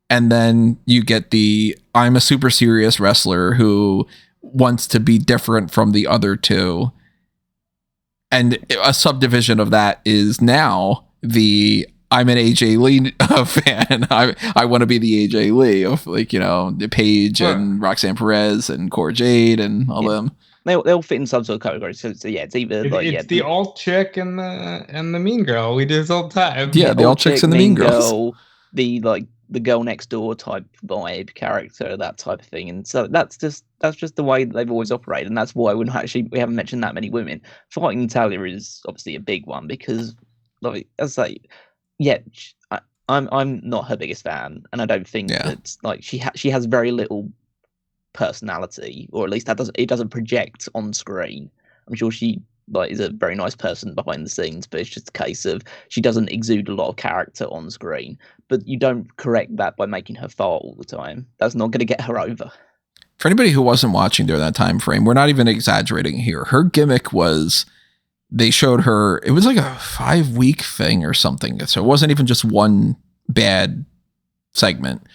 [SPEAKER 1] And then you get the I'm a super serious wrestler who wants to be different from the other two. And a subdivision of that is now the I'm an AJ Lee fan. I want to be the AJ Lee of, like, Paige and Roxanne Perez and Cora Jade and all them.
[SPEAKER 3] They'll fit in some sort of category. So yeah, it's either
[SPEAKER 4] it's the alt chick and the mean girl. We do this all the time.
[SPEAKER 1] Yeah, the alt chicks and the mean girls.
[SPEAKER 3] The girl next door type vibe character, that type of thing. And so that's just the way that they've always operated, and that's why we haven't mentioned that many women. Fighting Natalia is obviously a big one because, like, as I say, yeah, I'm not her biggest fan, and I don't think that, like, she has very little personality, or at least it doesn't project on screen. I'm sure she, like, is a very nice person behind the scenes, but it's just a case of she doesn't exude a lot of character on screen. But you don't correct that by making her fart all the time. That's not going to get her over.
[SPEAKER 1] For anybody who wasn't watching during that time frame, we're not even exaggerating here. Her gimmick was, they showed her, it was like a 5-week thing or something. So it wasn't even just one bad segment,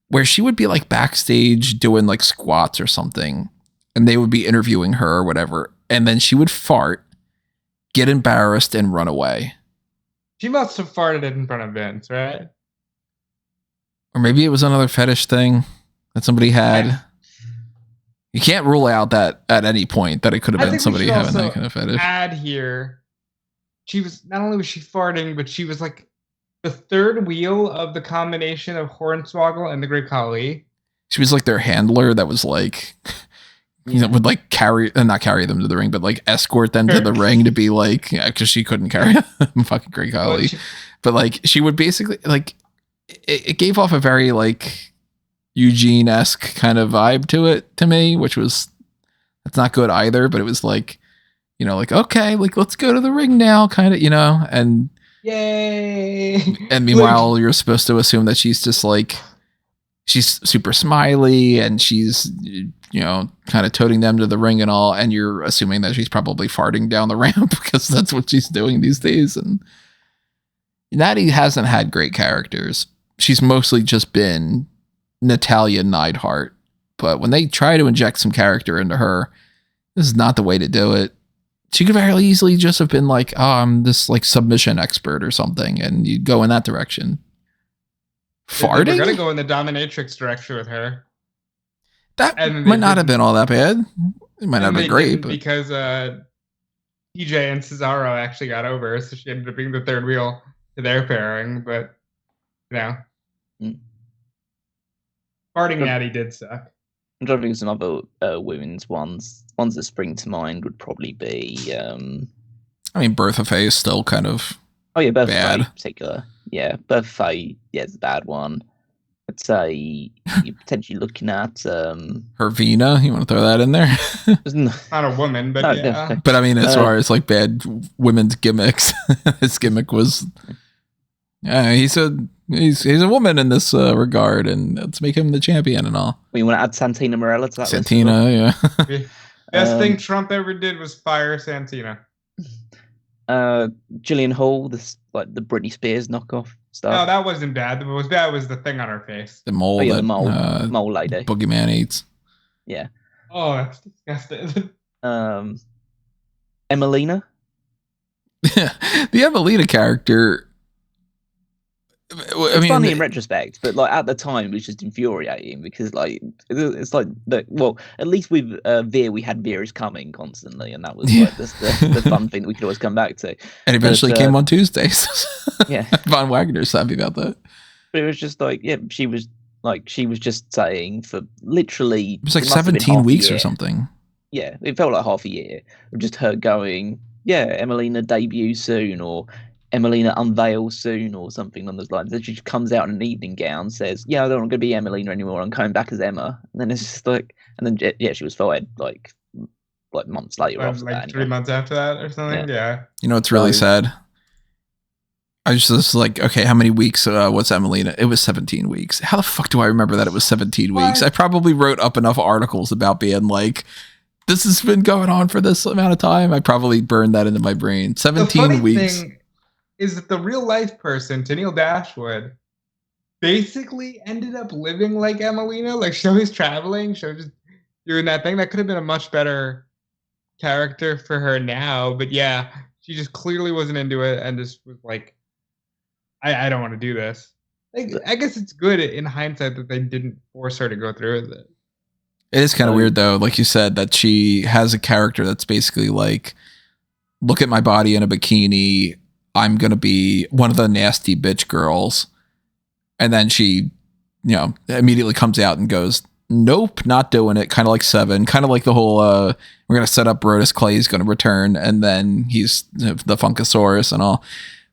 [SPEAKER 1] where she would be like backstage doing like squats or something, and they would be interviewing her or whatever. And then she would fart, get embarrassed, and run away.
[SPEAKER 4] She must have farted in front of Vince, right?
[SPEAKER 1] Or maybe it was another fetish thing that somebody had. You can't rule out that at any point that it could have been somebody having that kind of fetish.
[SPEAKER 4] Add here, she was not only was she farting, but she was like the third wheel of the combination of Hornswoggle and the Great Khali.
[SPEAKER 1] She was like their handler that was like, would like not carry them to the ring, but like escort them to the ring to be like, because she couldn't carry them, fucking Great Khali. But like she would basically like, it gave off a very like Eugene-esque kind of vibe to it to me, which was, that's not good either, but it was like, like, okay, like let's go to the ring now, kind of, and
[SPEAKER 2] yay.
[SPEAKER 1] And meanwhile, you're supposed to assume that she's just like, she's super smiley and she's, kind of toting them to the ring and all, and you're assuming that she's probably farting down the ramp because that's what she's doing these days. And Natty hasn't had great characters. She's mostly just been Natalya Neidhart, but when they try to inject some character into her, this is not the way to do it. She could very easily just have been like, oh, I'm this like submission expert or something, and you'd go in that direction. Farting?
[SPEAKER 4] We're gonna go in the dominatrix direction with her.
[SPEAKER 1] That might not have been all that bad. It might not have been great,
[SPEAKER 4] because TJ and Cesaro actually got over, so she ended up being the third wheel to their pairing. But farting Natty did suck.
[SPEAKER 3] I'm trying to think of some other women's ones. Ones that spring to mind would probably be.
[SPEAKER 1] I mean, Bertha Faye is still kind of.
[SPEAKER 3] Oh yeah, Bertha
[SPEAKER 1] bad.
[SPEAKER 3] Faye in particular. Yeah, Bertha Faye. Yeah, it's a bad one. I'd say you're potentially looking at
[SPEAKER 1] Hervina. You want to throw that in there?
[SPEAKER 4] Not a woman, but yeah.
[SPEAKER 1] But I mean, as far as like bad women's gimmicks, his gimmick was. Yeah, he's a woman in this regard, and let's make him the champion and all.
[SPEAKER 3] We want to add Santina Morella to that.
[SPEAKER 1] Santina, yeah.
[SPEAKER 4] Best thing Trump ever did was fire Santina.
[SPEAKER 3] Gillian Hall, this like the Britney Spears knockoff stuff.
[SPEAKER 4] No, that wasn't bad. What was bad was the thing on her face.
[SPEAKER 1] The mole.
[SPEAKER 3] The mole lady.
[SPEAKER 1] Boogeyman eats.
[SPEAKER 3] Yeah.
[SPEAKER 4] Oh, that's disgusting.
[SPEAKER 3] Emelina.
[SPEAKER 1] The Emelina character.
[SPEAKER 3] It's funny in retrospect, but like at the time it was just infuriating because like it's like well, at least with Veer we had Veer is coming constantly, and that was like the fun thing that we could always come back to.
[SPEAKER 1] And eventually came on Tuesdays.
[SPEAKER 3] Yeah,
[SPEAKER 1] Von Wagner's happy about that.
[SPEAKER 3] But it was just like she was just saying for literally
[SPEAKER 1] it was like 17 weeks or something.
[SPEAKER 3] Yeah, it felt like half a year of just her going, yeah, Emelina debut soon, or Emelina unveils soon, or something on those lines. Then she comes out in an evening gown, says, yeah, I don't want to be Emelina anymore, I'm coming back as Emma. And then it's just like, and then yeah, she was fired like months later. After
[SPEAKER 4] like
[SPEAKER 3] that,
[SPEAKER 4] 3 months after that or something. Yeah.
[SPEAKER 1] You know, it's really sad. I was just like, okay, how many weeks was Emelina? It was 17 weeks. How the fuck do I remember that it was 17 weeks? I probably wrote up enough articles about being like, this has been going on for this amount of time. I probably burned that into my brain. 17 weeks.
[SPEAKER 4] Thing is that the real life person, Tennille Dashwood, basically ended up living like Emelina. Like, she was traveling, she was just doing that thing. That could have been a much better character for her now. But yeah, she just clearly wasn't into it and just was like, I don't want to do this. Like, I guess it's good in hindsight that they didn't force her to go through with it.
[SPEAKER 1] It is kind of weird, though, like you said, that she has a character that's basically like, look at my body in a bikini. I'm going to be one of the nasty bitch girls. And then she, immediately comes out and goes, nope, not doing it. Kind of like Seven, kind of like the whole, we're going to set up Brodus Clay is going to return. And then he's the Funkasaurus and all.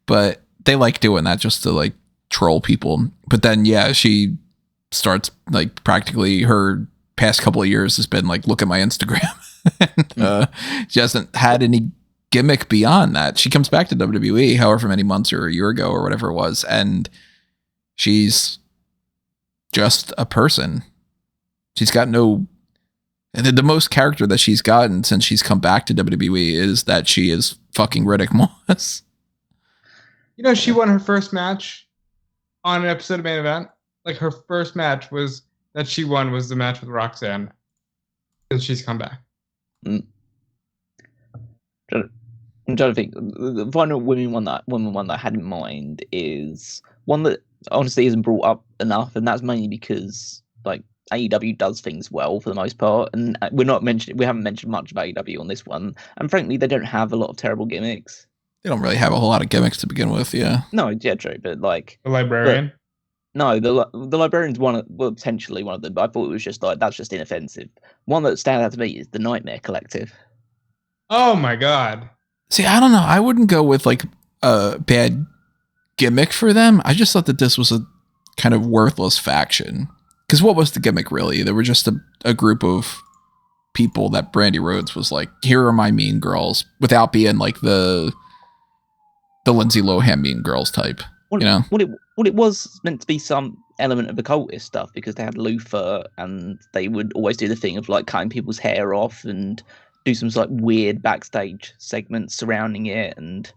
[SPEAKER 1] But they like doing that just to like troll people. But then, yeah, she starts like practically her past couple of years has been like, look at my Instagram. And, she hasn't had any gimmick beyond that. She comes back to WWE however many months or a year ago or whatever it was, and she's just a person. She's got no, and the most character that she's gotten since she's come back to WWE is that she is fucking Riddick Moss.
[SPEAKER 2] She won her first match on an episode of Main Event. Like, her first match was that she won was the match with Roxanne since she's come back.
[SPEAKER 3] I'm trying to think. The final women one that I had in mind is one that honestly isn't brought up enough, and that's mainly because like AEW does things well for the most part, and we haven't mentioned much of AEW on this one, and frankly, they don't have a lot of terrible gimmicks.
[SPEAKER 1] They don't really have a whole lot of gimmicks to begin with, yeah.
[SPEAKER 3] No, yeah, true, but like
[SPEAKER 4] The librarian.
[SPEAKER 3] No, the librarian's potentially one of them. But I thought it was just like that's just inoffensive. One that stands out to me is the Nightmare Collective.
[SPEAKER 4] Oh my god.
[SPEAKER 1] See, I don't know. I wouldn't go with like a bad gimmick for them. I just thought that this was a kind of worthless faction. Because what was the gimmick really? They were just a group of people that Brandy Rhodes was like, here are my mean girls, without being like the Lindsay Lohan mean girls type.
[SPEAKER 3] Well,
[SPEAKER 1] you know?
[SPEAKER 3] Well, it was meant to be some element of occultist stuff because they had Luther and they would always do the thing of like cutting people's hair off and do some like weird backstage segments surrounding it. And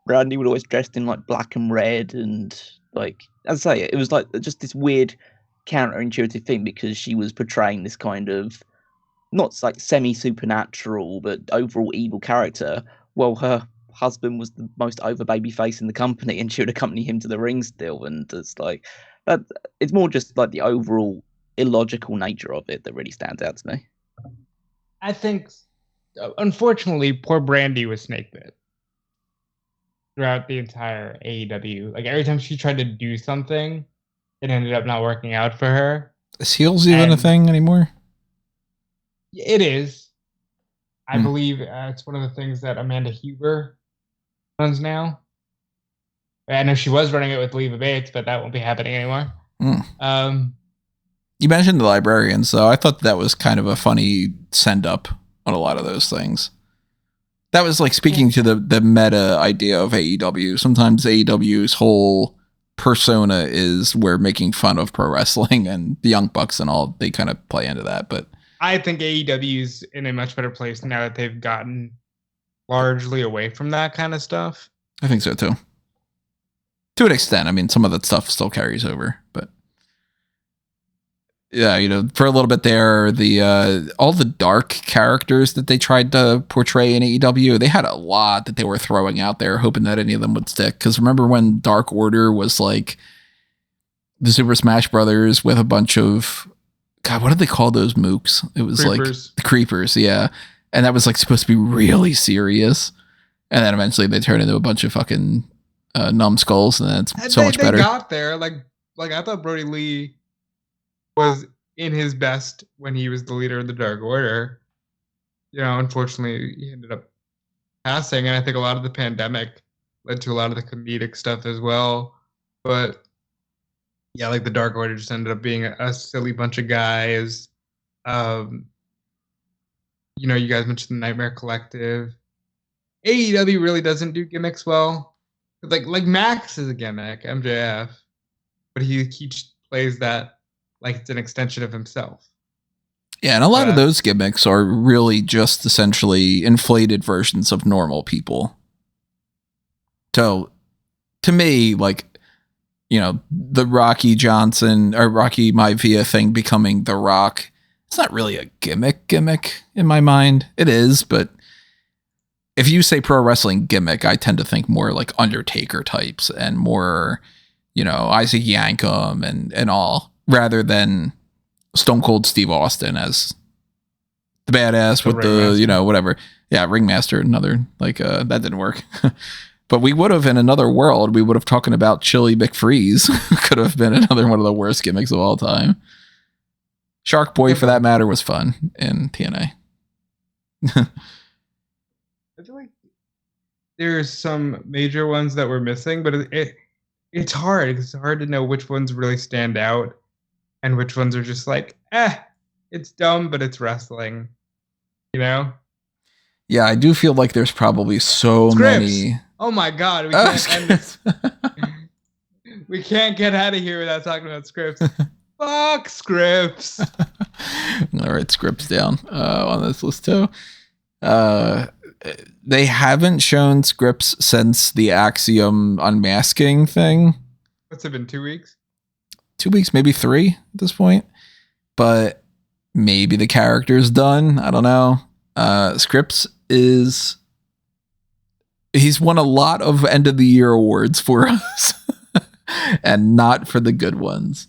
[SPEAKER 3] Brandy would always dressed in like black and red and like, as I say, it was like just this weird counterintuitive thing because she was portraying this kind of not like semi-supernatural but overall evil character. Well, her husband was the most over baby face in the company and she would accompany him to the ring still, and it's like that. It's more just like the overall illogical nature of it that really stands out to me.
[SPEAKER 4] I think, unfortunately, poor Brandy was snake bit throughout the entire AEW. Like every time she tried to do something, it ended up not working out for her.
[SPEAKER 1] Is heels even a thing anymore?
[SPEAKER 4] It is. I believe it's one of the things that Amanda Huber runs now. I know she was running it with Leva Bates, but that won't be happening anymore.
[SPEAKER 1] You mentioned the librarian, so I thought that was kind of a funny send-up on a lot of those things. That was like speaking to the meta idea of AEW. Sometimes AEW's whole persona is we're making fun of pro wrestling, and the Young Bucks and all, they kind of play into that. But
[SPEAKER 4] I think AEW's in a much better place now that they've gotten largely away from that kind of stuff.
[SPEAKER 1] I think so too. To an extent. I mean, some of that stuff still carries over, but yeah, you know, for a little bit there, the all the dark characters that they tried to portray in AEW, they had a lot that they were throwing out there, hoping that any of them would stick. Because remember when Dark Order was like the Super Smash Brothers with a bunch of, God, what did they call those mooks? It was
[SPEAKER 4] Creepers.
[SPEAKER 1] Like the Creepers, yeah. And that was like supposed to be really serious. And then eventually they turned into a bunch of fucking numbskulls, and it's so much better.
[SPEAKER 2] They got there. Like I thought Brody Lee was in his best when he was the leader of the Dark Order. You know, unfortunately, he ended up passing, and I think a lot of the pandemic led to a lot of the comedic stuff as well. But yeah, like the Dark Order just ended up being a silly bunch of guys. You know, you guys mentioned the Nightmare Collective. AEW really doesn't do gimmicks well. Like Max is a gimmick, MJF, but he plays that like it's an extension of himself.
[SPEAKER 1] Yeah, and a lot of those gimmicks are really just essentially inflated versions of normal people. So, to me, like, you know, the Rocky Johnson or Rocky Maivia thing becoming The Rock, it's not really a gimmick in my mind. It is, but if you say pro wrestling gimmick, I tend to think more like Undertaker types and more, you know, Isaac Yankem and all, rather than Stone Cold Steve Austin as the badass with the, you know, whatever. Yeah, Ringmaster, another, like, that didn't work. But we would have, in another world, we would have talking about Chili McFreeze. Could have been another one of the worst gimmicks of all time. Shark Boy, for that matter, was fun in TNA.
[SPEAKER 2] I feel like there's some major ones that we're missing, but it's hard. It's hard to know which ones really stand out and which ones are just like, it's dumb, but it's wrestling. You know?
[SPEAKER 1] Yeah, I do feel like there's probably so many.
[SPEAKER 2] Oh my God, we can't end this. We can't get out of here without talking about scripts. Fuck scripts.
[SPEAKER 1] All right, scripts down on this list too. They haven't shown scripts since the Axiom unmasking thing.
[SPEAKER 2] What's it been, 2 weeks?
[SPEAKER 1] 2 weeks, maybe 3 at this point. But maybe the character's done. I don't know. Scripts is He's won a lot of end of the year awards for us, and not for the good ones.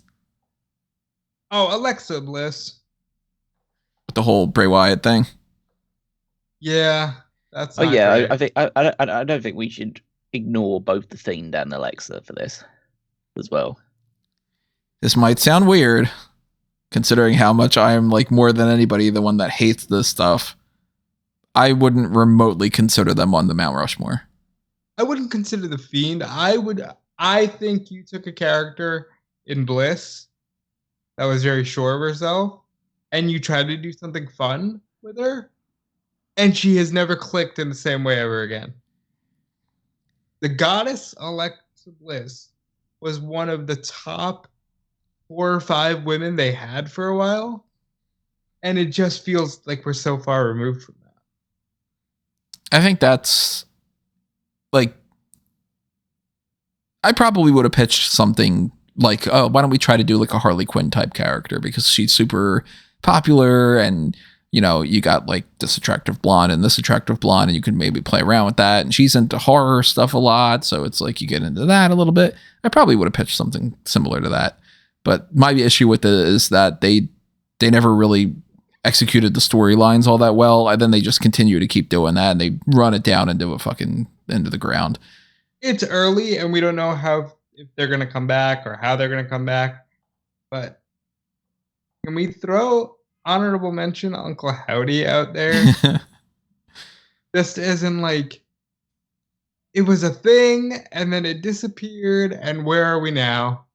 [SPEAKER 2] Oh, Alexa Bliss.
[SPEAKER 1] With the whole Bray Wyatt thing.
[SPEAKER 2] Yeah, that's.
[SPEAKER 3] Oh
[SPEAKER 2] not
[SPEAKER 3] yeah,
[SPEAKER 2] great.
[SPEAKER 3] I think I don't think we should ignore both the Fiend and Alexa for this as well.
[SPEAKER 1] This might sound weird, considering how much I am like more than anybody the one that hates this stuff. I wouldn't remotely consider them on the Mount Rushmore.
[SPEAKER 2] I wouldn't consider the Fiend. I think you took a character in Bliss that was very sure of herself, and you tried to do something fun with her, and she has never clicked in the same way ever again. The goddess Alexa Bliss was one of the top 4 or 5 women they had for a while, and it just feels like we're so far removed from that.
[SPEAKER 1] I think that's like, I probably would have pitched something like, oh, why don't we try to do like a Harley Quinn type character, because she's super popular, and you know, you got like this attractive blonde and this attractive blonde, and you can maybe play around with that, and she's into horror stuff a lot, so it's like you get into that a little bit. I probably would have pitched something similar to that, but my issue with it is that they never really executed the storylines all that well, and then they just continue to keep doing that, and they run it down into the ground.
[SPEAKER 2] It's early, and we don't know if they're going to come back or how they're going to come back. But can we throw honorable mention Uncle Howdy out there? Just as in, like, it was a thing, and then it disappeared, and where are we now?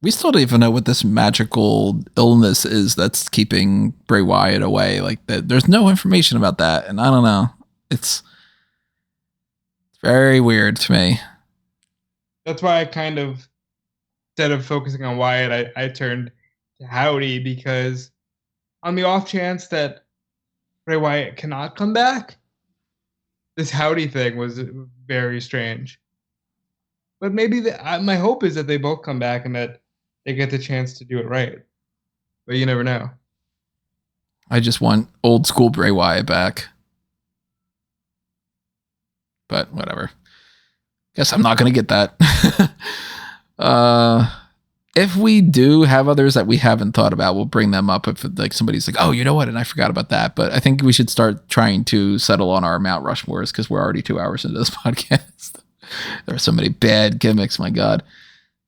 [SPEAKER 1] We still don't even know what this magical illness is that's keeping Bray Wyatt away. Like, there's no information about that, and I don't know. It's very weird to me.
[SPEAKER 2] That's why I kind of, instead of focusing on Wyatt, I turned to Howdy, because on the off chance that Bray Wyatt cannot come back, this Howdy thing was very strange. But maybe my hope is that they both come back and that they get the chance to do it right. But you never know.
[SPEAKER 1] I just want old school Bray Wyatt back. But whatever. Guess I'm not going to get that. If we do have others that we haven't thought about, we'll bring them up if like somebody's like, oh, you know what? And I forgot about that. But I think we should start trying to settle on our Mount Rushmores, because we're already 2 hours into this podcast. There are so many bad gimmicks. My God.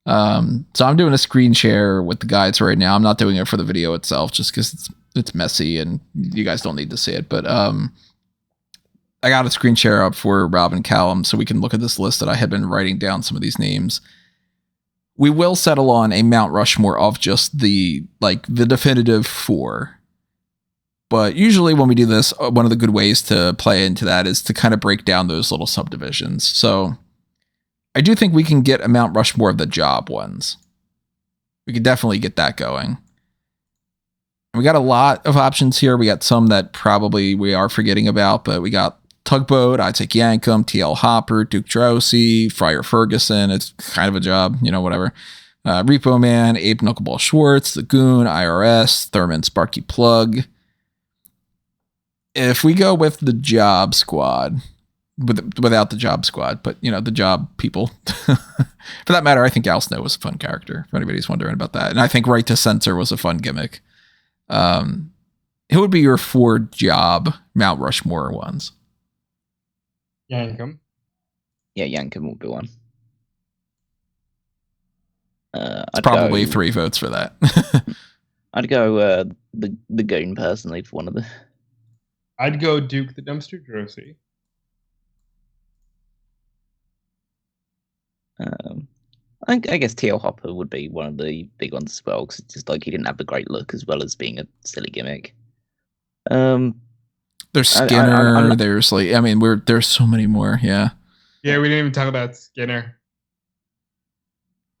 [SPEAKER 1] So I'm doing a screen share with the guides right now. I'm not doing it for the video itself, just because it's messy and you guys don't need to see it. But I got a screen share up for Rob and Callum so we can look at this list that I had been writing down some of these names. We will settle on a Mount Rushmore of just the definitive 4. But usually when we do this, one of the good ways to play into that is to kind of break down those little subdivisions. So I do think we can get a Mount Rushmore of the job ones. We could definitely get that going. And we got a lot of options here. We got some that probably we are forgetting about, but we got Tugboat, I'd take Yankem, TL Hopper, Duke Droese, Friar Ferguson. It's kind of a job, whatever. Repo Man, Abe Knuckleball Schwartz, The Goon, IRS, Thurman, Sparky, Plugg. If we go with the job squad, without the job squad, but the job people, for that matter, I think Al Snow was a fun character, if anybody's wondering about that. And I think Right to Censor was a fun gimmick. Who would be your 4 job Mount Rushmore ones?
[SPEAKER 2] Yankem.
[SPEAKER 3] Yeah, Yankem will be one.
[SPEAKER 1] It's probably 3 votes for that.
[SPEAKER 3] I'd go the Goon personally for one of the.
[SPEAKER 2] I'd go Duke the Dumpster Droese.
[SPEAKER 3] I guess TL Hopper would be one of the big ones as well, because it's just like he didn't have the great look as well as being a silly gimmick.
[SPEAKER 1] There's Skinner. There's there's so many more. Yeah.
[SPEAKER 2] Yeah, we didn't even talk about Skinner.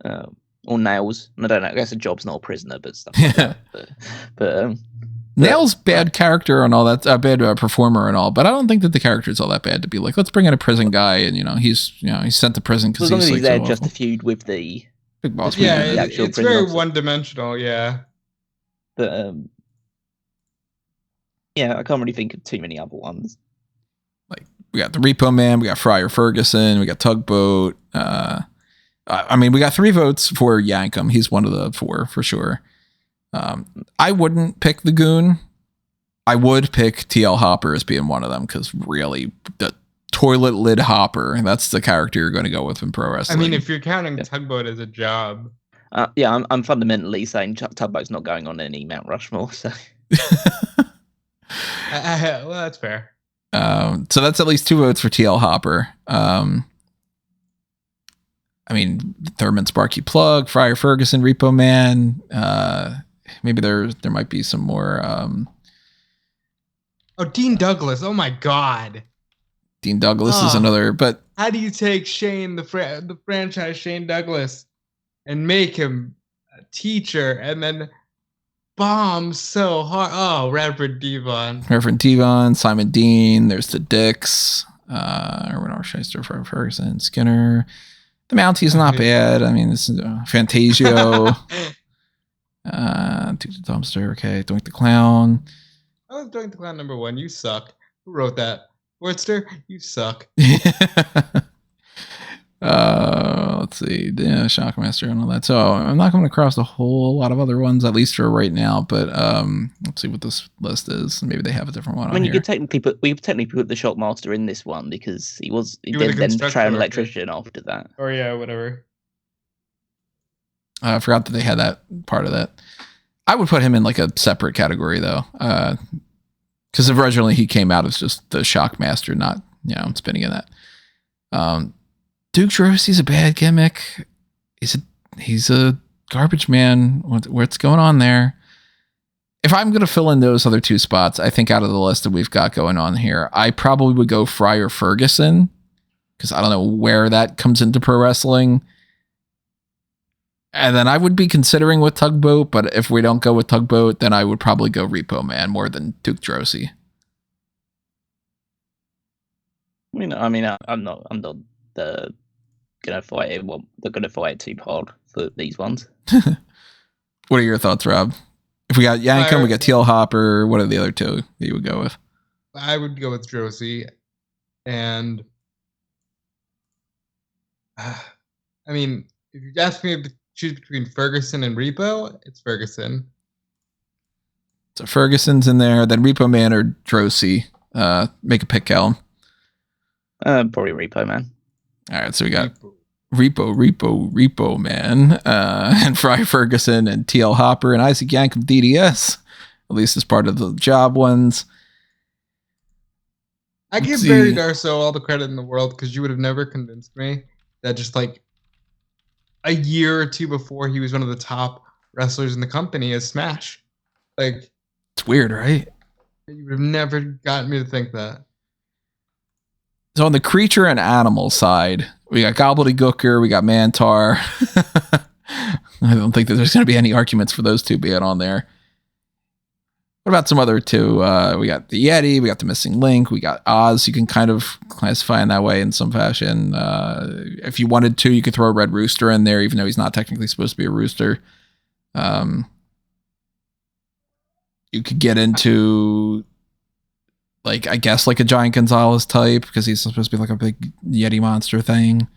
[SPEAKER 3] Or Nails. I don't know. I guess a job's not a prisoner, but stuff like that. But
[SPEAKER 1] Nails bad character and all that, bad performer and all, but I don't think that the character is all that bad to be like, let's bring in a prison guy and he's sent to prison because
[SPEAKER 3] as long as he's there
[SPEAKER 1] so
[SPEAKER 3] just to feud with the
[SPEAKER 1] big boss.
[SPEAKER 2] Yeah, it's very one-dimensional. Yeah,
[SPEAKER 3] but yeah, I can't really think of too many other ones.
[SPEAKER 1] Like we got the Repo Man, we got Friar Ferguson, we got Tugboat. I mean, we got 3 votes for Yankem. He's one of the 4 for sure. I wouldn't pick the Goon. I would pick TL Hopper as being one of them because really the toilet lid Hopper, that's the character you're going to go with in pro wrestling.
[SPEAKER 4] I mean, if you're counting Tugboat as a job.
[SPEAKER 3] Yeah, I'm fundamentally saying Tugboat's not going on any Mount Rushmore. So,
[SPEAKER 4] well, that's fair.
[SPEAKER 1] So that's at least 2 votes for TL Hopper. I mean, Thurman, Sparky, Plugg, Friar Ferguson, Repo Man. Maybe there might be some more.
[SPEAKER 2] Oh, Dean Douglas. Oh my God.
[SPEAKER 1] Dean Douglas is another, but
[SPEAKER 2] how do you take Shane, the franchise Shane Douglas, and make him a teacher, and then bomb so hard? Oh, Reverend Devon,
[SPEAKER 1] Simon Dean. There's the Dicks, Erwin Orchester, Ferguson, Skinner. The Mountie's not bad. I mean, this is Fantasio. Duke the Dumpster. Okay, Doink the Clown.
[SPEAKER 2] I was Doink the Clown number 1. You suck. Who wrote that? Wordster, you suck.
[SPEAKER 1] Let's see. Yeah, Shockmaster and all that. So I'm not coming across a whole lot of other ones, at least for right now. But let's see what this list is. Maybe they have a different one.
[SPEAKER 3] I mean,
[SPEAKER 1] on
[SPEAKER 3] you
[SPEAKER 1] here.
[SPEAKER 3] could technically put the Shockmaster in this one because he did then portray an electrician after that.
[SPEAKER 4] Or yeah, whatever.
[SPEAKER 1] I forgot that they had that part of that. I would put him in like a separate category though, because originally he came out as just the Shockmaster, not spinning in that. Duke Drosey's a bad gimmick. He's a garbage man. What's going on there? If I'm going to fill in those other 2 spots, I think out of the list that we've got going on here, I probably would go Friar Ferguson because I don't know where that comes into pro wrestling. And then I would be considering with Tugboat, but if we don't go with Tugboat, then I would probably go Repo Man more than Duke Drosey.
[SPEAKER 3] I'm not gonna fight it. Well, they're gonna fight it too hard for these ones.
[SPEAKER 1] What are your thoughts, Rob? If we got Yankem, we got TL Hopper. What are the other 2 that you would go with?
[SPEAKER 2] I would go with Drosey, and I mean, if you ask me to choose between Ferguson and Repo, it's Ferguson.
[SPEAKER 1] So Ferguson's in there, then Repo Man or Drosey. Make a pick, Callum.
[SPEAKER 3] Probably Repo Man.
[SPEAKER 1] All right, so we got Repo Man, and Fry Ferguson and TL Hopper and Isaac Yank of DDS, at least as part of the job ones.
[SPEAKER 2] I give Barry Darso all the credit in the world because you would have never convinced me that just like a year or 2 before he was one of the top wrestlers in the company as Smash. Like,
[SPEAKER 1] it's weird, right?
[SPEAKER 2] You would have never gotten me to think that.
[SPEAKER 1] So on the creature and animal side, we got Gobbledy-Gooker, we got Mantaur. I don't think that there's going to be any arguments for those 2 being on there. What about some other 2? We got the Yeti, we got the Missing Link, we got Oz. You can kind of classify in that way in some fashion. If you wanted to, you could throw a Red Rooster in there, even though he's not technically supposed to be a rooster. You could get into, like, I guess, like a giant Gonzalez type, because he's supposed to be like a big Yeti monster thing.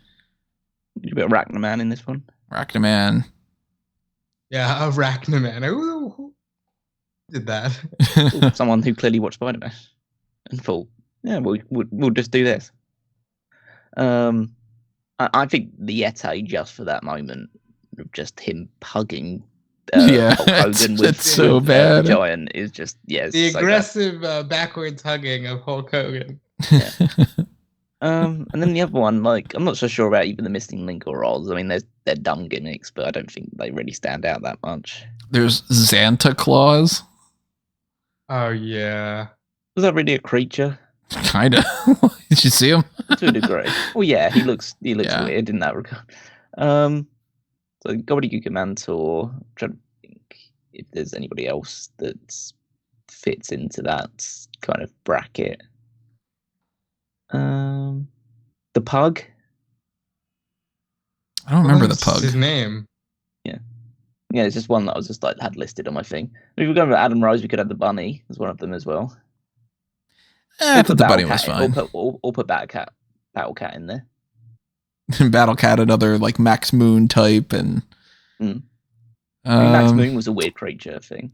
[SPEAKER 3] You got Arachnaman in this one.
[SPEAKER 1] Arachnaman.
[SPEAKER 2] Yeah, Arachnaman. Who did that?
[SPEAKER 3] Someone who clearly watched Spider-Man and thought, yeah, we'll just do this. I think the Yeti, just for that moment of just him hugging Hulk Hogan
[SPEAKER 1] it's so bad.
[SPEAKER 3] Giant is just, yeah.
[SPEAKER 2] The
[SPEAKER 3] so
[SPEAKER 2] aggressive backwards hugging of Hulk Hogan.
[SPEAKER 3] Yeah. And then the other one, like, I'm not so sure about even the Missing Link or Oz. I mean, they're dumb gimmicks, but I don't think they really stand out that much.
[SPEAKER 1] There's Santa Claus.
[SPEAKER 2] Oh yeah.
[SPEAKER 3] Was that really a creature?
[SPEAKER 1] Kinda. Did you see him?
[SPEAKER 3] To a degree. Well, yeah, he looks weird in that regard. So Gobbledy-Gooker, Mantaur. I'm trying to think if there's anybody else that fits into that kind of bracket. The Pug.
[SPEAKER 1] I don't remember the Pug.
[SPEAKER 2] His name.
[SPEAKER 3] Yeah, it's just one that I was just like had listed on my thing. If we were going with Adam Rose, we could have the Bunny as one of them as well.
[SPEAKER 1] I thought the bunny was fine.
[SPEAKER 3] Or put Battle Cat in there.
[SPEAKER 1] Battle Cat, another like Max Moon type, and
[SPEAKER 3] I mean, Max Moon was a weird creature thing.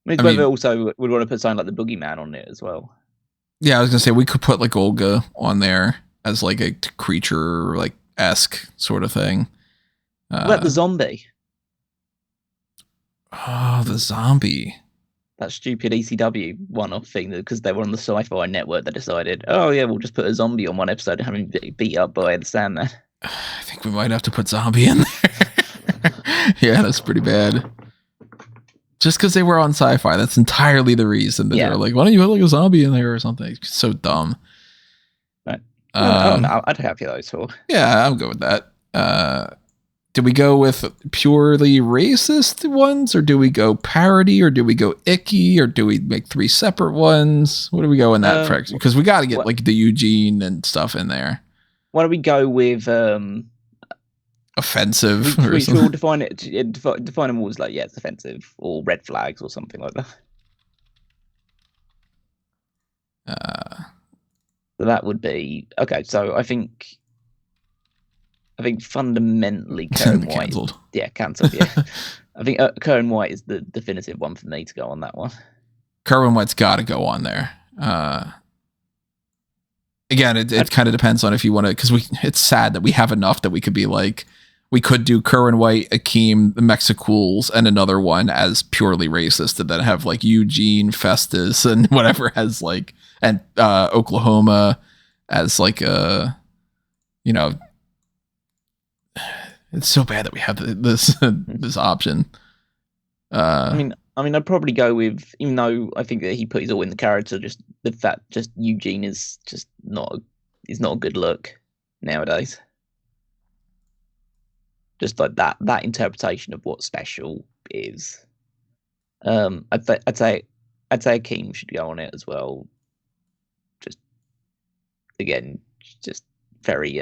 [SPEAKER 3] I mean, also would want to put something like the Boogeyman on it as well.
[SPEAKER 1] Yeah, I was gonna say we could put like Olga on there as like a creature like esque sort of thing.
[SPEAKER 3] What about the zombie?
[SPEAKER 1] Oh, the zombie.
[SPEAKER 3] That stupid ECW one-off thing because they were on the Sci-Fi Network. They decided, oh yeah, we'll just put a zombie on one episode and have him beat up by the Sandman.
[SPEAKER 1] I think we might have to put zombie in there. Yeah, that's pretty bad. Just because they were on Sci-Fi, that's entirely the reason that they're like, why don't you put like a zombie in there or something? It's so dumb.
[SPEAKER 3] Right. I'd have those four.
[SPEAKER 1] Yeah, I'm good with that. Do we go with purely racist ones, or do we go parody, or do we go icky, or do we make 3 separate ones? What do we go in that fraction? Because we got to get like the Eugene and stuff in there.
[SPEAKER 3] Why don't we go with
[SPEAKER 1] offensive?
[SPEAKER 3] We will define it. Define them all as like it's offensive or red flags or something like that. So that would be okay. So I think fundamentally Kerwin White.
[SPEAKER 1] Cancelled.
[SPEAKER 3] Yeah, cancelled. Yeah, I think Kerwin White is the definitive one for me to go on that one.
[SPEAKER 1] Kerwin White's got to go on there. Again, it kind of depends on if you want to, because it's sad that we have enough that we could be like, we could do Kerwin White, Akeem, the Mexicools, and another one as purely racist, and then have like Eugene, Festus, and whatever has like, and Oklahoma as like a, it's so bad that we have this option.
[SPEAKER 3] I mean, I'd probably go with, even though I think that he put his all in the character, just the fact just Eugene is just not a good look nowadays. Just like that interpretation of what special is. I'd say Akeem should go on it as well. Just again, just very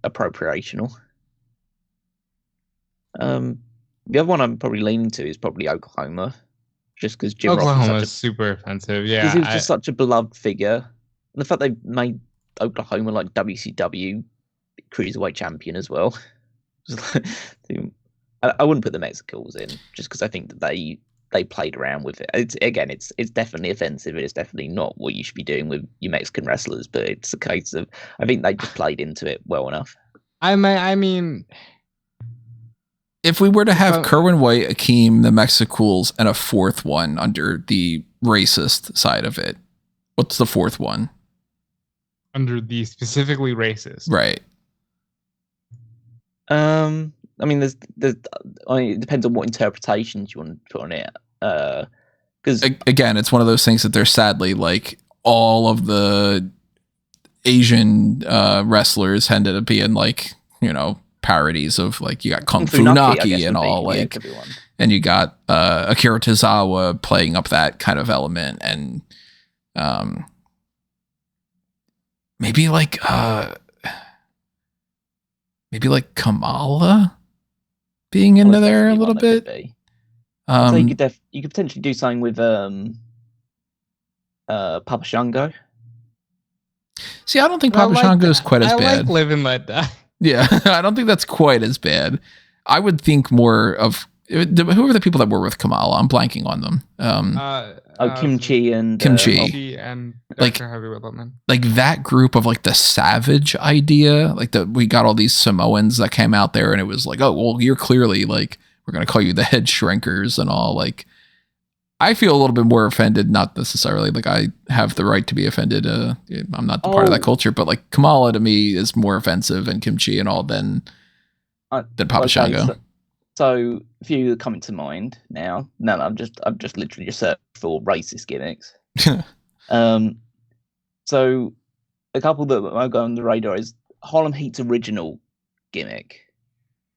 [SPEAKER 3] appropriational. The other one I'm probably leaning to is probably Oklahoma, just because Jim
[SPEAKER 4] Oklahoma is super offensive. Yeah,
[SPEAKER 3] because he was just such a beloved figure, and the fact they made Oklahoma like WCW Cruiserweight champion as well. I wouldn't put the Mexicals in just because I think that they played around with it. It's definitely offensive. It's definitely not what you should be doing with your Mexican wrestlers, but it's a case of I think they just played into it well enough.
[SPEAKER 4] I mean.
[SPEAKER 1] If we were to have Kerwin White, Akeem, the Mexicools, and a 4th one under the racist side of it, what's the 4th one?
[SPEAKER 4] Under the specifically racist,
[SPEAKER 1] right?
[SPEAKER 3] I mean, it depends on what interpretations you want to put on it. Because
[SPEAKER 1] again, it's one of those things that there's sadly like all of the Asian wrestlers ended up being like parodies of like you got Kung Fu Naki and all like, and you got Akira Tozawa playing up that kind of element, and maybe like Kamala being into there a little bit.
[SPEAKER 3] So you could potentially do something with Papa Shango.
[SPEAKER 1] See, I don't think Papa Shango is quite as bad.
[SPEAKER 4] I like Live and Let Die.
[SPEAKER 1] Yeah, I don't think that's quite as bad. I would think more of who are the people that were with Kamala? I'm blanking on them.
[SPEAKER 3] Kimchi and
[SPEAKER 1] Kimchi
[SPEAKER 4] and
[SPEAKER 1] like
[SPEAKER 4] Dr. Heavyweight Loveman.
[SPEAKER 1] Like that group of like the savage idea. Like we got all these Samoans that came out there, and it was like, oh well, you're clearly like we're gonna call you the head shrinkers and all. Like I feel a little bit more offended, not necessarily like I have the right to be offended. I'm not the part of that culture, but like Kamala to me is more offensive and Kimchi and all than Papa Shango.
[SPEAKER 3] So a few that come to mind now. No, I've just literally just searched for racist gimmicks. So a couple that might go on the radar is Harlem Heat's original gimmick,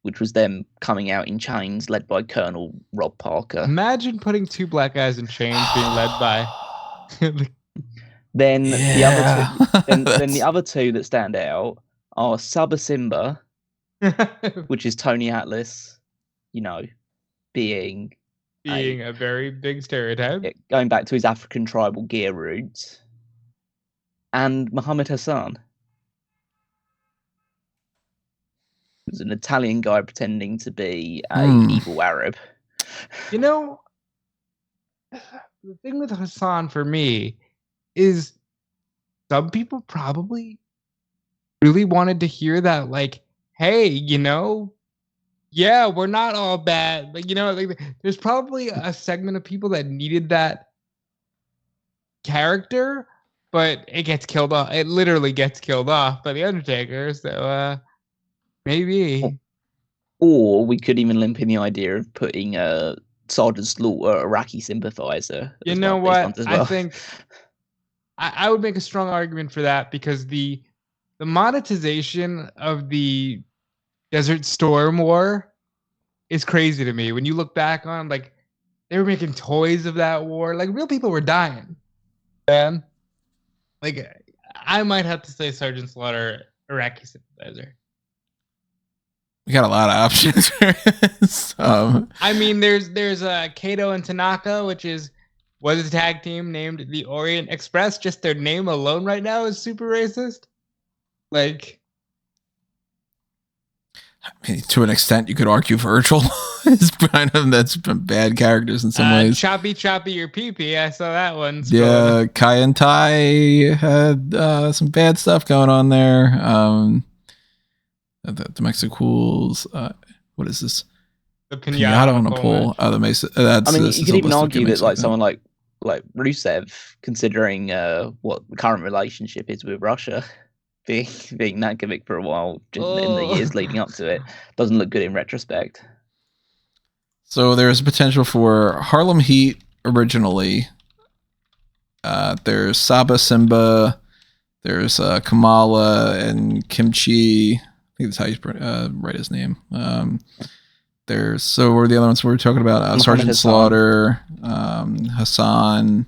[SPEAKER 3] which was them coming out in chains led by Colonel Rob Parker.
[SPEAKER 4] Imagine putting 2 black guys in chains being led by.
[SPEAKER 3] Then the other two that stand out are Saba Simba, which is Tony Atlas, being
[SPEAKER 4] a very big stereotype.
[SPEAKER 3] Going back to his African tribal gear roots. and Muhammad Hassan. He was an Italian guy pretending to be an evil Arab.
[SPEAKER 4] You know, the thing with Hassan for me is some people probably really wanted to hear that, like, hey, yeah, we're not all bad. Like, like, there's probably a segment of people that needed that character, but it gets killed off. It literally gets killed off by the Undertaker. So maybe.
[SPEAKER 3] Or we could even limp in the idea of putting Sergeant Slaughter, Iraqi sympathizer.
[SPEAKER 4] You know what? Well. I think I would make a strong argument for that, because the monetization of the Desert Storm War is crazy to me. When you look back on, like, they were making toys of that war. Like, real people were dying. Man. Like, I might have to say Sergeant Slaughter, Iraqi sympathizer.
[SPEAKER 1] We got a lot of options.
[SPEAKER 4] I mean, there's Kato and Tanaka, which was a tag team named the Orient Express. Just their name alone right now is super racist. Like,
[SPEAKER 1] I mean, to an extent, you could argue Virgil is kind of that's bad characters in some ways.
[SPEAKER 4] Choppy your pee-pee. I saw that one.
[SPEAKER 1] Yeah, Kai and Tai had some bad stuff going on there. The Mexicools. What is this?
[SPEAKER 4] The pinata
[SPEAKER 1] on a pole. The Mesa. That's,
[SPEAKER 3] I mean, you could even argue that, like, someone like Rusev, considering what the current relationship is with Russia, being that gimmick for a while in the years leading up to it, doesn't look good in retrospect.
[SPEAKER 1] So there's potential for Harlem Heat originally. There's Saba, Simba. There's Kamala and Kimchi. I think that's how you write his name. So what are the other ones we were talking about? Sergeant Hassan. Slaughter, Hassan.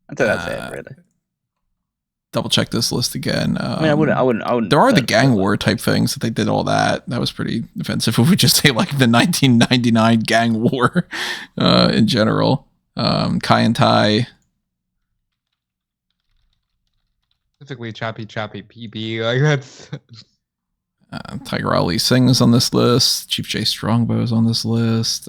[SPEAKER 3] I think that's it, really.
[SPEAKER 1] Double check this list again.
[SPEAKER 3] I mean, I wouldn't.
[SPEAKER 1] There are the gang war type things that they did all that. That was pretty offensive. If we just say like the 1999 gang war in general. Kai and Tai.
[SPEAKER 4] Specifically choppy PP. Like, that's
[SPEAKER 1] Tiger Ali Singh is on this list. Chief J Strongbow is on this list.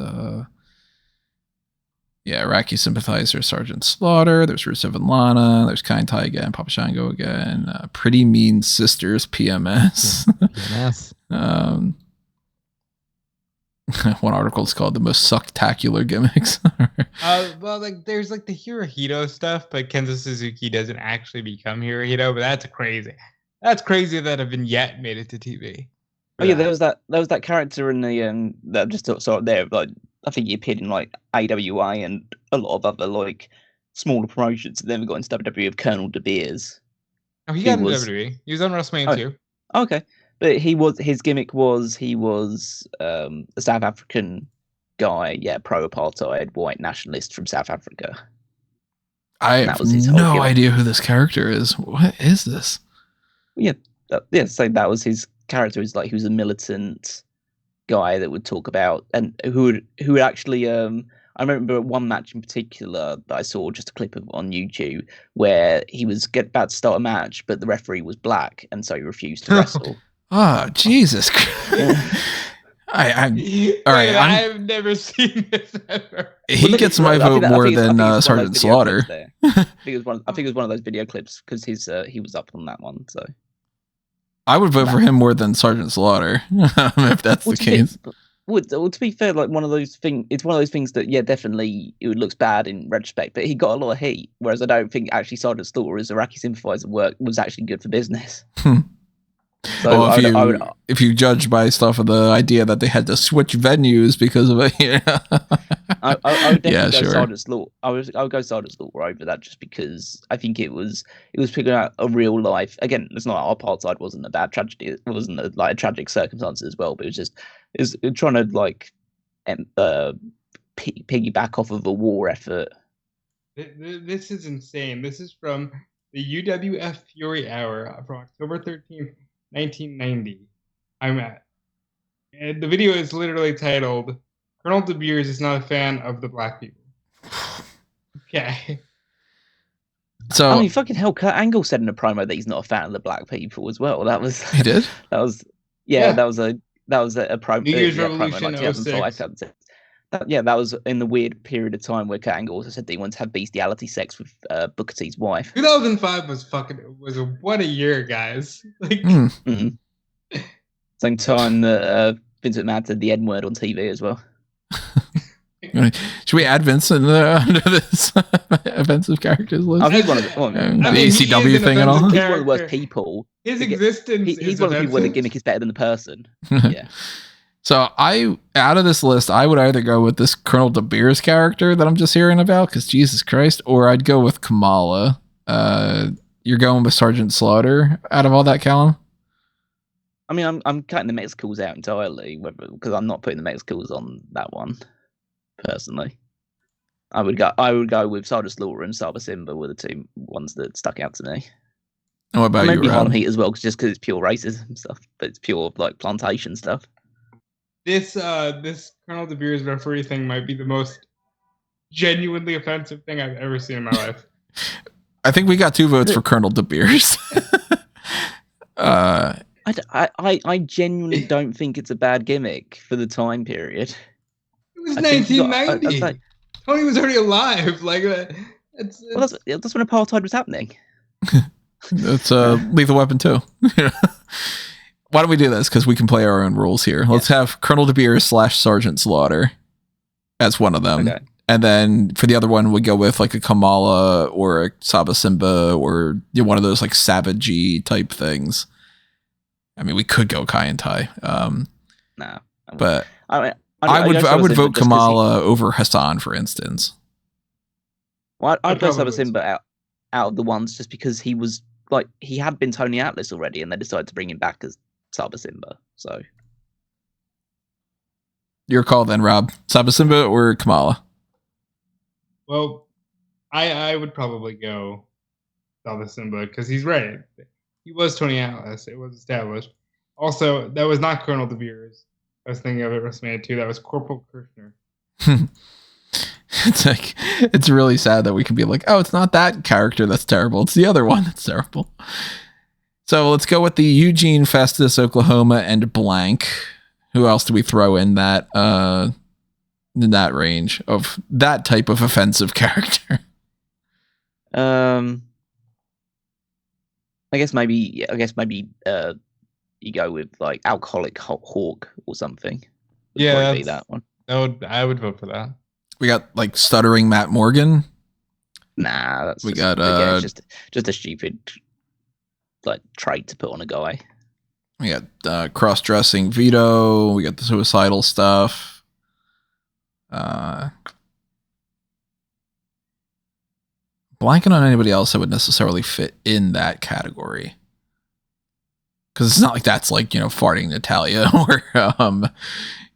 [SPEAKER 1] Iraqi sympathizer Sergeant Slaughter. There's Rusev and Lana. There's Kai and Tai again. Papa Shango again. Pretty Mean Sisters PMS.
[SPEAKER 2] PMS.
[SPEAKER 1] One article is called "The Most Sucktacular Gimmicks."
[SPEAKER 4] Well, like, there's like the Hirohito stuff, but Kenta Suzuki doesn't actually become Hirohito. But that's crazy. That's crazy that a vignette made it to TV.
[SPEAKER 3] Oh yeah, there was that character in the that just sort of there. Like, I think he appeared in like AWA and a lot of other like smaller promotions. And then we got into WWE of Colonel De Beers.
[SPEAKER 4] Oh, he got into WWE. He was on WrestleMania too.
[SPEAKER 3] Okay. But his gimmick was he was a South African guy, pro-apartheid white nationalist from South Africa.
[SPEAKER 1] I have no idea who this character is. What is this?
[SPEAKER 3] So that was his character. He was a militant guy that would talk about, and who would actually I remember one match in particular that I saw just a clip of on YouTube where he was about to start a match, but the referee was black, and so he refused to wrestle.
[SPEAKER 1] Oh, Jesus. I've
[SPEAKER 4] never seen this ever.
[SPEAKER 1] He gets my vote more than Sergeant Slaughter.
[SPEAKER 3] I think it was one of those video clips because he was up on that one. So
[SPEAKER 1] I would vote for him more than Sergeant Slaughter if that's the case.
[SPEAKER 3] To be fair, like, one of those things. It's one of those things that definitely it looks bad in retrospect, but he got a lot of heat. Whereas I don't think actually Sergeant Slaughter as Iraqi sympathizer work was actually good for business.
[SPEAKER 1] So if you judge by stuff of the idea that they had to switch venues because of it,
[SPEAKER 3] I would definitely go Sergeant Slaughter. I would go Sergeant Slaughter over that, just because I think it was picking out a real life. Again, it's not apartheid wasn't a bad tragedy. It wasn't a tragic circumstance as well, but it was trying to like piggyback off of a war effort.
[SPEAKER 4] This is insane. This is from the UWF Fury Hour from October 13th. 1990. And the video is literally titled "Colonel De Beers is not a fan of the black people." Okay.
[SPEAKER 1] It's So
[SPEAKER 3] I mean, fucking hell, Kurt Angle said in a promo that he's not a fan of the black people as well. That was
[SPEAKER 1] he did.
[SPEAKER 3] that was
[SPEAKER 2] Yeah.
[SPEAKER 3] that was a promo.
[SPEAKER 2] New Year's
[SPEAKER 3] promo
[SPEAKER 2] Revolution
[SPEAKER 3] like 2005,
[SPEAKER 2] 06.
[SPEAKER 3] 2006. That was in the weird period of time where Kurt Angle also said that he wanted to have bestiality sex with Booker T's wife.
[SPEAKER 2] 2005 was what a year, guys. Like,
[SPEAKER 3] Same time that Vince McMahon said the N word on TV as well.
[SPEAKER 1] Should we add Vincent under this offensive characters list?
[SPEAKER 3] Oh, he's one of the,
[SPEAKER 1] the ACW thing and all.
[SPEAKER 3] He's one of the worst people.
[SPEAKER 2] His existence.
[SPEAKER 3] He's one of the people where the gimmick is better than the person. Yeah.
[SPEAKER 1] So out of this list, I would either go with this Colonel De Beers character that I'm just hearing about, because Jesus Christ, or I'd go with Kamala. You're going with Sergeant Slaughter out of all that, Callum?
[SPEAKER 3] I mean, I'm cutting the Mexicals out entirely because I'm not putting the Mexicals on that one. Personally, I would go with Sergeant Slaughter and Saba Simba were the two ones that stuck out to me.
[SPEAKER 1] And what about
[SPEAKER 3] maybe
[SPEAKER 1] you,
[SPEAKER 3] Harlem Heat as well, just because it's pure racism stuff, but it's pure like plantation stuff.
[SPEAKER 2] This Colonel De Beers referee thing might be the most genuinely offensive thing I've ever seen in my life.
[SPEAKER 1] I think we got 2 votes for Colonel De Beers.
[SPEAKER 3] I genuinely don't think it's a bad gimmick for the time period.
[SPEAKER 2] It was 1990. Tony was already alive. Like that's
[SPEAKER 3] when apartheid was happening.
[SPEAKER 1] That's Lethal Weapon 2. Why don't we do this? Because we can play our own rules here. Let's have Colonel De Beers / Sergeant Slaughter as one of them. Okay. And then for the other one, we go with like a Kamala or a Saba Simba or one of those like savage type things. I mean, we could go Kai and Tai.
[SPEAKER 3] No.
[SPEAKER 1] But I would vote Kamala over Hassan, for instance.
[SPEAKER 3] Well, I'd go Saba Simba out of the ones just because he was like, he had been Tony Atlas already and they decided to bring him back as Saba Simba. So
[SPEAKER 1] your call then, Rob. Saba Simba or Kamala?
[SPEAKER 2] Well, I would probably go Saba Simba because he's right. He was Tony Atlas. It was established. Also, that was not Colonel De Beers. I was thinking of it WrestleMania 2. That was Corporal Kirchner.
[SPEAKER 1] It's really sad that we can be like, oh, it's not that character that's terrible. It's the other one that's terrible. So let's go with the Eugene, Festus, Oklahoma, and blank. Who else do we throw in that range of that type of offensive character?
[SPEAKER 3] I guess maybe you go with like Alcoholic Hawk or something.
[SPEAKER 2] Yeah,
[SPEAKER 3] be that one.
[SPEAKER 2] I would vote for that.
[SPEAKER 1] We got like stuttering Matt Morgan.
[SPEAKER 3] Nah, that's just a stupid like trait to put on a guy.
[SPEAKER 1] We got cross-dressing Vito. We got the suicidal stuff. Blanking on anybody else that would necessarily fit in that category. Because it's not like that's like, farting Natalia or,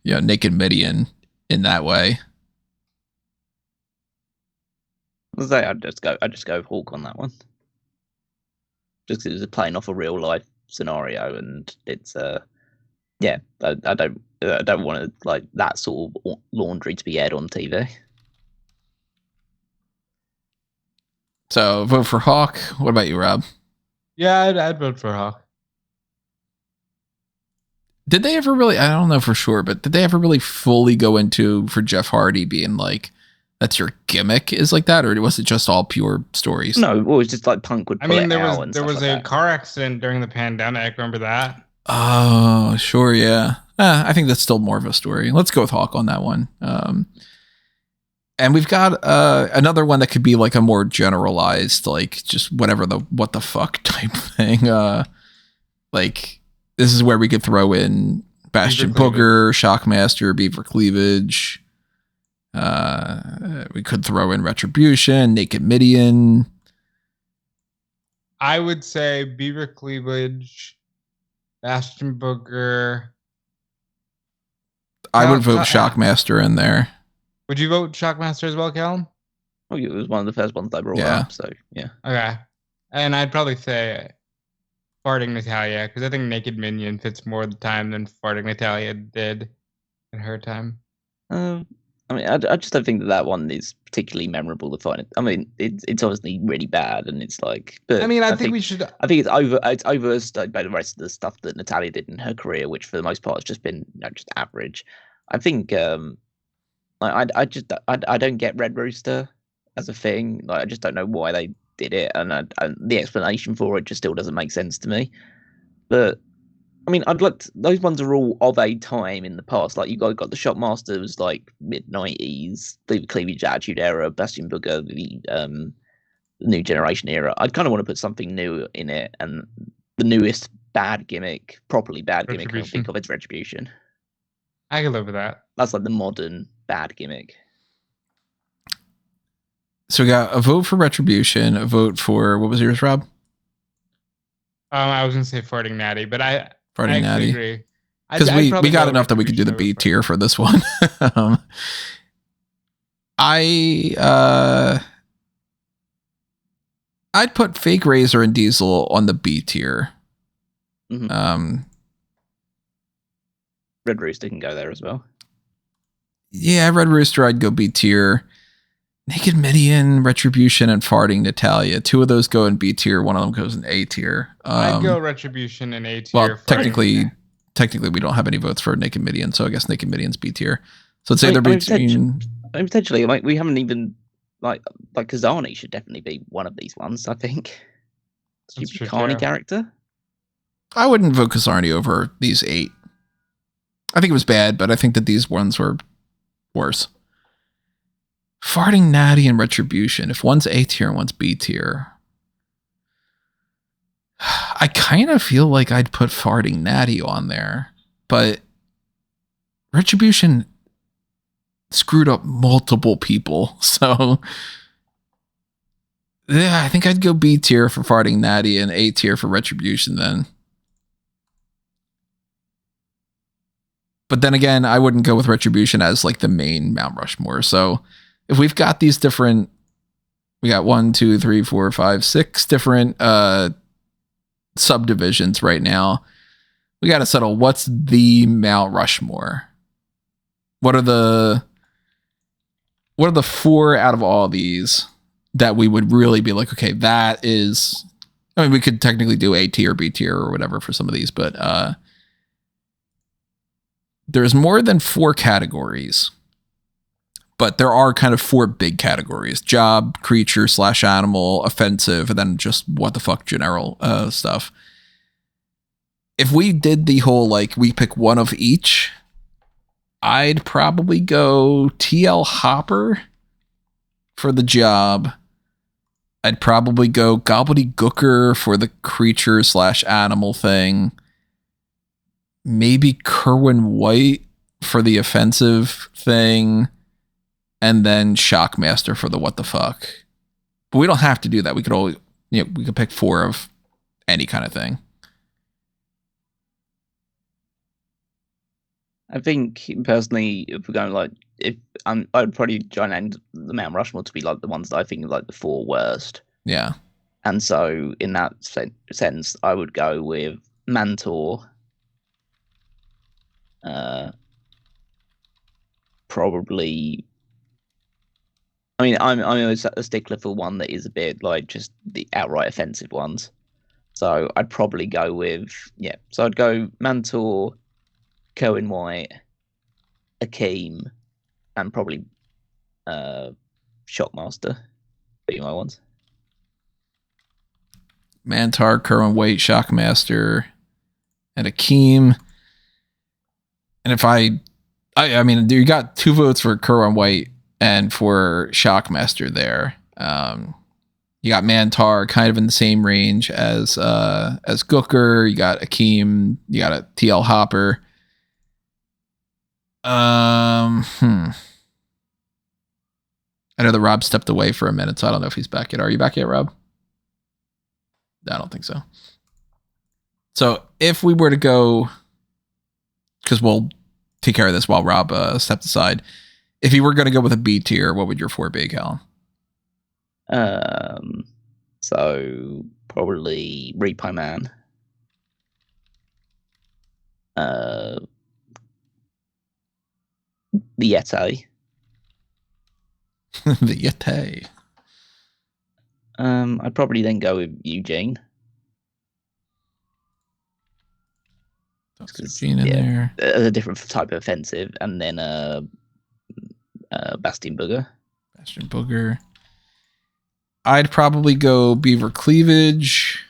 [SPEAKER 1] naked Mideon in that way.
[SPEAKER 3] I'd just go with Hawk on that one. Just because it was playing off a real life scenario, and it's I don't want to like that sort of laundry to be aired on TV.
[SPEAKER 1] So vote for Hawk. What about you, Rob?
[SPEAKER 4] Yeah, I'd vote for Hawk.
[SPEAKER 1] Did they ever really, I don't know for sure, but did they ever really fully go into for Jeff Hardy being like, that's your gimmick is like that? Or was it just all pure stories?
[SPEAKER 3] No, it was just like Punk would pull it out.
[SPEAKER 2] There was a car accident during the pandemic. Remember that?
[SPEAKER 1] Oh, sure. Yeah. I think that's still more of a story. Let's go with Hawk on that one. And we've got another one that could be like a more generalized, like just whatever what the fuck type thing. Like this is where we could throw in Bastion Booger, Shockmaster, Beaver Cleavage. We could throw in Retribution, Naked Mideon.
[SPEAKER 2] I would say Beaver Cleavage, Bastion Booger.
[SPEAKER 1] I would vote Shockmaster in there.
[SPEAKER 2] Would you vote Shockmaster as well, Callum?
[SPEAKER 3] Oh, it was one of the first ones I brought up, so yeah.
[SPEAKER 2] Okay. And I'd probably say Farting Natalia, because I think Naked Minion fits more of the time than Farting Natalia did in her time.
[SPEAKER 3] I I mean, I just don't think that one is particularly memorable to find. I mean, it's obviously really bad, and it's like. But
[SPEAKER 2] I mean, I think we should.
[SPEAKER 3] I think it's overstated by the rest of the stuff that Natalia did in her career, which for the most part has just been just average. I think I don't get Red Rooster as a thing. Like, I just don't know why they did it, and the explanation for it just still doesn't make sense to me. But I mean, those ones are all of a time in the past. Like, you got the Shopmaster was like mid-90s, the Cleavage Attitude era, Bastion Booger, the New Generation era. I'd kind of want to put something new in it, and the newest properly bad gimmick I can think of is Retribution.
[SPEAKER 4] I can live with that.
[SPEAKER 3] That's like the modern bad gimmick.
[SPEAKER 1] So we got a vote for Retribution, a vote for, what was yours, Rob?
[SPEAKER 4] I was gonna say Farting Natty, but I
[SPEAKER 1] Natty.
[SPEAKER 4] agree.
[SPEAKER 1] Because we got enough that we could do the B tier for this one. I'd put Fake Razor and Diesel on the B tier.
[SPEAKER 3] Mm-hmm. Red Rooster can go there as well.
[SPEAKER 1] Yeah, Red Rooster, I'd go B tier. Naked Mideon, Retribution, and Farting Natalia. 2 of those go in B tier. 1 of them goes in A tier.
[SPEAKER 4] I'd go Retribution in A tier.
[SPEAKER 1] Well, technically, we don't have any votes for Naked Mideon, so I guess Naked Midion's B tier. So let's say they're between.
[SPEAKER 3] Potentially, like, we haven't even like Kizarny should definitely be one of these ones. I think. Stupid Carney character.
[SPEAKER 1] I wouldn't vote Kizarny over these 8. I think it was bad, but I think that these ones were worse. Farting Natty and Retribution. If one's A tier and one's B tier, I kind of feel like I'd put Farting Natty on there, but Retribution screwed up multiple people. So yeah, I think I'd go B tier for Farting Natty and A tier for Retribution then. But then again, I wouldn't go with Retribution as like the main Mount Rushmore. So if we've got these different, we got 1, 2, 3, 4, 5, 6 different subdivisions right now. We got to settle what's the Mount Rushmore. What are the 4 out of all these that we would really be like, okay, that is. I mean, we could technically do A tier, B tier, or whatever for some of these, but there's more than 4 categories. But there are kind of 4 big categories: job, creature / animal, offensive, and then just what the fuck general stuff. If we did the whole, like, we pick one of each, I'd probably go TL Hopper for the job. I'd probably go Gobbledy-Gooker for the creature / animal thing. Maybe Kerwin White for the offensive thing. And then Shockmaster for the what the fuck. But we don't have to do that. We could always, we could pick 4 of any kind of thing.
[SPEAKER 3] I think personally, if we're going I'd probably try and end the Mount Rushmore to be like the ones that I think are like the 4 worst.
[SPEAKER 1] Yeah.
[SPEAKER 3] And so in that sense, I would go with Mantaur. Probably. I mean, I'm always a stickler for one that is a bit like just the outright offensive ones. So I'd probably go with, so I'd go Mantaur, Kerwin White, Akeem, and probably Shockmaster. Be my ones.
[SPEAKER 1] Mantaur, Kerwin White, Shockmaster, and Akeem. And if I mean, you got 2 votes for Kerwin White and for Shockmaster there. You got Mantaur kind of in the same range as Gooker. You got Akeem. You got a TL Hopper. I know that Rob stepped away for a minute, so I don't know if he's back yet. Are you back yet, Rob? I don't think so. So if we were to go, because we'll take care of this while Rob stepped aside. If you were going to go with a B tier, what would your 4 be, Cal?
[SPEAKER 3] So probably Repo Man. The Yeti.
[SPEAKER 1] The Yeti.
[SPEAKER 3] I'd probably then go with Eugene.
[SPEAKER 1] That's Eugene in there.
[SPEAKER 3] A different type of offensive, and then Bastion Booger.
[SPEAKER 1] Bastion Booger. I'd probably go Beaver Cleavage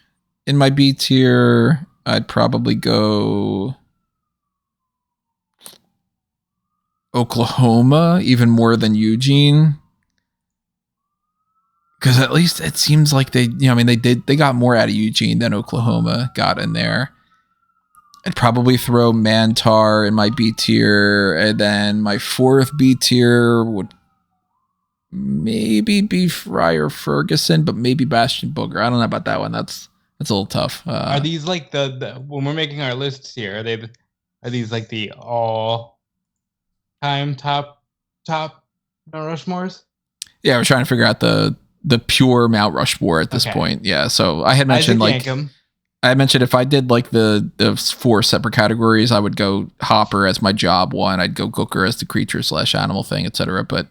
[SPEAKER 1] in my B tier. I'd probably go Oklahoma even more than Eugene. Because at least it seems like they got more out of Eugene than Oklahoma got in there. I'd probably throw Mantaur in my B tier, and then my fourth B tier would maybe be Friar Ferguson, but maybe Bastion Booger. I don't know about that one. That's a little tough.
[SPEAKER 4] Are these like the when we're making our lists here? Are these like the all time top Mount Rushmores?
[SPEAKER 1] Yeah, we're trying to figure out the pure Mount Rushmore at this point. Yeah, so I had mentioned
[SPEAKER 4] Yankem.
[SPEAKER 1] I mentioned if I did like the 4 separate categories, I would go Hopper as my job one. I'd go Gooker as the creature / animal thing, etc. But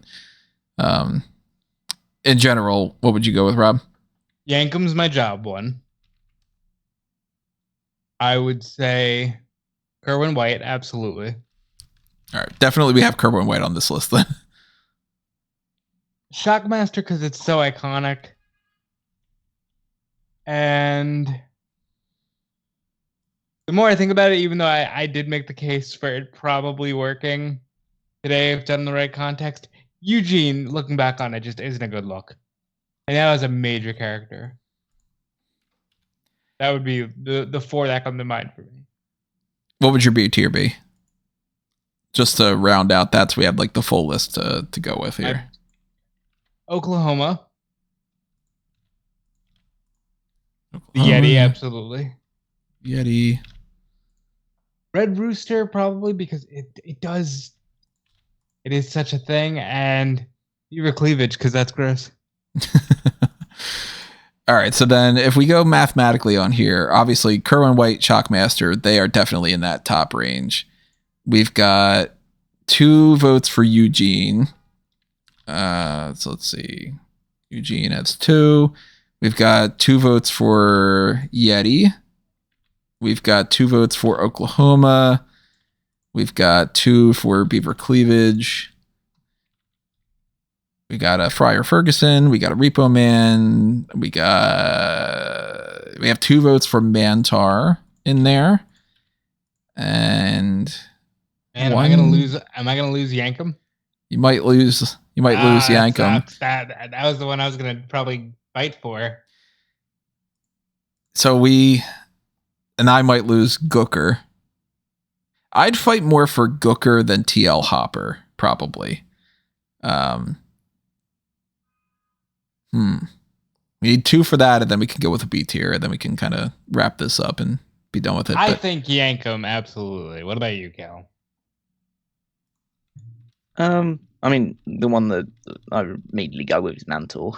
[SPEAKER 1] in general, what would you go with, Rob?
[SPEAKER 4] Yankem's my job one. I would say Kerwin White, absolutely.
[SPEAKER 1] All right, definitely we have Kerwin White on this list then.
[SPEAKER 4] Shockmaster because it's so iconic. And the more I think about it, even though I did make the case for it probably working today if done in the right context, Eugene, looking back on it, just isn't a good look. And that was a major character. That would be the 4 that come to mind for me.
[SPEAKER 1] What would your B tier be? Just to round out, we have like the full list to go with here.
[SPEAKER 4] Oklahoma. The Yeti, absolutely.
[SPEAKER 1] Yeti.
[SPEAKER 4] Red Rooster, probably because it is such a thing, and Beaver Cleavage because that's gross.
[SPEAKER 1] All right, so then if we go mathematically on here, obviously Kerwin White, Shockmaster, they are definitely in that top range. We've got 2 votes for Eugene. So let's see. Eugene has 2. We've got 2 votes for Yeti. We've got 2 votes for Oklahoma. We've got 2 for Beaver Cleavage. We got a Friar Ferguson. We got a Repo Man. We have 2 votes for Mantaur in there. And
[SPEAKER 4] am I gonna lose Yankem?
[SPEAKER 1] You might lose Yankem.
[SPEAKER 4] That was the one I was gonna probably fight for.
[SPEAKER 1] So I might lose Gooker. I'd fight more for Gooker than TL Hopper, probably. We need 2 for that, and then we can go with a B tier, and then we can kind of wrap this up and be done with it.
[SPEAKER 4] I think Yankem, absolutely. What about you, Cal?
[SPEAKER 3] I mean, the one that I immediately go with is Mantaur.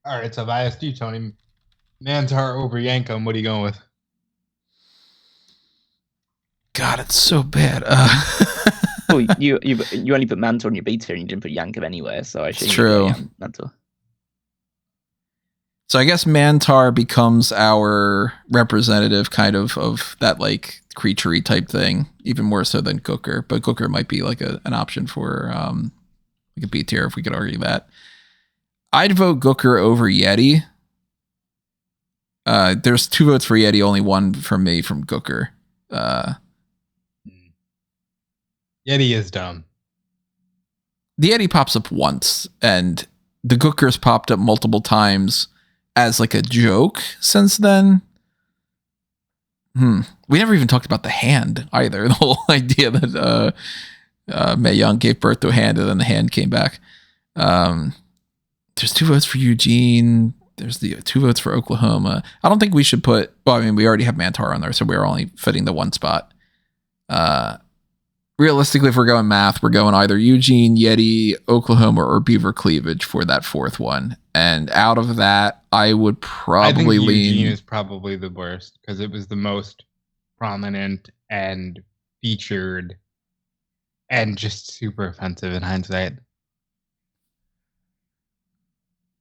[SPEAKER 4] All right, so if I asked you, Tony, Mantaur over Yankem, what are you going with?
[SPEAKER 1] God, it's so bad.
[SPEAKER 3] Well, you only put Mantaur in your B tier and you didn't put Yankem anywhere, so I assume
[SPEAKER 1] true.
[SPEAKER 3] Mantaur.
[SPEAKER 1] So I guess Mantaur becomes our representative kind of that like creature-y type thing, even more so than Gooker. But Gooker might be like an option for like a B tier if we could argue that. I'd vote Gooker over Yeti. There's 2 votes for Yeti, only 1 from me from Gooker.
[SPEAKER 4] Yeti is dumb.
[SPEAKER 1] The Yeti pops up once, and the Gooker's popped up multiple times as like a joke since then. We never even talked about the hand either. The whole idea that Mae Young gave birth to a hand and then the hand came back. There's 2 votes for Eugene. There's the 2 votes for Oklahoma. I don't think we should put... Well, I mean, we already have Mantaur on there, so we're only fitting the 1 spot. Realistically, if we're going math, we're going either Eugene, Yeti, Oklahoma, or Beaver Cleavage for that 4th one. And out of that, I would probably lean...
[SPEAKER 4] Eugene is probably the worst, because it was the most prominent and featured and just super offensive in hindsight.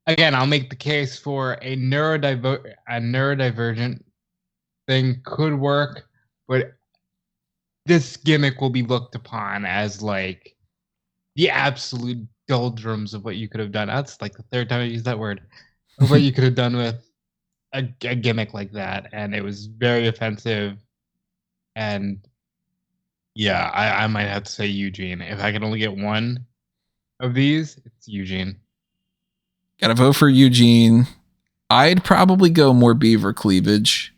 [SPEAKER 4] Again, I'll make the case for a neurodivergent thing could work, but this gimmick will be looked upon as like the absolute doldrums of what you could have done. That's like the third time I used that word. Of what you could have done with a gimmick like that, and it was very offensive. And yeah, I might have to say Eugene. If I could only get one of these, it's Eugene.
[SPEAKER 1] Gotta vote for Eugene. I'd probably go more beaver cleavage.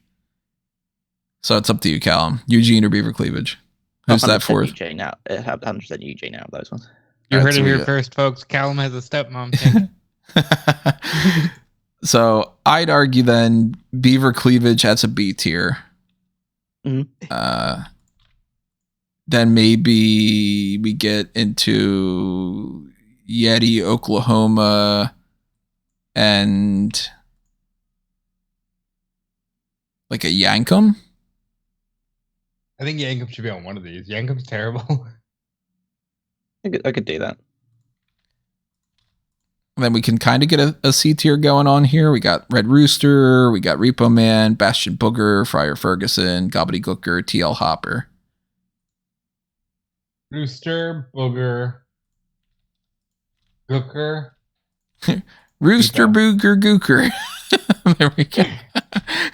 [SPEAKER 1] So it's up to you, Callum. Eugene or beaver cleavage? Who's that for?
[SPEAKER 3] Eugene out. 100% Eugene out of those ones.
[SPEAKER 4] You heard it here first, folks. Callum has a stepmom.
[SPEAKER 1] So I'd argue then beaver cleavage as a B tier.
[SPEAKER 3] Mm-hmm.
[SPEAKER 1] Then maybe we get into Yeti, Oklahoma, and like a Yankem.
[SPEAKER 4] I think Yankem should be on one of these. Yankem's terrible.
[SPEAKER 3] I could do that.
[SPEAKER 1] And then we can kind of get a C tier going on here. We got Red Rooster, we got Repo Man, Bastion Booger, Friar Ferguson, Gobbledy-Gooker, TL Hopper.
[SPEAKER 4] Rooster, Booger, Gooker.
[SPEAKER 1] Rooster, Booger, Gooker. There we go.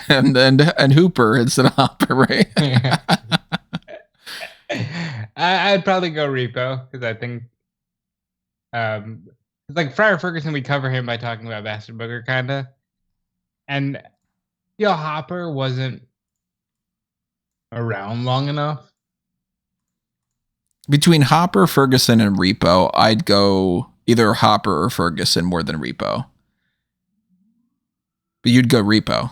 [SPEAKER 1] and Hooper instead of Hopper, right?
[SPEAKER 4] I'd probably go Repo because I think like Friar Ferguson, we cover him by talking about Bastion Booger, kind of. And Hopper wasn't around long enough.
[SPEAKER 1] Between Hopper, Ferguson, and Repo, I'd go either Hopper or Ferguson more than Repo. But you'd go Repo.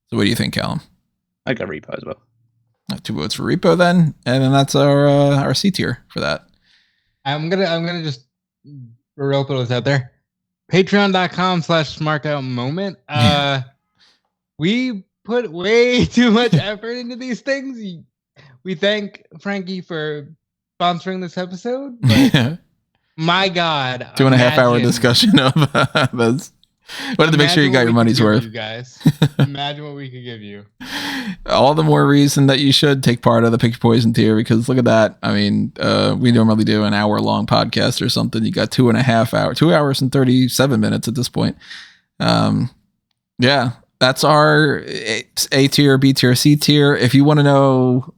[SPEAKER 1] So what do you think, Callum?
[SPEAKER 3] I'd go Repo as well.
[SPEAKER 1] 2 votes for Repo then, and then that's our C tier for that.
[SPEAKER 4] I'm gonna just real throw this out there. Patreon.com/smarkoutmoment. We put way too much effort into these things. We thank Frankie for sponsoring this episode. But my God,
[SPEAKER 1] 2.5 hour discussion of this. Wanted to make sure you got your money's worth. You
[SPEAKER 4] guys, imagine what we could give you.
[SPEAKER 1] All the more reason that you should take part of the Pick Your Poison tier, because look at that. I mean, we normally do an hour-long podcast or something. You got 2.5 hours, 2 hours and 37 minutes at this point. Yeah, that's our A tier, B tier, C tier. If you want to know,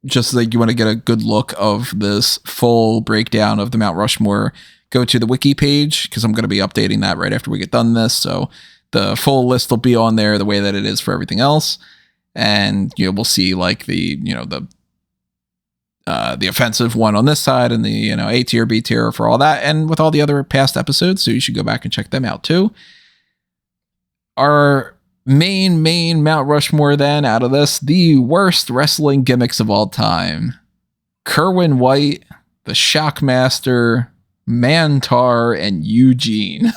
[SPEAKER 1] just like you want to get a good look of this full breakdown of the Mount Rushmore, go to the wiki page, because I'm going to be updating that right after we get done this. So the full list will be on there the way that it is for everything else. And we'll see like the offensive one on this side and the A tier, B tier for all that, and with all the other past episodes. So you should go back and check them out too. Our main Mount Rushmore then out of this, the worst wrestling gimmicks of all time: Kerwin White, the Shockmaster, Mantaur, and Eugene.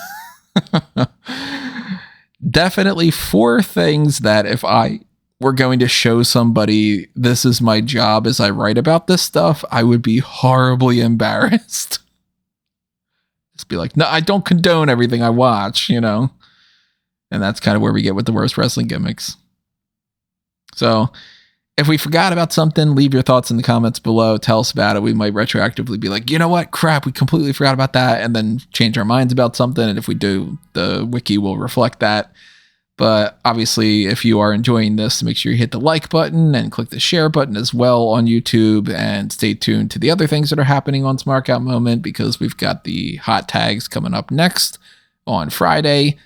[SPEAKER 1] Definitely 4 things that if I were going to show somebody this is my job as I write about this stuff, I would be horribly embarrassed. Just be like, no, I don't condone everything I watch, And that's kind of where we get with the worst wrestling gimmicks. So if we forgot about something, leave your thoughts in the comments below. Tell us about it. We might retroactively be like, you know what? Crap, we completely forgot about that. And then change our minds about something. And if we do, the wiki will reflect that. But obviously, if you are enjoying this, make sure you hit the like button and click the share button as well on YouTube. And stay tuned to the other things that are happening on Smark Out Moment, because we've got the hot tags coming up next on Friday.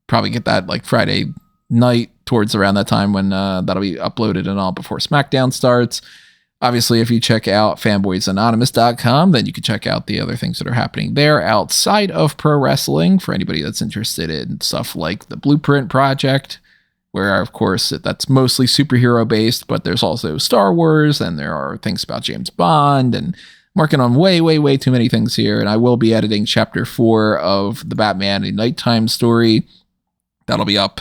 [SPEAKER 1] Probably get that like Friday night towards around that time when that'll be uploaded and all before SmackDown starts. Obviously, if you check out fanboysanonymous.com, then you can check out the other things that are happening there outside of pro wrestling for anybody that's interested in stuff like the Blueprint Project, where, of course, that's mostly superhero based, but there's also Star Wars, and there are things about James Bond, and I'm working on way too many things here. And I will be editing chapter 4 of the Batman A Nighttime story. That'll be up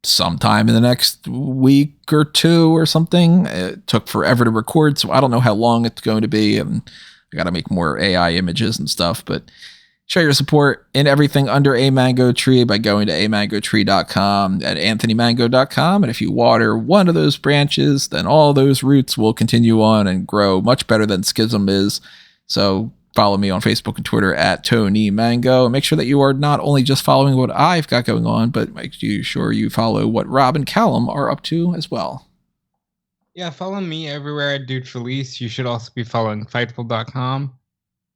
[SPEAKER 1] sometime in the next week or two or something. It took forever to record, so I don't know how long it's going to be, and I got to make more AI images and stuff, but show your support in everything under A Mango Tree by going to amangotree.com at anthonymango.com. And if you water one of those branches, then all those roots will continue on and grow much better than Schism is. So follow me on Facebook and Twitter at Tony Mango. Make sure that you are not only just following what I've got going on, but make sure you follow what Rob and Callum are up to as well.
[SPEAKER 4] Yeah, follow me everywhere at Dude Felice. You should also be following Fightful.com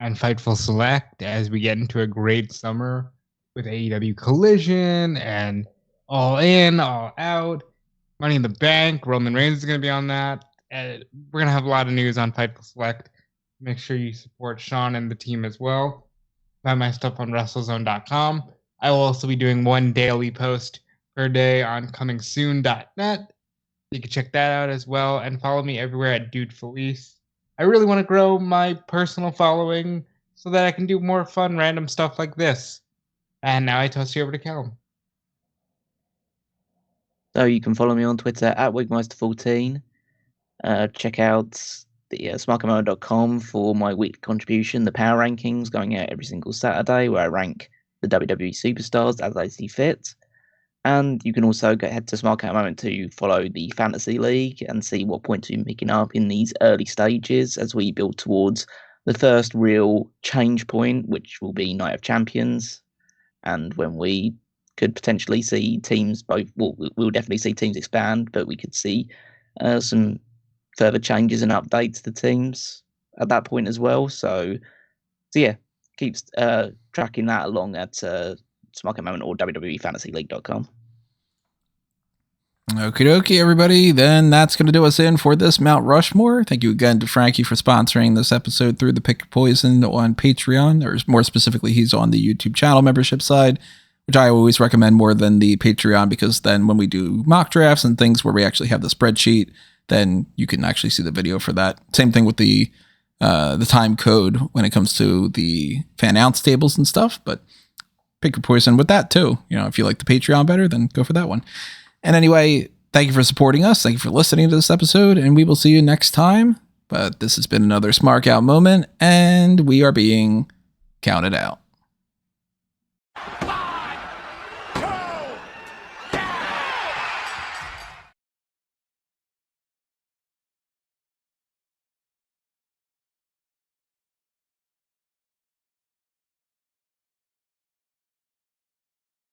[SPEAKER 4] and Fightful Select as we get into a great summer with AEW Collision and All In, All Out, Money in the Bank. Roman Reigns is going to be on that. We're going to have a lot of news on Fightful Select. Make sure you support Sean and the team as well. Buy my stuff on WrestleZone.com. I will also be doing one daily post per day on comingsoon.net. You can check that out as well. And follow me everywhere at Dude Felice. I really want to grow my personal following so that I can do more fun, random stuff like this. And now I toss you over to Callum.
[SPEAKER 3] So you can follow me on Twitter at Wigmeister14. Check out the smarkandmower.com for my weekly contribution, the power rankings, going out every single Saturday, where I rank the WWE Superstars as I see fit. And you can also head to Smark at the moment to follow the Fantasy League and see what points we're picking up in these early stages as we build towards the first real change point, which will be Night of Champions. And when we could potentially see teams we'll definitely see teams expand, but we could see some further changes and updates to teams at that point as well. So yeah, keep tracking that along at Smark at the moment or WWEFantasyLeague.com.
[SPEAKER 1] Okie dokie, everybody. Then that's going to do us in for this Mount Rushmore. Thank you again to Frankie for sponsoring this episode through the Pick Your Poison on Patreon, or more specifically, he's on the YouTube channel membership side, which I always recommend more than the Patreon, because then when we do mock drafts and things where we actually have the spreadsheet, then you can actually see the video for that. Same thing with the time code when it comes to the fan ounce tables and stuff, but Pick Your Poison with that too. You know, if you like the Patreon better, then go for that one. And anyway, thank you for supporting us. Thank you for listening to this episode, and we will see you next time. But this has been another Smark Out moment, and we are being counted out.